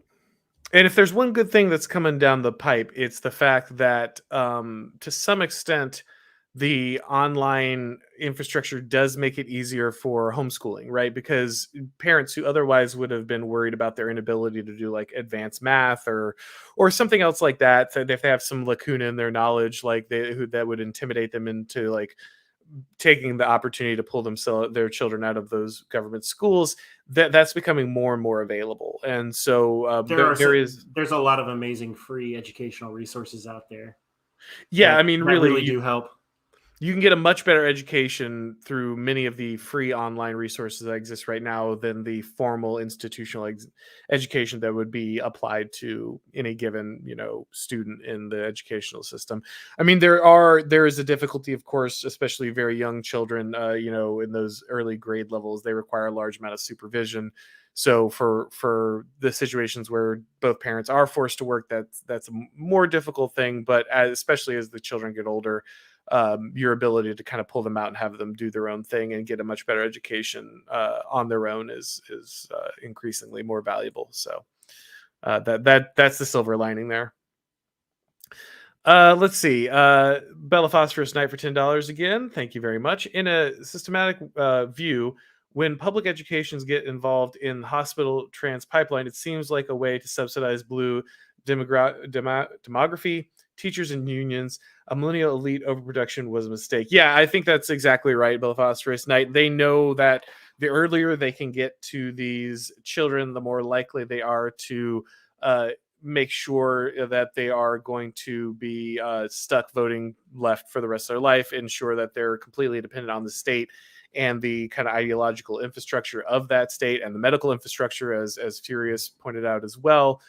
And if there's one good thing that's coming down the pipe, it's the fact that to some extent, the online infrastructure does make it easier for homeschooling, right? Because parents who otherwise would have been worried about their inability to do advanced math or something else like that, if they have some lacuna in their knowledge, that would intimidate them into taking the opportunity to pull their children out of those government schools, that's becoming more and more available. And so there's a lot of amazing free educational resources out there. Yeah, I mean, really do help. You can get a much better education through many of the free online resources that exist right now than the formal institutional education that would be applied to any given, student in the educational system. I mean, there is a difficulty, of course, especially very young children, in those early grade levels. They require a large amount of supervision. So for the situations where both parents are forced to work, that's a more difficult thing. But especially as the children get older, your ability to kind of pull them out and have them do their own thing and get a much better education on their own is increasingly more valuable. So that's the silver lining there. Let's see. Bella Phosphorus Knight for $10 again. Thank you very much. In a systematic view, when public educations get involved in the hospital trans pipeline, it seems like a way to subsidize blue demography, teachers and unions. A millennial elite overproduction was a mistake. Yeah, I think that's exactly right, Bella Phosphorus Knight. They know that the earlier they can get to these children, the more likely they are to make sure that they are going to be stuck voting left for the rest of their life, ensure that they're completely dependent on the state and the kind of ideological infrastructure of that state and the medical infrastructure, as Furious pointed out as well.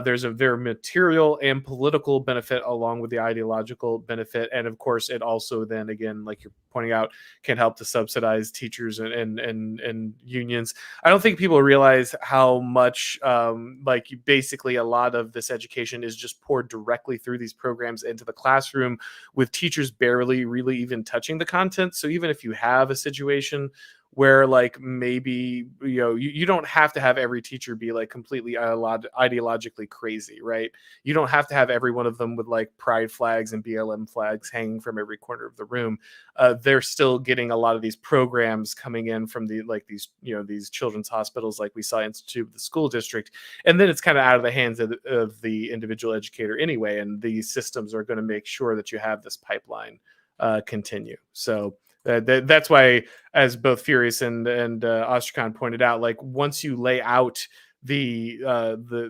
There's their material and political benefit along with the ideological benefit, and of course, it also then again, like you're pointing out, can help to subsidize teachers and unions. I don't think people realize how much like basically a lot of this education is just poured directly through these programs into the classroom, with teachers barely really even touching the content. So even if you have a situation where like maybe you don't have to have every teacher be like completely ideologically crazy, right? You don't have to have every one of them with like pride flags and BLM flags hanging from every corner of the room. They're still getting a lot of these programs coming in from the like these children's hospitals like we saw institute of the school district, and then it's kind of out of the hands of the individual educator anyway, and these systems are going to make sure that you have this pipeline continue. So that's why, as both Furious and Ostrakon pointed out, like once you lay out the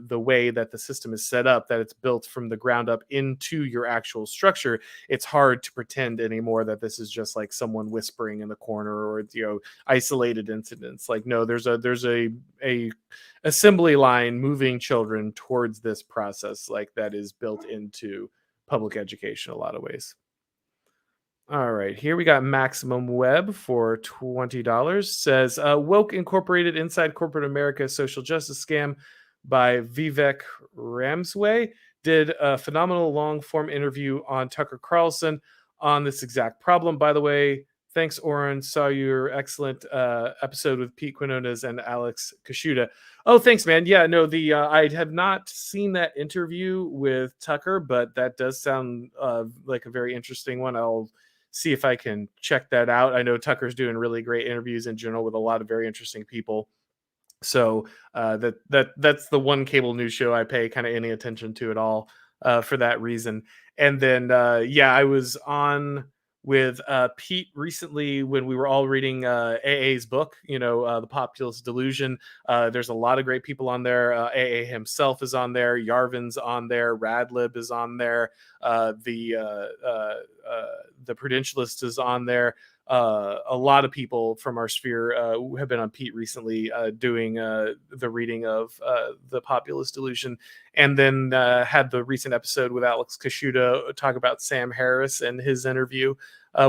way that the system is set up, that it's built from the ground up into your actual structure, it's hard to pretend anymore that this is just like someone whispering in the corner or isolated incidents. Like no, there's a assembly line moving children towards this process, like that is built into public education in a lot of ways. All right, here we got Maximum Web for $20. Says Woke Incorporated Inside Corporate America Social Justice Scam by Vivek Ramsway did a phenomenal long form interview on Tucker Carlson on this exact problem. By the way, thanks, Auron. Saw your excellent episode with Pete Quinones and Alex Kashuda. Oh, thanks, man. Yeah, no, I have not seen that interview with Tucker, but that does sound like a very interesting one. I'll see if I can check that out. I know Tucker's doing really great interviews in general with a lot of very interesting people. So that's the one cable news show I pay kind of any attention to at all for that reason. And then I was on with Pete recently when we were all reading AA's book, The Populist Delusion. There's a lot of great people on there. AA himself is on there. Yarvin's on there. Radlib is on there. The Prudentialist is on there. A lot of people from our sphere have been on Pete recently doing the reading of The Populist Delusion, and then had the recent episode with Alex Kashuda talk about Sam Harris and his interview,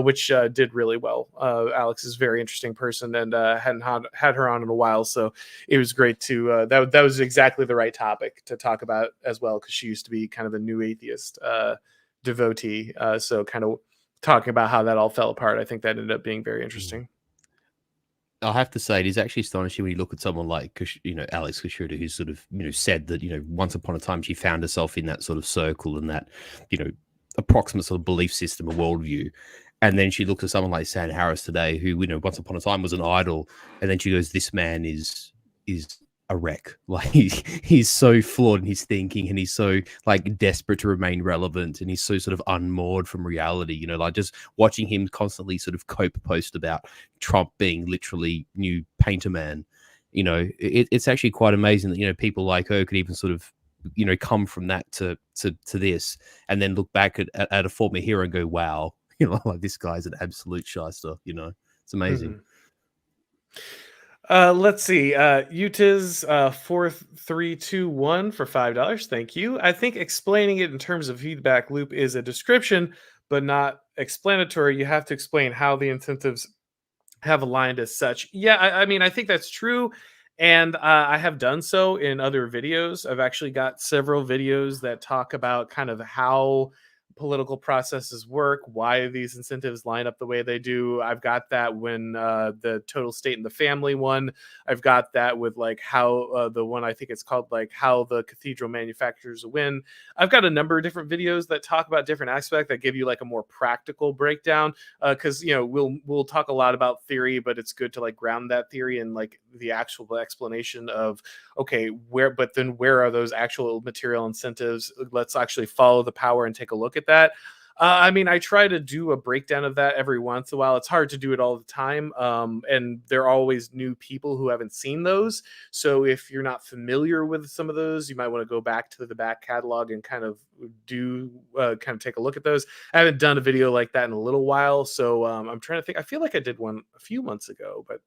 which did really well. Alex is a very interesting person, and hadn't had her on in a while, so it was great to that was exactly the right topic to talk about as well, because she used to be kind of a new atheist devotee, so kind of talking about how that all fell apart. I think that ended up being very interesting. I have to say, it is actually astonishing when you look at someone like, Alex Kashuda, who's sort of, said that, once upon a time she found herself in that sort of circle and that, approximate sort of belief system, a worldview. And then she looks at someone like Sam Harris today, who, once upon a time was an idol. And then she goes, this man is a wreck. Like he's so flawed in his thinking, and he's so like desperate to remain relevant, and he's so sort of unmoored from reality. Like just watching him constantly sort of post about Trump being literally new painter man. It's actually quite amazing that people like her could even sort of come from that to this, and then look back at a former hero and go, wow, like this guy's an absolute shyster. It's amazing. Mm-hmm. Let's see. Utiz 4321 for $5. Thank you. I think explaining it in terms of feedback loop is a description, but not explanatory. You have to explain how the incentives have aligned as such. Yeah, I mean, I think that's true. And I have done so in other videos. I've actually got several videos that talk about kind of how political processes work, why these incentives line up the way they do. I've got that when the total state and the family one. I've got that with like how the one I think it's called like how the cathedral manufactures a win. I've got a number of different videos that talk about different aspects that give you like a more practical breakdown, because we'll talk a lot about theory, but it's good to like ground that theory in like the actual explanation of okay, where are those actual material incentives? Let's actually follow the power and take a look at that. I mean, I try to do a breakdown of that every once in a while. It's hard to do it all the time. And there are always new people who haven't seen those. So if you're not familiar with some of those, you might want to go back to the back catalog and kind of take a look at those. I haven't done a video like that in a little while. So I'm trying to think. I feel like I did one a few months ago, but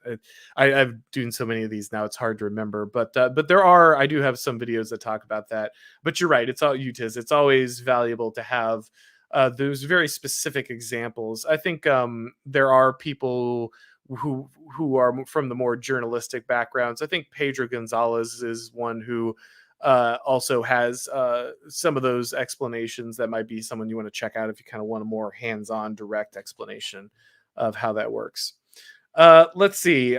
I've doing so many of these now, it's hard to remember. But I do have some videos that talk about that. But you're right. It's all UTIS. It's always valuable to have those very specific examples. I think there are people who are from the more journalistic backgrounds. I think Pedro Gonzalez is one who also has some of those explanations that might be someone you want to check out if you kind of want a more hands-on, direct explanation of how that works. Let's see.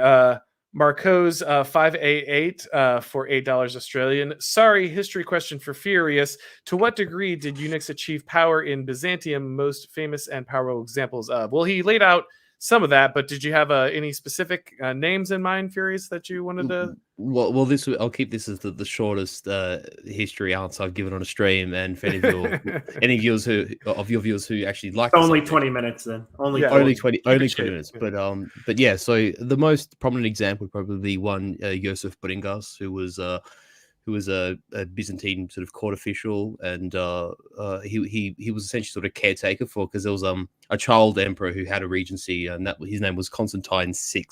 Marcos 588 for $8 Australian. Sorry, history question for Furious. To what degree did Eunuchs achieve power in Byzantium? Most famous and powerful examples of. Well, he laid out some of that, but did you have any specific names in mind, Furious, that you wanted to? Well, I'll keep this as the shortest history answer I've given on a stream, and for any viewers of your viewers who actually like only 20 minutes then. Only 20 minutes. But yeah, so the most prominent example would probably be one Joseph Bringas, who was a Byzantine sort of court official, and he was essentially sort of caretaker for, because there was a child emperor who had a regency, and that his name was Constantine VI,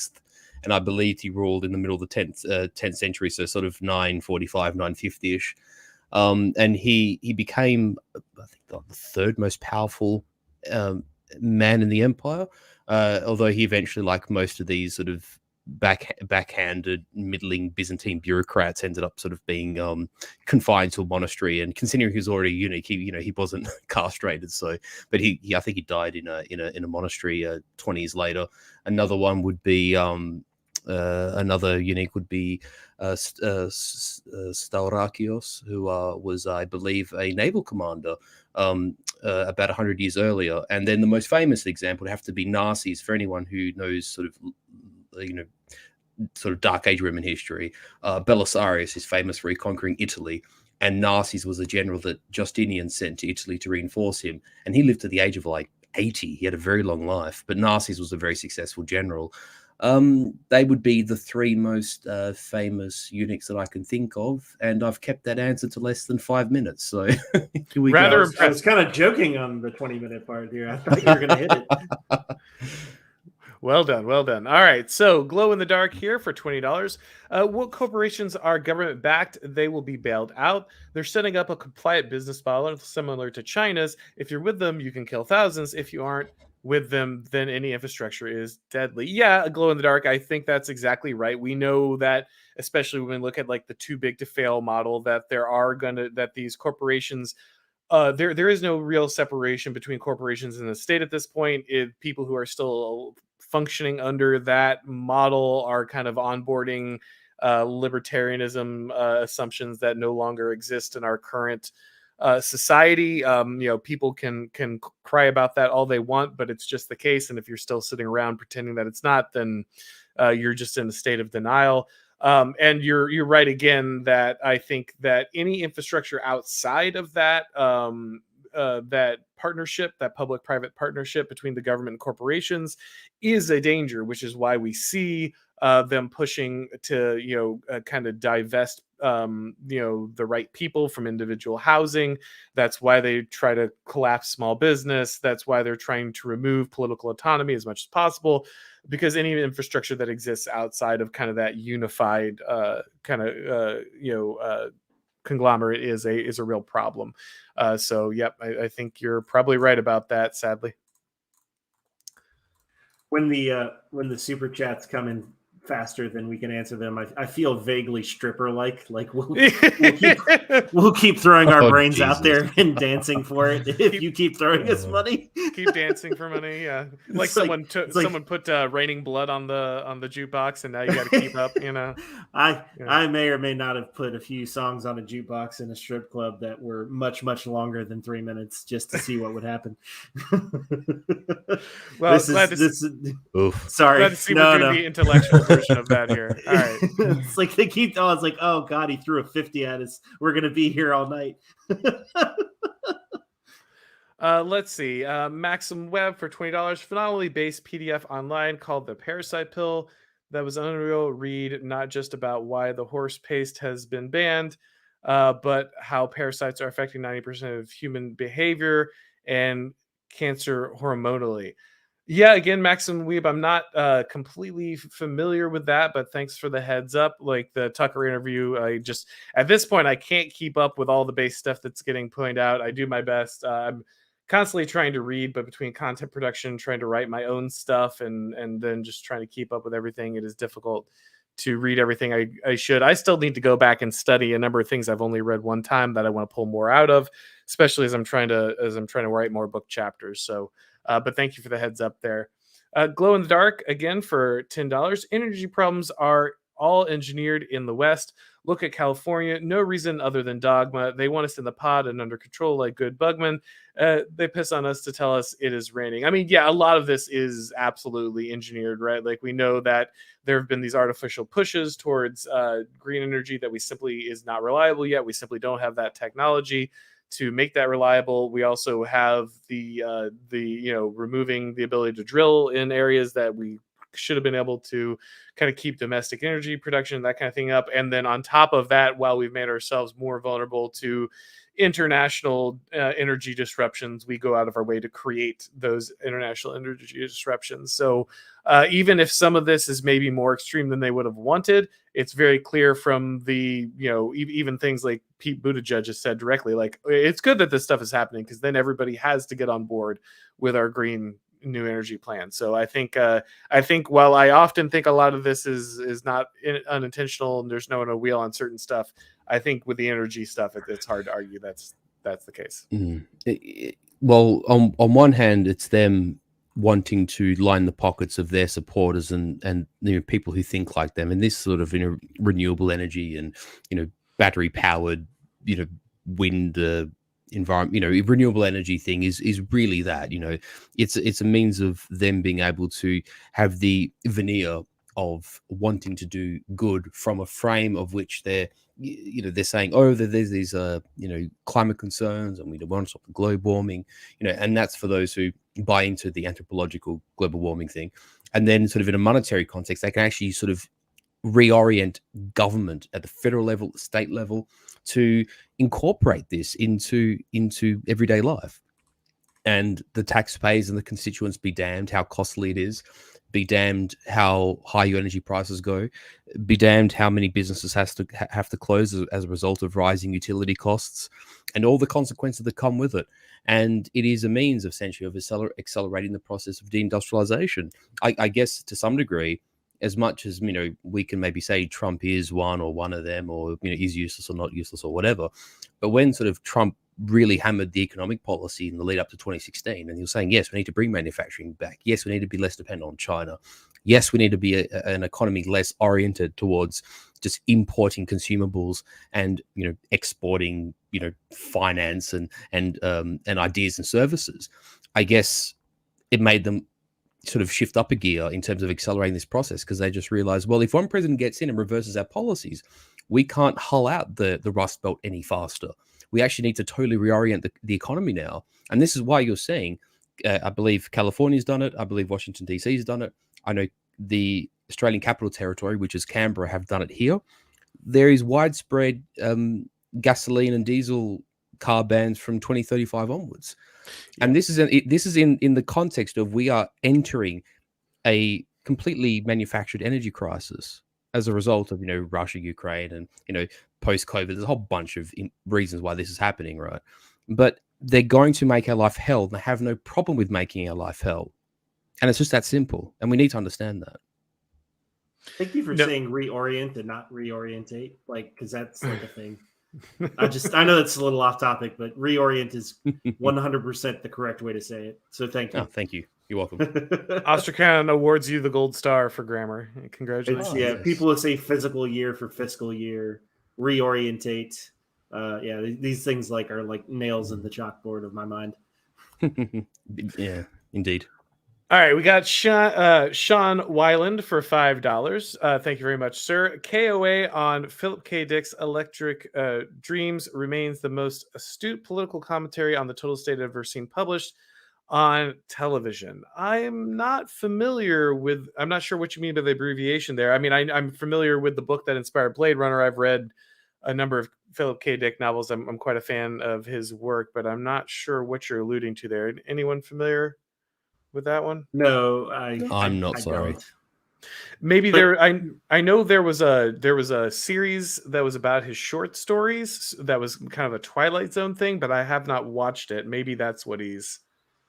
and I believe he ruled in the middle of the 10th century, so sort of 945, 950-ish. And he became, I think, the third most powerful man in the empire, although he eventually, like most of these sort of backhanded middling Byzantine bureaucrats, ended up sort of being confined to a monastery. And considering he was already a eunuch, he wasn't castrated. So, but I think he died in a monastery 20 years later. Another one would be another eunuch would be Staurakios, who was, I believe, a naval commander about 100 years earlier. And then the most famous example would have to be Narses, for anyone who knows sort of Dark Age Roman history. Belisarius is famous for reconquering Italy, and Narses was a general that Justinian sent to Italy to reinforce him, and he lived to the age of like 80. He had a very long life, but Narses was a very successful general. They would be the three most famous eunuchs that I can think of, and I've kept that answer to less than 5 minutes. So here we go. Impressed. I was kind of joking on the 20-minute part here. I thought you were going to hit it. Well done. Well done. All right. So glow in the dark here for $20. What corporations are government backed? They will be bailed out. They're setting up a compliant business model similar to China's. If you're with them, you can kill thousands. If you aren't with them, then any infrastructure is deadly. Yeah, a glow in the dark. I think that's exactly right. We know that, especially when we look at like the too big to fail model, that that these corporations, there is no real separation between corporations and the state at this point. People who are still functioning under that model are kind of onboarding libertarianism assumptions that no longer exist in our current society. People can cry about that all they want, but it's just the case. And if you're still sitting around pretending that it's not, then you're just in a state of denial. And you're right again that I think that any infrastructure outside of that that partnership, that public-private partnership between the government and corporations, is a danger, which is why we see them pushing to kind of divest the right people from individual housing. That's why they try to collapse small business. That's why they're trying to remove political autonomy as much as possible, because any infrastructure that exists outside of kind of that unified conglomerate is a real problem. So yep, I think you're probably right about that, sadly. When the super chats come in faster than we can answer them, I feel vaguely stripper-like. Like we'll keep throwing our brains out there and dancing for it. If you keep throwing us money, keep dancing for money. Yeah, like someone put Raining Blood on the jukebox, and now you got to keep up. I may or may not have put a few songs on a jukebox in a strip club that were much longer than 3 minutes just to see what would happen. Well, sorry, glad to see we're doing the intellectual version of that here. All right. It's like they keep. Oh, it's like, oh god, he threw a 50 at us. We're gonna be here all night. Let's see. Maxim Web for $20. Phenomenally based PDF online called The Parasite Pill. That was unreal read, not just about why the horse paste has been banned, but how parasites are affecting 90% of human behavior and cancer hormonally. Yeah, again, Maxim Weeb, I'm not completely familiar with that, but thanks for the heads up. Like the Tucker interview, I just, at this point, I can't keep up with all the base stuff that's getting pointed out. I do my best. I'm constantly trying to read, but between content production, trying to write my own stuff, and then just trying to keep up with everything, it is difficult to read everything I should. I still need to go back and study a number of things I've only read one time that I want to pull more out of, especially as I'm trying to write more book chapters. So, but thank you for the heads up there. Glow in the Dark again for $10. Energy problems are all engineered in the West. Look at California. No reason other than dogma. They want us in the pod and under control like good bugmen. They piss on us to tell us it is raining. I mean, yeah, a lot of this is absolutely engineered, right? Like we know that there have been these artificial pushes towards green energy that we simply is not reliable yet. We simply don't have that technology to make that reliable. We also have the removing the ability to drill in areas that we should have been able to kind of keep domestic energy production, that kind of thing up. And then on top of that, while we've made ourselves more vulnerable to international energy disruptions, we go out of our way to create those international energy disruptions. So even if some of this is maybe more extreme than they would have wanted, it's very clear from the, even things like Pete Buttigieg has said directly, like, it's good that this stuff is happening because then everybody has to get on board with our green new energy plan. So I think while I often think a lot of this is not unintentional and there's no one a wheel on certain stuff, I think with the energy stuff, it's hard to argue that's the case. Well, on one hand, it's them wanting to line the pockets of their supporters and people who think like them, and this sort of renewable energy and battery powered wind environment, renewable energy thing is really that, it's a means of them being able to have the veneer of wanting to do good from a frame of which they're saying, oh, there's these climate concerns and we want to stop the global warming, and that's for those who buy into the anthropological global warming thing. And then sort of in a monetary context, they can actually sort of reorient government at the federal level, the state level, to incorporate this into everyday life. And the taxpayers and the constituents be damned how costly it is, be damned how high your energy prices go, be damned how many businesses have to close as a result of rising utility costs and all the consequences that come with it. And it is a means essentially of accelerating the process of deindustrialization. I guess to some degree, as much as we can maybe say Trump is one of them, or is useless or not useless or whatever, but when sort of Trump really hammered the economic policy in the lead up to 2016, and he was saying, yes, we need to bring manufacturing back, yes, we need to be less dependent on China, yes, we need to be an economy less oriented towards just importing consumables and exporting finance and ideas and services. I guess it made them sort of shift up a gear in terms of accelerating this process, because they just realized, well, if one president gets in and reverses our policies, we can't hull out the Rust Belt any faster. We actually need to totally reorient the economy now. And this is why you're seeing, I believe California's done it. I believe Washington, D.C. has done it. I know the Australian Capital Territory, which is Canberra, have done it here. There is widespread gasoline and diesel car bans from 2035 onwards. Yeah. And this is in the context of we are entering a completely manufactured energy crisis as a result of Russia, Ukraine, and post-COVID. There's a whole bunch of reasons why this is happening, right? But they're going to make our life hell. They have no problem with making our life hell, and it's just that simple. And we need to understand that. Thank you for saying reorient and not reorientate, because that's like a thing. I know that's a little off topic, but reorient is 100% the correct way to say it. So thank you. Oh, thank you. You're welcome. Ostrakon awards you the gold star for grammar. Congratulations. Yes. People will say physical year for fiscal year, reorientate. These things are like nails in the chalkboard of my mind. Yeah, indeed. All right, we got Sean Weiland for $5. Thank you very much, sir. KOA on Philip K. Dick's Electric Dreams remains the most astute political commentary on the total state I've ever seen published on television. I'm not familiar with. I'm not sure what you mean by the abbreviation there. I mean, I'm familiar with the book that inspired Blade Runner. I've read a number of Philip K. Dick novels. I'm quite a fan of his work, but I'm not sure what you're alluding to there. Anyone familiar with that one? No, I'm not I sorry. don't. Maybe But- there. I know there was a series that was about his short stories that was kind of a Twilight Zone thing, but I have not watched it. Maybe that's what he's.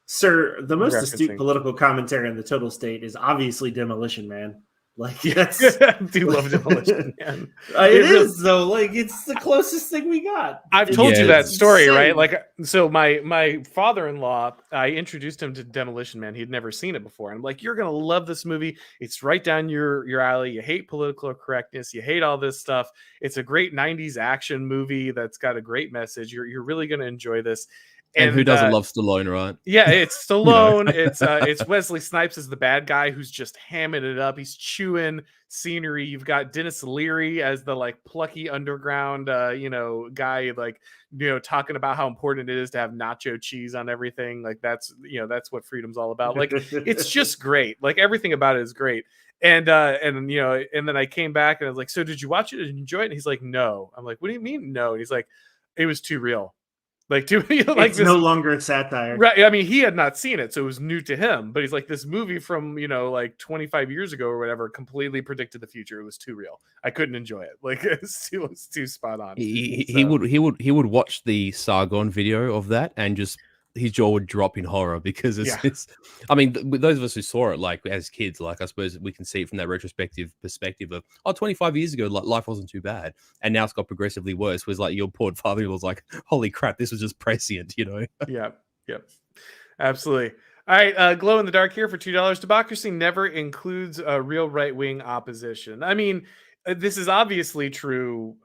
Sir, the most astute Referencing. political commentary on the total state is obviously Demolition Man. Like Yes, that's I do love Demolition Man. it really- is though. Like it's the closest thing we got. I've told you Yeah, that It's story, insane. right? Like, so my father-in-law, I introduced him to Demolition Man. He'd never seen it before. And I'm like, you're gonna love this movie. It's right down your alley. You hate political correctness. You hate all this stuff. It's a great 90s action movie that's got a great message. You're really gonna enjoy this. And who doesn't love Stallone, right? Yeah, it's know. Stallone. It's Wesley Snipes as the bad guy who's just hamming it up. He's chewing scenery. You've got Dennis Leary as the like plucky underground guy, like talking about how important it is to have nacho cheese on everything. Like that's what freedom's all about. Like it's just great. Like everything about it is great. And then I came back and I was like, so did you watch it? Did you enjoy it? And he's like, no. I'm like, what do you mean no? And he's like, it was too real. Like, like it's this, no longer satire. right? I mean, he had not seen it, so it was new to him. But he's like, this movie from like 25 years ago or whatever completely predicted the future. It was too real. I couldn't enjoy it. Like it's too spot on. He would watch the Sargon video of that and just his jaw would drop in horror because it's I mean, with those of us who saw it like as kids, like I suppose we can see it from that retrospective perspective of 25 years ago life wasn't too bad and now it's got progressively worse. Was like your poor father was like, holy crap, this was just prescient, Yep, absolutely. All right, glow in the dark here for $2. Democracy never includes a real right-wing opposition. I mean, this is obviously true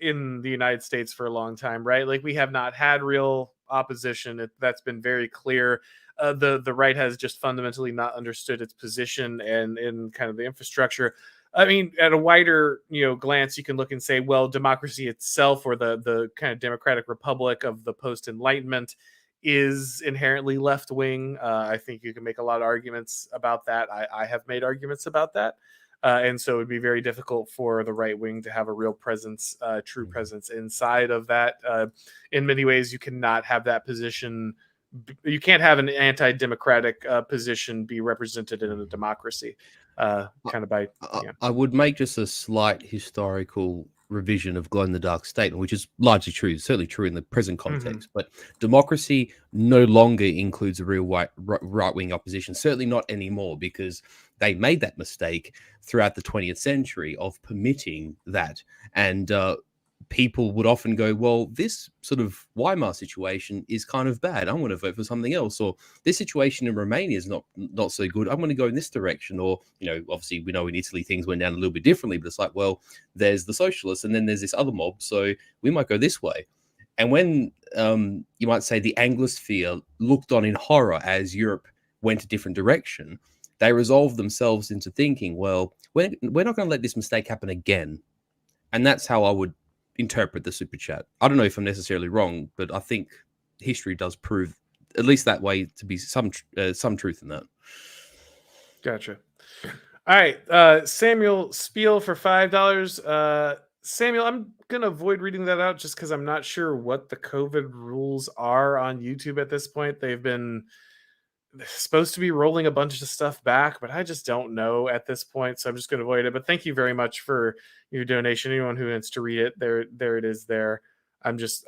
in the United States for a long time, right? Like we have not had real opposition. That's been very clear. The right has just fundamentally not understood its position and in kind of the infrastructure. I mean, at a wider glance, you can look and say, well, democracy itself, or the kind of democratic republic of the post-Enlightenment, is inherently left wing. I think you can make a lot of arguments about that. I have made arguments about that. And so it would be very difficult for the right wing to have a real presence, true presence inside of that. In many ways, you cannot have that position. You can't have an anti-democratic position be represented in a democracy. I would make just a slight historical revision of glow in the dark statement, which is largely true, certainly true in the present context. But democracy no longer includes a real right-wing opposition, certainly not anymore, because they made that mistake throughout the 20th century of permitting that. And people would often go, well, this sort of Weimar situation is kind of bad. I'm going to vote for something else. Or this situation in Romania is not so good. I'm going to go in this direction. Or, obviously we know in Italy things went down a little bit differently, but it's like, well, there's the socialists and then there's this other mob. So we might go this way. And when you might say the Anglosphere looked on in horror as Europe went a different direction, they resolved themselves into thinking, well, we're not going to let this mistake happen again. And that's how I would interpret the super chat. I don't know if I'm necessarily wrong, but I think history does prove, at least that way, to be some truth in that. Gotcha. All right, Samuel Spiel for $5. Samuel, I'm gonna avoid reading that out just because I'm not sure what the COVID rules are on YouTube at this point. They've been supposed to be rolling a bunch of stuff back, but I just don't know at this point, so I'm just going to avoid it. But thank you very much for your donation. Anyone who wants to read it, there it is. There, I'm just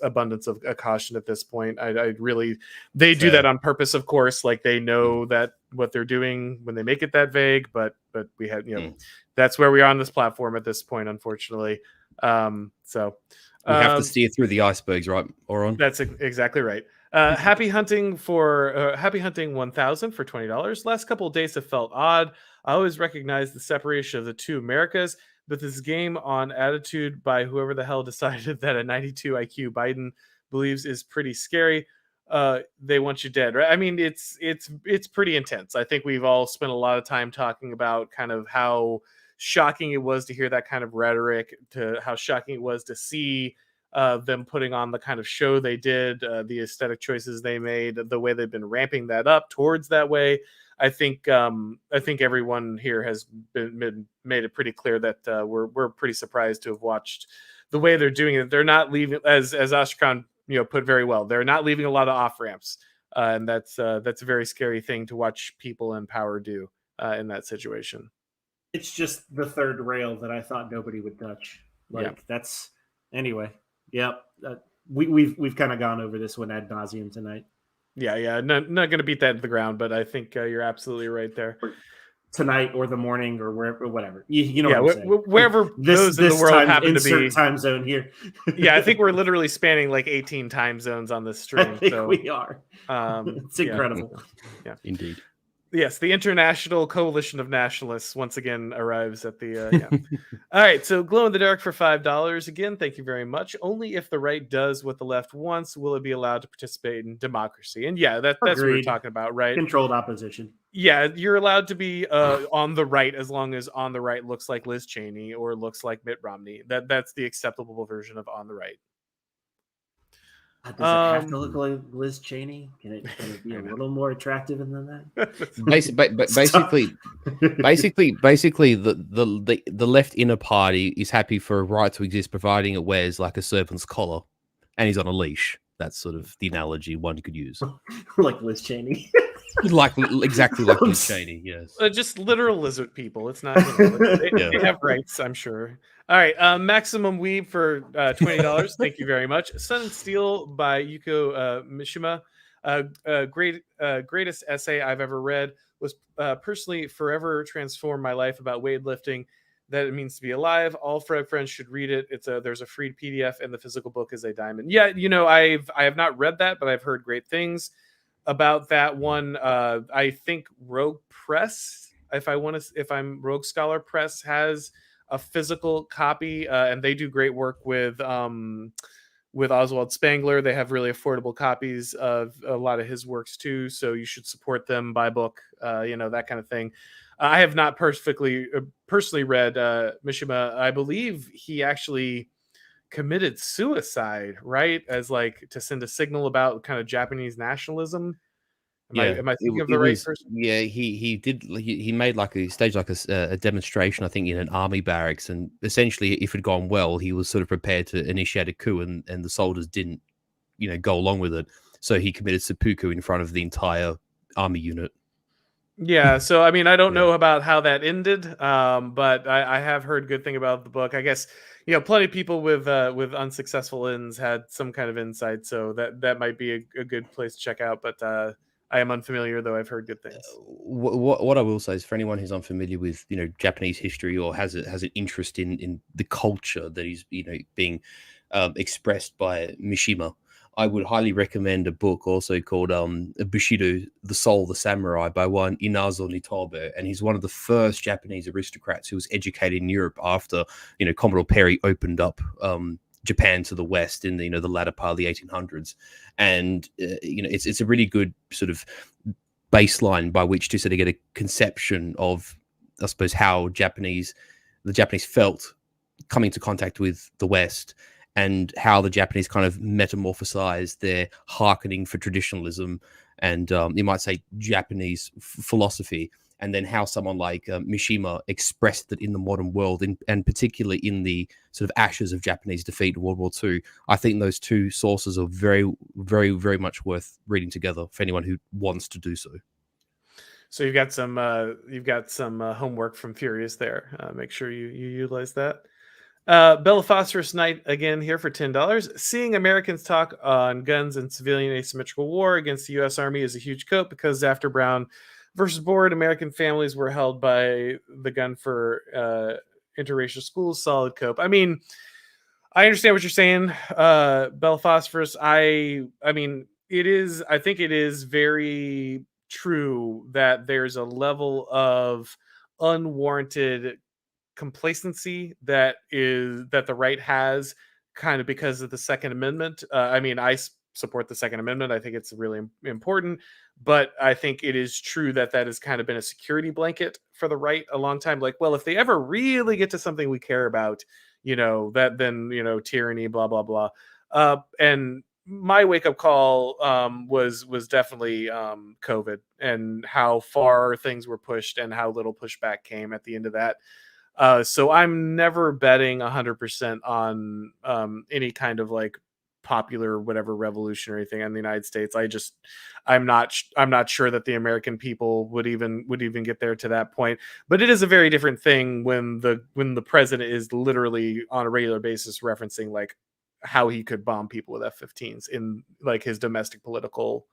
abundance of caution at this point. I really, they do that on purpose, of course. Like they know that what they're doing when they make it that vague. But we had, that's where we are on this platform at this point, unfortunately. So we have to steer through the icebergs, right, Auron? That's exactly right. Happy hunting 1000 for $20. Last couple of days have felt odd. I always recognize the separation of the two Americas, but this game on attitude by whoever the hell decided that a 92 IQ Biden believes is pretty scary. they want you dead, right? I mean, it's pretty intense. I think we've all spent a lot of time talking about kind of how shocking it was to hear that kind of rhetoric, to how shocking it was to see them putting on the kind of show they did, the aesthetic choices they made, the way they've been ramping that up towards that way. I think everyone here has been made it pretty clear that we're pretty surprised to have watched the way they're doing it. They're not leaving, as Ostrakon put very well. They're not leaving a lot of off ramps, and that's a very scary thing to watch people in power do in that situation. It's just the third rail that I thought nobody would touch. That's anyway. Yep. We've kind of gone over this one ad nauseum tonight. Yeah. Not going to beat that to the ground, but I think you're absolutely right there. Tonight or the morning or wherever, whatever. You know what I'm saying. Wherever those in the world happen to be. Time zone here. Yeah, I think we're literally spanning like 18 time zones on this stream. I think we are. It's incredible. Yeah, indeed. Yes, the International Coalition of Nationalists once again arrives at the. All right, so Glow in the Dark for $5. Again, thank you very much. Only if the right does what the left wants will it be allowed to participate in democracy. And yeah, that's what we're talking about, right? Controlled opposition. Yeah, you're allowed to be on the right as long as on the right looks like Liz Cheney or looks like Mitt Romney. That's the acceptable version of on the right. Does it have to look like Liz Cheney? Can it be a little more attractive than that? Basically, the left inner party is happy for a right to exist, providing it wears like a serpent's collar, and he's on a leash. That's sort of the analogy one could use. Like Liz Cheney. Exactly like Liz Cheney, yes. Just literal lizard people. It's not. They have rights, I'm sure. All right, Maximum Weeb for $20. Thank you very much. Sun and Steel by Yuko Mishima. Greatest essay I've ever read. Was personally forever transformed my life about weightlifting. That it means to be alive. All friends should read it. There's a free PDF and the physical book is a diamond. Yeah, I have not read that, but I've heard great things about that one. I think Rogue Press, Rogue Scholar Press has a physical copy, and they do great work with Oswald Spangler. They have really affordable copies of a lot of his works too, so you should support them, buy book, that kind of thing. I have not personally read Mishima. I believe he actually committed suicide, right? As like to send a signal about kind of Japanese nationalism. Am I thinking of the right person? Yeah, he did. He made like a demonstration, I think, in an army barracks, and essentially, if it had gone well, he was sort of prepared to initiate a coup, and the soldiers didn't, go along with it. So he committed seppuku in front of the entire army unit. Yeah, so I mean, I don't know about how that ended, but I have heard good thing about the book. I guess plenty of people with unsuccessful ends had some kind of insight, so that might be a good place to check out. But I am unfamiliar, though I've heard good things. What I will say is, for anyone who's unfamiliar with Japanese history or has an interest in the culture that is being expressed by Mishima, I would highly recommend a book also called Bushido, The Soul of the Samurai by one Inazo Nitobe. And he's one of the first Japanese aristocrats who was educated in Europe after, Commodore Perry opened up Japan to the West in the latter part of the 1800s. And, it's a really good sort of baseline by which to sort of get a conception of, I suppose, how the Japanese felt coming to contact with the West, and how the Japanese kind of metamorphosized their hearkening for traditionalism and you might say Japanese philosophy, and then how someone like Mishima expressed it in the modern world, and particularly in the sort of ashes of Japanese defeat in World War II. I think those two sources are very, very, very much worth reading together for anyone who wants to do so. So you've got some homework from Furious there. Make sure you utilize that. Bella Phosphorus Knight again here for $10. Seeing Americans talk on guns and civilian asymmetrical war against the U.S. Army is a huge cope, because after Brown versus Board, American families were held by the gun for interracial schools. Solid cope. I mean, I understand what you're saying, Bella Phosphorus. I mean, I think it is very true that there's a level of unwarranted complacency that the right has, kind of because of the Second Amendment. I mean, I support the Second Amendment. I think it's really important, but I think it is true that that has kind of been a security blanket for the right a long time. Like, well, if they ever really get to something we care about, that then, tyranny, blah, blah, blah. And my wake up call was definitely COVID and how far things were pushed and how little pushback came at the end of that. So I'm never betting 100% on any kind of like popular whatever revolutionary thing in the United States. I'm not sure that the American people would even get there to that point. But it is a very different thing when the president is literally on a regular basis referencing like how he could bomb people with F-15s in like his domestic political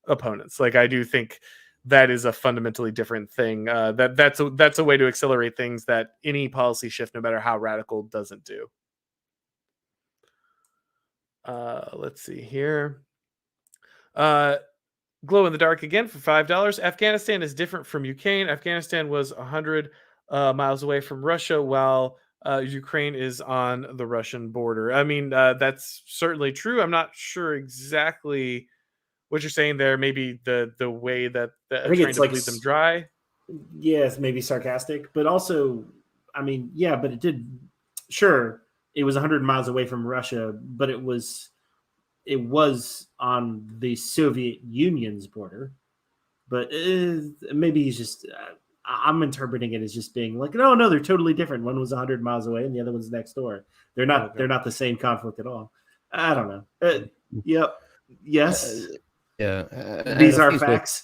opponents. Like I do think that is a fundamentally different thing. That's a way to accelerate things that any policy shift, no matter how radical, doesn't do. Let's see here. Glow in the dark again for $5. Afghanistan is different from Ukraine. Afghanistan was 100 miles away from Russia, while Ukraine is on the Russian border. I mean, that's certainly true. I'm not sure exactly what you're saying there. Maybe the way that I think trying it's to like bleed them dry. Yes, maybe sarcastic, but also, I mean, yeah, but it did. Sure, it was 100 miles away from Russia, but it was on the Soviet Union's border. But maybe he's just. I'm interpreting it as just being like, no, they're totally different. One was 100 miles away, and the other one's next door. They're not. Okay. They're not the same conflict at all. I don't know. Yep. Yes. Yeah. These are facts.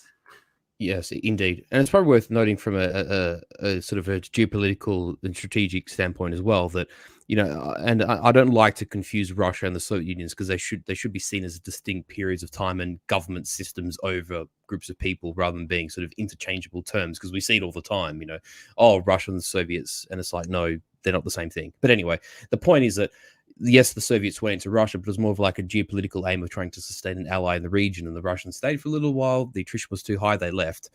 Yes, indeed. And it's probably worth noting from a sort of a geopolitical and strategic standpoint as well that, and I don't like to confuse Russia and the Soviet Union because they should be seen as distinct periods of time and government systems over groups of people rather than being sort of interchangeable terms, because we see it all the time, Russia and the Soviets, and it's like, no, they're not the same thing. But anyway, the point is that yes, the Soviets went into Russia, but it was more of like a geopolitical aim of trying to sustain an ally in the region. And the Russians stayed for a little while. The attrition was too high. They left.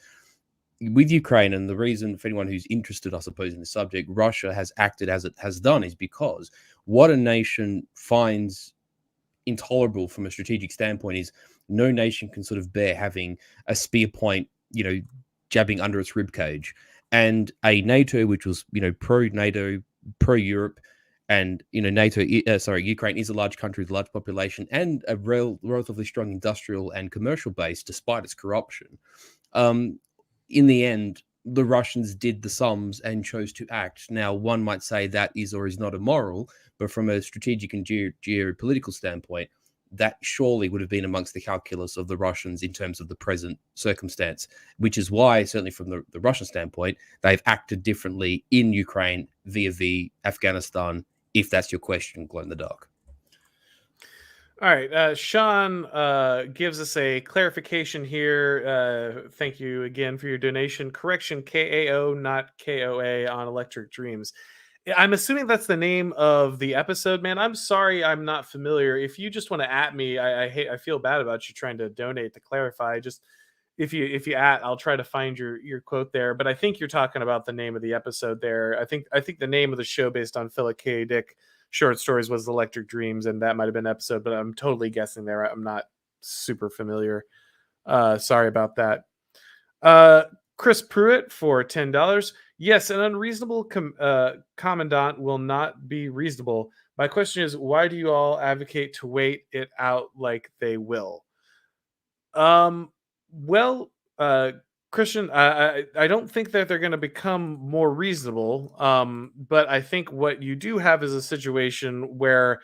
With Ukraine, and the reason for anyone who's interested, I suppose, in the subject, Russia has acted as it has done is because what a nation finds intolerable from a strategic standpoint is no nation can sort of bear having a spear point, jabbing under its ribcage. And a NATO, which was, pro-NATO, pro-Europe, and Ukraine is a large country with a large population and a relatively strong industrial and commercial base, despite its corruption. In the end, the Russians did the sums and chose to act. Now, one might say that is or is not immoral, but from a strategic and geopolitical standpoint, that surely would have been amongst the calculus of the Russians in terms of the present circumstance, which is why, certainly from the Russian standpoint, they've acted differently in Ukraine via Afghanistan, if that's your question, Glow in the Dark. All right. Sean gives us a clarification here. Thank you again for your donation. Correction, KAO, not KOA on Electric Dreams. I'm assuming that's the name of the episode, man. I'm sorry, I'm not familiar. If you just want to at me, I feel bad about you trying to donate to clarify. Just if you I'll try to find your quote there. But I think you're talking about the name of the episode there. I think the name of the show based on Philip K. Dick short stories was Electric Dreams, and that might have been an episode, but I'm totally guessing there. I'm not super familiar. Sorry about that. Chris Pruitt for $10. Yes, an unreasonable commandant will not be reasonable. My question is, why do you all advocate to wait it out like they will? Well, Christian, I don't think that they're going to become more reasonable. But I think what you do have is a situation where,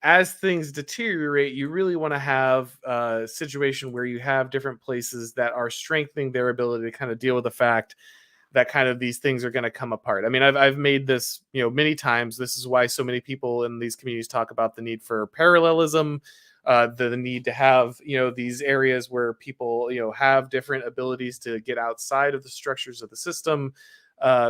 as things deteriorate, you really want to have a situation where you have different places that are strengthening their ability to kind of deal with the fact that kind of these things are going to come apart. I mean, I've made this, many times. This is why so many people in these communities talk about the need for parallelism, the need to have, these areas where people, have different abilities to get outside of the structures of the system,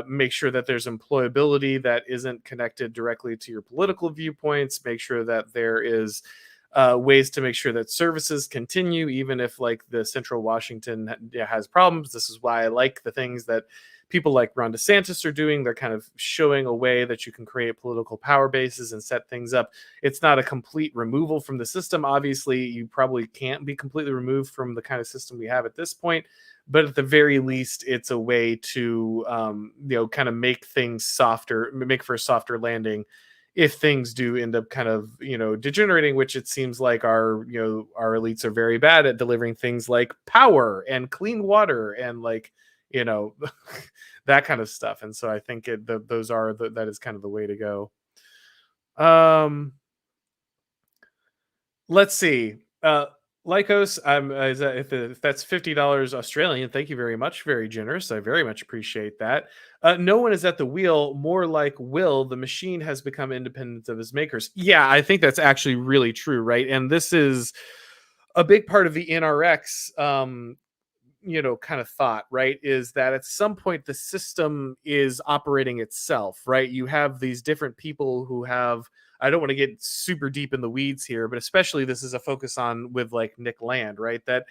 make sure that there's employability that isn't connected directly to your political viewpoints, make sure that there is ways to make sure that services continue, even if like the central Washington has problems. This is why I like the things that people like Ron DeSantis are doing. They're kind of showing a way that you can create political power bases and set things up. It's not a complete removal from the system. Obviously, you probably can't be completely removed from the kind of system we have at this point, but at the very least, it's a way to kind of make things softer, make for a softer landing if things do end up kind of degenerating, which it seems like our elites are very bad at delivering things like power and clean water and that kind of stuff. And so I think that is kind of the way to go. Let's see. Lycos, if that's $50 Australian, thank you very much. Very generous. I very much appreciate that. No one is at the wheel. More like Will, the machine has become independent of his makers. Yeah, I think that's actually really true, right? And this is a big part of the NRX kind of thought, right, is that at some point the system is operating itself, right? You have these different people who have, I don't want to get super deep in the weeds here, but especially this is a focus on with like Nick Land, right? That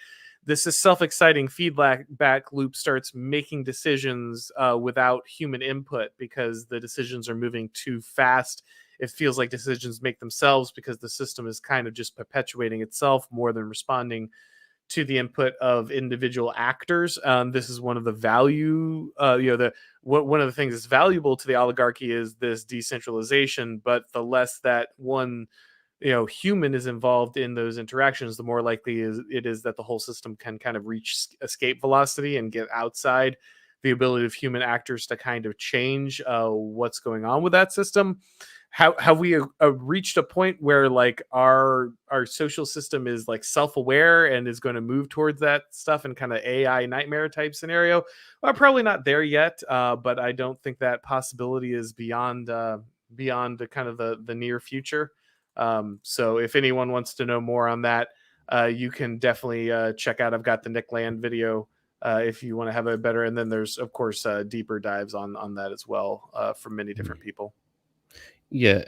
this is self-exciting feedback loop starts making decisions without human input because the decisions are moving too fast. It feels like decisions make themselves because the system is kind of just perpetuating itself more than responding to the input of individual actors. This is one of the value, one of the things that's valuable to the oligarchy is this decentralization, but the less that one, human is involved in those interactions, the more likely it is that the whole system can kind of reach escape velocity and get outside the ability of human actors to kind of change what's going on with that system. Have we reached a point where like our social system is like self-aware and is going to move towards that stuff and kind of AI nightmare type scenario? Well, probably not there yet, but I don't think that possibility is beyond the kind of the near future. So if anyone wants to know more on that, you can definitely check out. I've got the Nick Land video if you want to have a better. And then there's of course deeper dives on that as well from many different people. Yeah,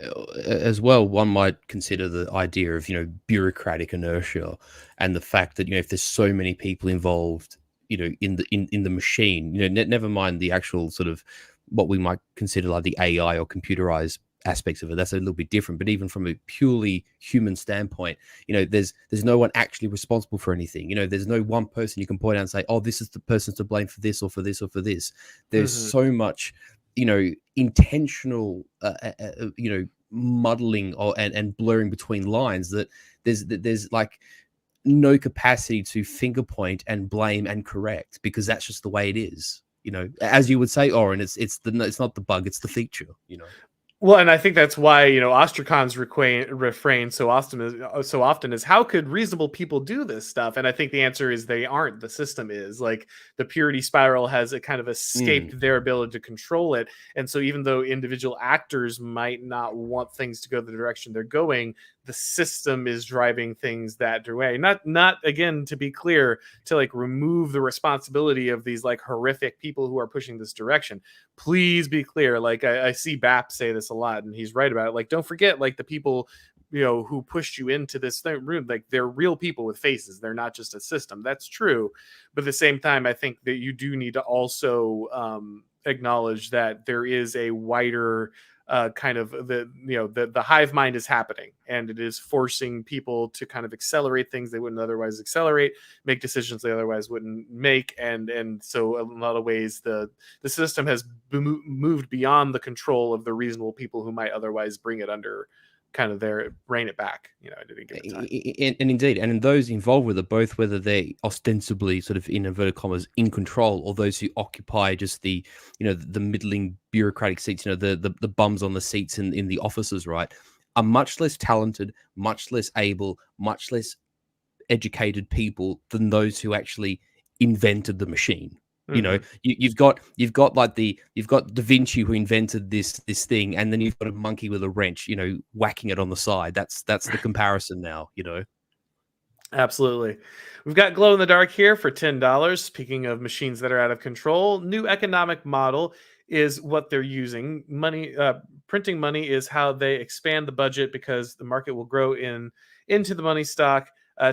as well, one might consider the idea of, bureaucratic inertia and the fact that, if there's so many people involved, in the machine, never mind the actual sort of what we might consider like the AI or computerized aspects of it. That's a little bit different. But even from a purely human standpoint, there's no one actually responsible for anything. There's no one person you can point out and say, oh, this is the person to blame for this or for this or for this. There's so much intentional muddling and blurring between lines that there's like no capacity to finger point and blame and correct, because that's just the way it is, as you would say, Auron. It's not the bug, it's the feature. Well, and I think that's why, Ostrakon's refrain so often is how could reasonable people do this stuff? And I think the answer is they aren't. The system is. Like the purity spiral has a kind of escaped their ability to control it. And so even though individual actors might not want things to go the direction they're going, the system is driving things that way. Not again, to be clear, to like remove the responsibility of these like horrific people who are pushing this direction. Please be clear. Like I see Bap say this a lot, and he's right about it. Like, don't forget, like the people who pushed you into this room, like they're real people with faces. They're not just a system. That's true, but at the same time, I think that you do need to also acknowledge that there is a wider kind of the hive mind is happening, and it is forcing people to kind of accelerate things they wouldn't otherwise accelerate, make decisions they otherwise wouldn't make, and so in a lot of ways the system has moved beyond the control of the reasonable people who might otherwise bring it under kind of rein it back, at any given time. And indeed, and those involved with it, both whether they're ostensibly sort of in inverted commas in control, or those who occupy just the the middling bureaucratic seats, the bums on the seats in the offices, right, are much less talented, much less able, much less educated people than those who actually invented the machine. You've got Da Vinci, who invented this thing, and then you've got a monkey with a wrench, whacking it on the side. That's the comparison now. Absolutely. We've got Glow in the Dark here for $10. Speaking of machines that are out of control, new economic model is what they're using. Printing money is how they expand the budget, because the market will grow into the money stock.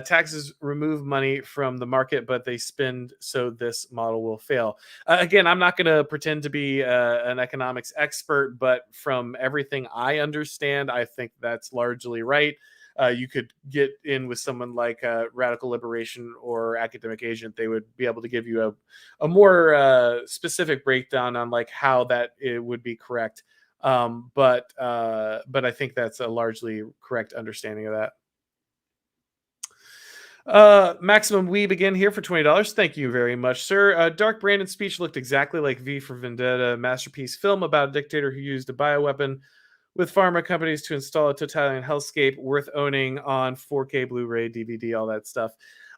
Taxes remove money from the market, but they spend, so this model will fail. Again, I'm not going to pretend to be an economics expert, but from everything I understand, I think that's largely right. You could get in with someone like Radical Liberation or Academic Agent. They would be able to give you a more specific breakdown on like how that it would be correct. But I think that's a largely correct understanding of that. Maximum we begin here for $20. Thank you very much, sir. Dark Brandon's speech looked exactly like V for Vendetta, a masterpiece film about a dictator who used a bioweapon with pharma companies to install a totalitarian hellscape worth owning on 4K Blu-ray, DVD, all that stuff.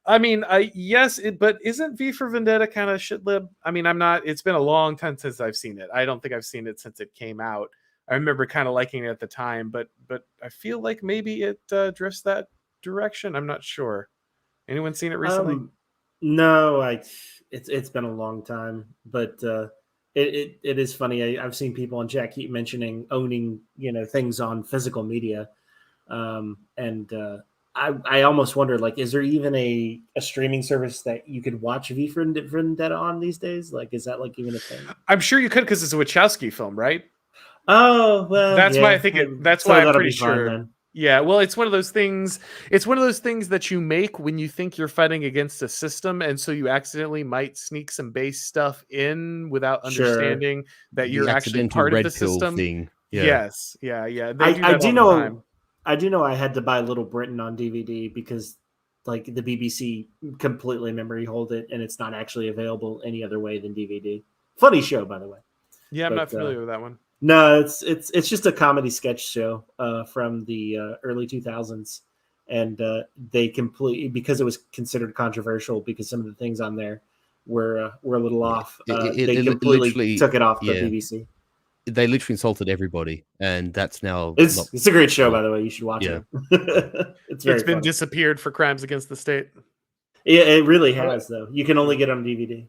I mean, yes, but isn't V for Vendetta kind of shit lib? I mean, it's been a long time since I've seen it. I don't think I've seen it since it came out. I remember kind of liking it at the time, but I feel like maybe it drifts that direction. I'm not sure. Anyone seen it recently? No, it's been a long time, but it is funny. I've seen people in chat keep mentioning owning things on physical media, and I almost wonder, like, is there even a streaming service that you could watch V for Vendetta on these days? Like, is that like even a thing? I'm sure you could because it's a Wachowski film, right? Oh well, that's why I think that's why I'm pretty sure. Then. Yeah, well, it's one of those things. It's one of those things that you make when you think you're fighting against a system, and so you accidentally might sneak some base stuff in without understanding that you're actually part of the system. Thing. Yeah. Yes, yeah. I do know. I do know. I had to buy Little Britain on DVD because, like, the BBC completely memory hold it, and it's not actually available any other way than DVD. Funny show, by the way. Yeah, I'm not familiar with that one. No, it's just a comedy sketch show from the early 2000s, and they completely, because it was considered controversial because some of the things on there were a little off. They completely took it off the BBC. They literally insulted everybody, and that's now. It's a great show, by the way. You should watch it. It's been disappeared for crimes against the state. Yeah, it really has, though. You can only get on DVD.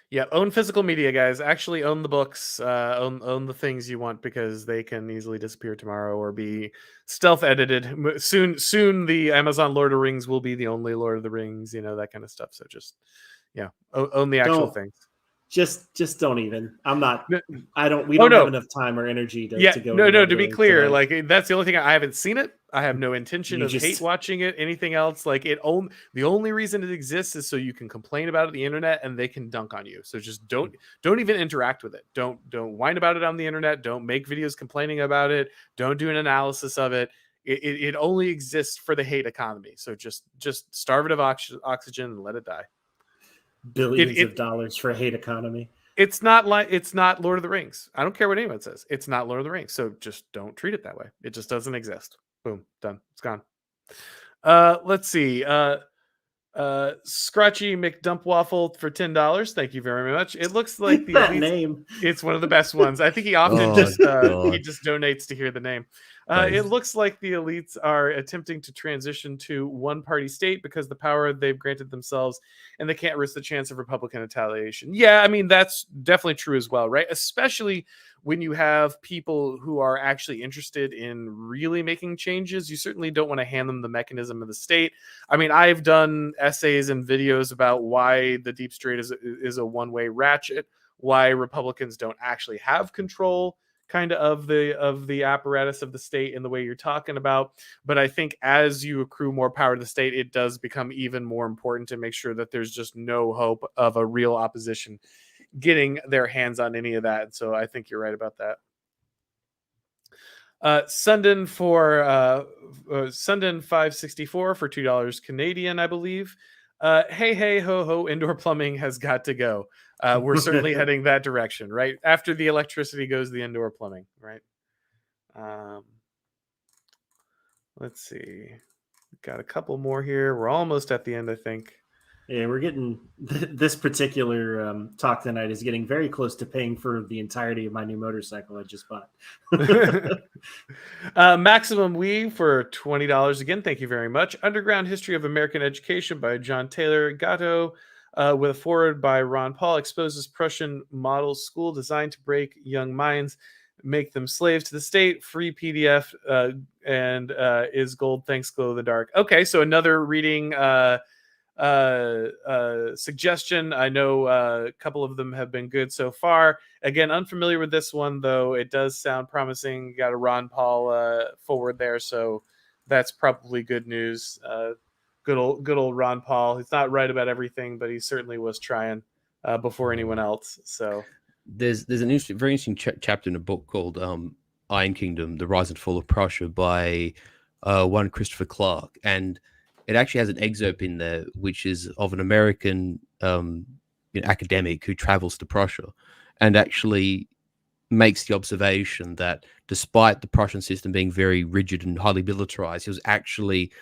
Yeah, own physical media, guys. Actually own the books, own the things you want, because they can easily disappear tomorrow or be stealth edited. Soon the Amazon Lord of the Rings will be the only Lord of the Rings, that kind of stuff. So just, own the actual things. Just don't even. I'm not. I don't. We don't have enough time or energy to go. No. To be clear, tonight. Like, that's the only thing. I haven't seen it. I have no intention of hate watching it. Anything else, like the only reason it exists is so you can complain about it on the internet and they can dunk on you. So just don't even interact with it. Don't whine about it on the internet. Don't make videos complaining about it. Don't do an analysis of it. It only exists for the hate economy. So just starve it of oxygen and let it die. Billions of dollars for a hate economy. It's not Lord of the Rings. I don't care what anyone says. It's not Lord of the Rings. So just don't treat it that way. It just doesn't exist. Boom, done. It's gone. Let's see. Scratchy McDumpwaffle for $10. Thank you very much. It looks like that name. It's one of the best ones. I think he often just donates to hear the name. It looks like the elites are attempting to transition to one-party state because the power they've granted themselves, and they can't risk the chance of Republican retaliation. Yeah, I mean, that's definitely true as well, right? Especially when you have people who are actually interested in really making changes. You certainly don't want to hand them the mechanism of the state. I mean, I've done essays and videos about why the deep state is a one-way ratchet, why Republicans don't actually have control kind of the apparatus of the state in the way you're talking about. But I think as you accrue more power to the state, it does become even more important to make sure that there's just no hope of a real opposition getting their hands on any of that. So I think you're right about that. Sundin for Sundin 564 for $2 Canadian, I believe. Hey ho ho, indoor plumbing has got to go. We're certainly heading that direction, right? After the electricity goes the indoor plumbing, right? Let's see. Got a couple more here. We're almost at the end, I think. Yeah, we're getting this particular talk tonight is getting very close to paying for the entirety of my new motorcycle I just bought. Maximum We for $20 again. Thank you very much. Underground History of American Education by John Taylor Gatto, with a foreword by Ron Paul, exposes Prussian model school designed to break young minds. make them slaves to the state. Free PDF and is gold. Thanks, Glow of the Dark. Okay, so another reading suggestion. I know a couple of them have been good so far. Again, unfamiliar with this one, though. It does sound promising. You got a Ron Paul forward there, so that's probably good news. Good old Ron Paul. He's not right about everything, but he certainly was trying before anyone else. So there's an very interesting chapter in a book called Iron Kingdom: The Rise and Fall of Prussia by one Christopher Clark, and it actually has an excerpt in there which is of an American academic who travels to Prussia and actually makes the observation that despite the Prussian system being very rigid and highly militarized, he was actually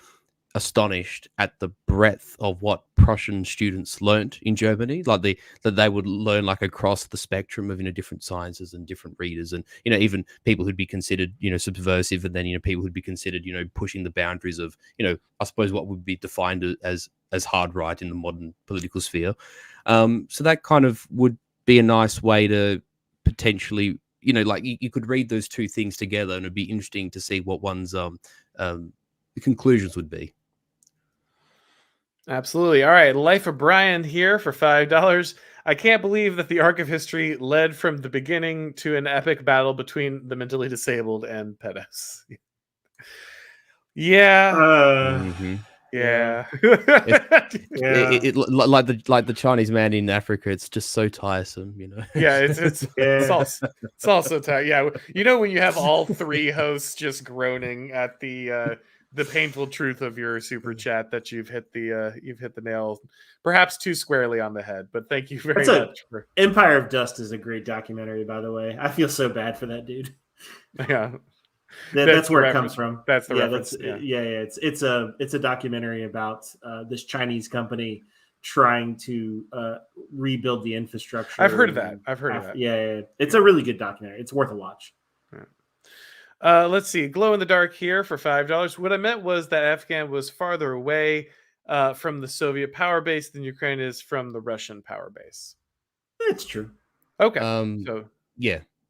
astonished at the breadth of what Prussian students learnt in Germany, like that they would learn like across the spectrum of different sciences and different readers, and even people who'd be considered subversive, and then people who'd be considered pushing the boundaries of I suppose what would be defined as hard right in the modern political sphere. So that kind of would be a nice way to potentially like you could read those two things together, and it'd be interesting to see what one's conclusions would be. Absolutely. All right. Life of Brian here for $5. I can't believe that the arc of history led from the beginning to an epic battle between the mentally disabled and pedos. Yeah. Yeah. Like the Chinese man in Africa, it's just so tiresome, Yeah, it's also tired. Yeah, when you have all three hosts just groaning at the painful truth of your super chat that you've hit the nail perhaps too squarely on the head. But thank you very much. Empire of Dust is a great documentary, by the way. I feel so bad for that dude. Yeah. That's where it comes from. That's the reference. It's a documentary about this Chinese company trying to rebuild the infrastructure. I've heard of that. Yeah. It's a really good documentary. It's worth a watch. Let's see. Glow in the Dark here for $5. What I meant was that Afghan was farther away from the Soviet power base than Ukraine is from the Russian power base. It's true. Okay.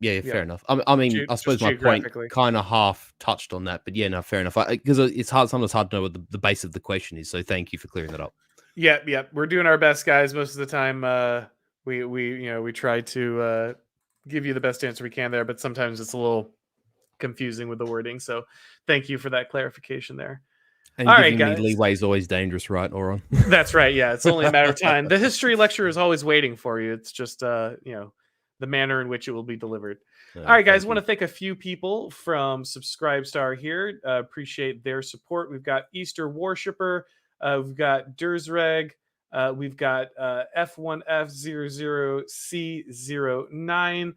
Yeah, fair enough. I mean, I suppose my point kind of half touched on that, but yeah, no, fair enough. Because it's sometimes hard to know what the base of the question is. So thank you for clearing that up. Yeah. We're doing our best, guys. Most of the time, we try to give you the best answer we can there, but sometimes it's a little confusing with the wording. So thank you for that clarification there. And all giving me leeway is always dangerous, right, Auron? That's right. Yeah, it's only a matter of time. The history lecture is always waiting for you. It's just the manner in which it will be delivered. All right, guys, I want to thank a few people from Subscribestar here. Appreciate their support. We've got Easter Worshipper. We've got Dursreg. We've got F1F00C09.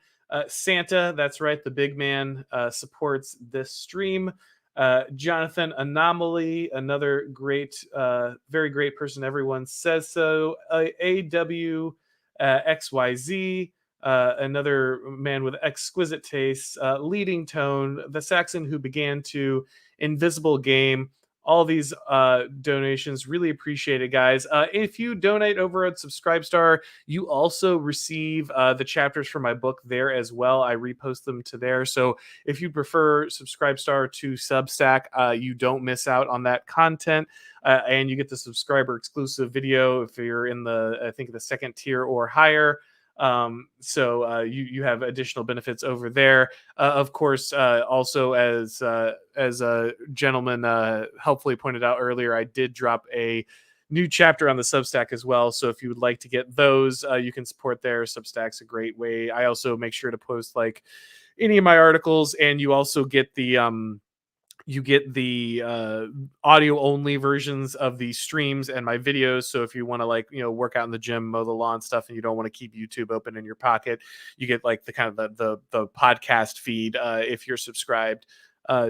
Santa, that's right, the big man, supports this stream. Jonathan Anomaly, another great, very great person. Everyone says so. AWXYZ. Another man with exquisite taste, leading tone, the Saxon who began to Invisible Game. All these donations, really appreciate it, guys. If you donate over at Subscribestar, you also receive the chapters for my book there as well. I repost them to there. So if you prefer Subscribestar to Substack, you don't miss out on that content. And you get the subscriber exclusive video if you're in the second tier or higher. So you have additional benefits over there. Of course, also as a gentleman helpfully pointed out earlier, I did drop a new chapter on the Substack as well. So if you would like to get those, you can support there. Substack's a great way. I also make sure to post like any of my articles, and you also get the audio only versions of the streams and my videos. So if you want to work out in the gym, mow the lawn stuff, and you don't want to keep YouTube open in your pocket, you get like the kind of the podcast feed if you're subscribed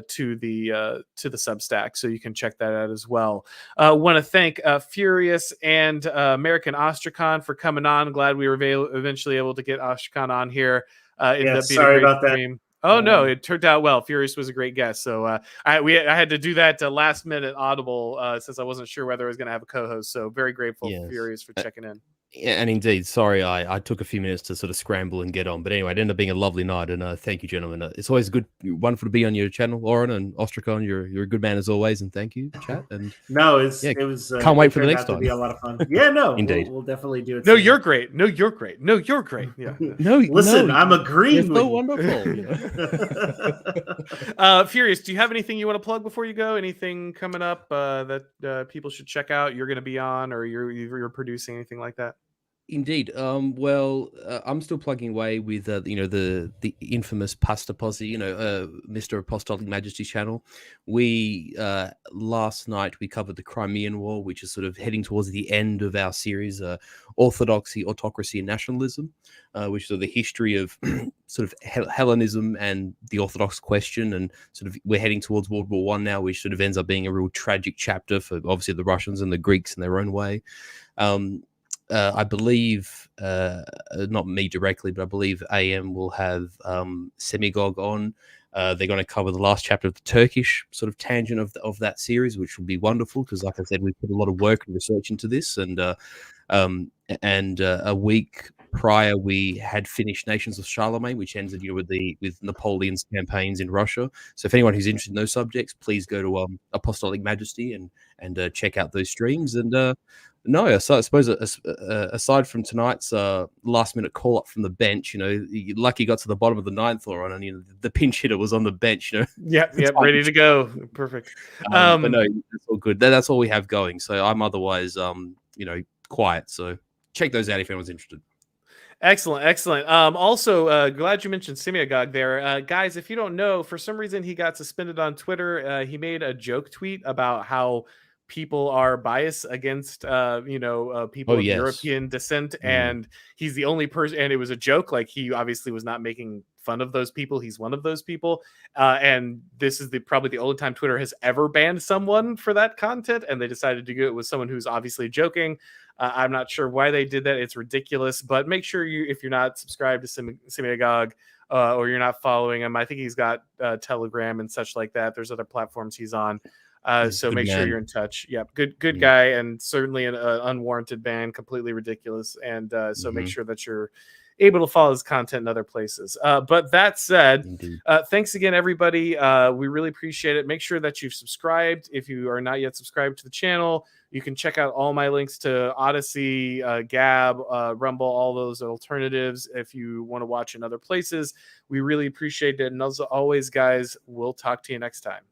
to the Substack. So you can check that out as well. Want to thank Furious and American Ostrakon for coming on. Glad we were eventually able to get Ostrakon on here. Sorry about that. Oh no, it turned out well. Furious was a great guest, so I had to do that last minute Audible since I wasn't sure whether I was going to have a co-host. So very grateful for Furious for checking in. And indeed, sorry, I took a few minutes to sort of scramble and get on, but anyway, it ended up being a lovely night, and thank you, gentlemen. It's always wonderful to be on your channel, Auron and Ostrakon. You're a good man as always, and thank you, chat. And No, yeah, it was can't wait it for the turned next out to time. be a lot of fun. Yeah, no, Indeed. we'll definitely do it. No, soon. you're great. No, you're great. No, you're great. Yeah. No, Listen, no, I'm agreeing you're so with wonderful. You know? Furious, do you have anything you want to plug before you go? Anything coming up that people should check out? You're going to be on, or you're producing anything like that? Indeed. Well, I'm still plugging away with the infamous Pasta Posse, Mr. Apostolic Majesty channel. We last night we covered the Crimean War, which is sort of heading towards the end of our series, Orthodoxy, Autocracy, and Nationalism, which is the history of sort of Hellenism and the Orthodox question, and sort of we're heading towards World War I now, which sort of ends up being a real tragic chapter for obviously the Russians and the Greeks in their own way. I believe, not me directly, but I believe AM will have Semigog on. They're going to cover the last chapter of the Turkish sort of tangent of that series, which will be wonderful because, like I said, we put a lot of work and research into this. And a week prior, we had finished Nations of Charlemagne, which ended with Napoleon's campaigns in Russia. So if anyone who's interested in those subjects, please go to Apostolic Majesty and check out those streams. And no, so I suppose aside from tonight's last-minute call-up from the bench, you lucky got to the bottom of the ninth, Auron, and the pinch hitter was on the bench. Yep, ready to go. Perfect. But no, that's all good. That's all we have going. So I'm otherwise, quiet. So check those out if anyone's interested. Excellent. Also, glad you mentioned Semigog there. Guys, if you don't know, for some reason he got suspended on Twitter. He made a joke tweet about how people are biased against people of European descent, and he's the only person, and it was a joke. Like, he obviously was not making fun of those people. He's one of those people, and this is probably the only time Twitter has ever banned someone for that content, and they decided to do it with someone who's obviously joking. I'm not sure why they did that. It's ridiculous, but make sure if you're not subscribed to Semigog, or you're not following him, I think he's got Telegram and such like that. There's other platforms he's on. So make sure you're in touch. Yep. Good guy, and certainly an unwarranted ban, completely ridiculous. And so make sure that you're able to follow his content in other places. But that said, thanks again, everybody. We really appreciate it. Make sure that you've subscribed. If you are not yet subscribed to the channel, you can check out all my links to Odyssey, Gab, Rumble, all those alternatives if you want to watch in other places. We really appreciate it. And as always, guys, we'll talk to you next time.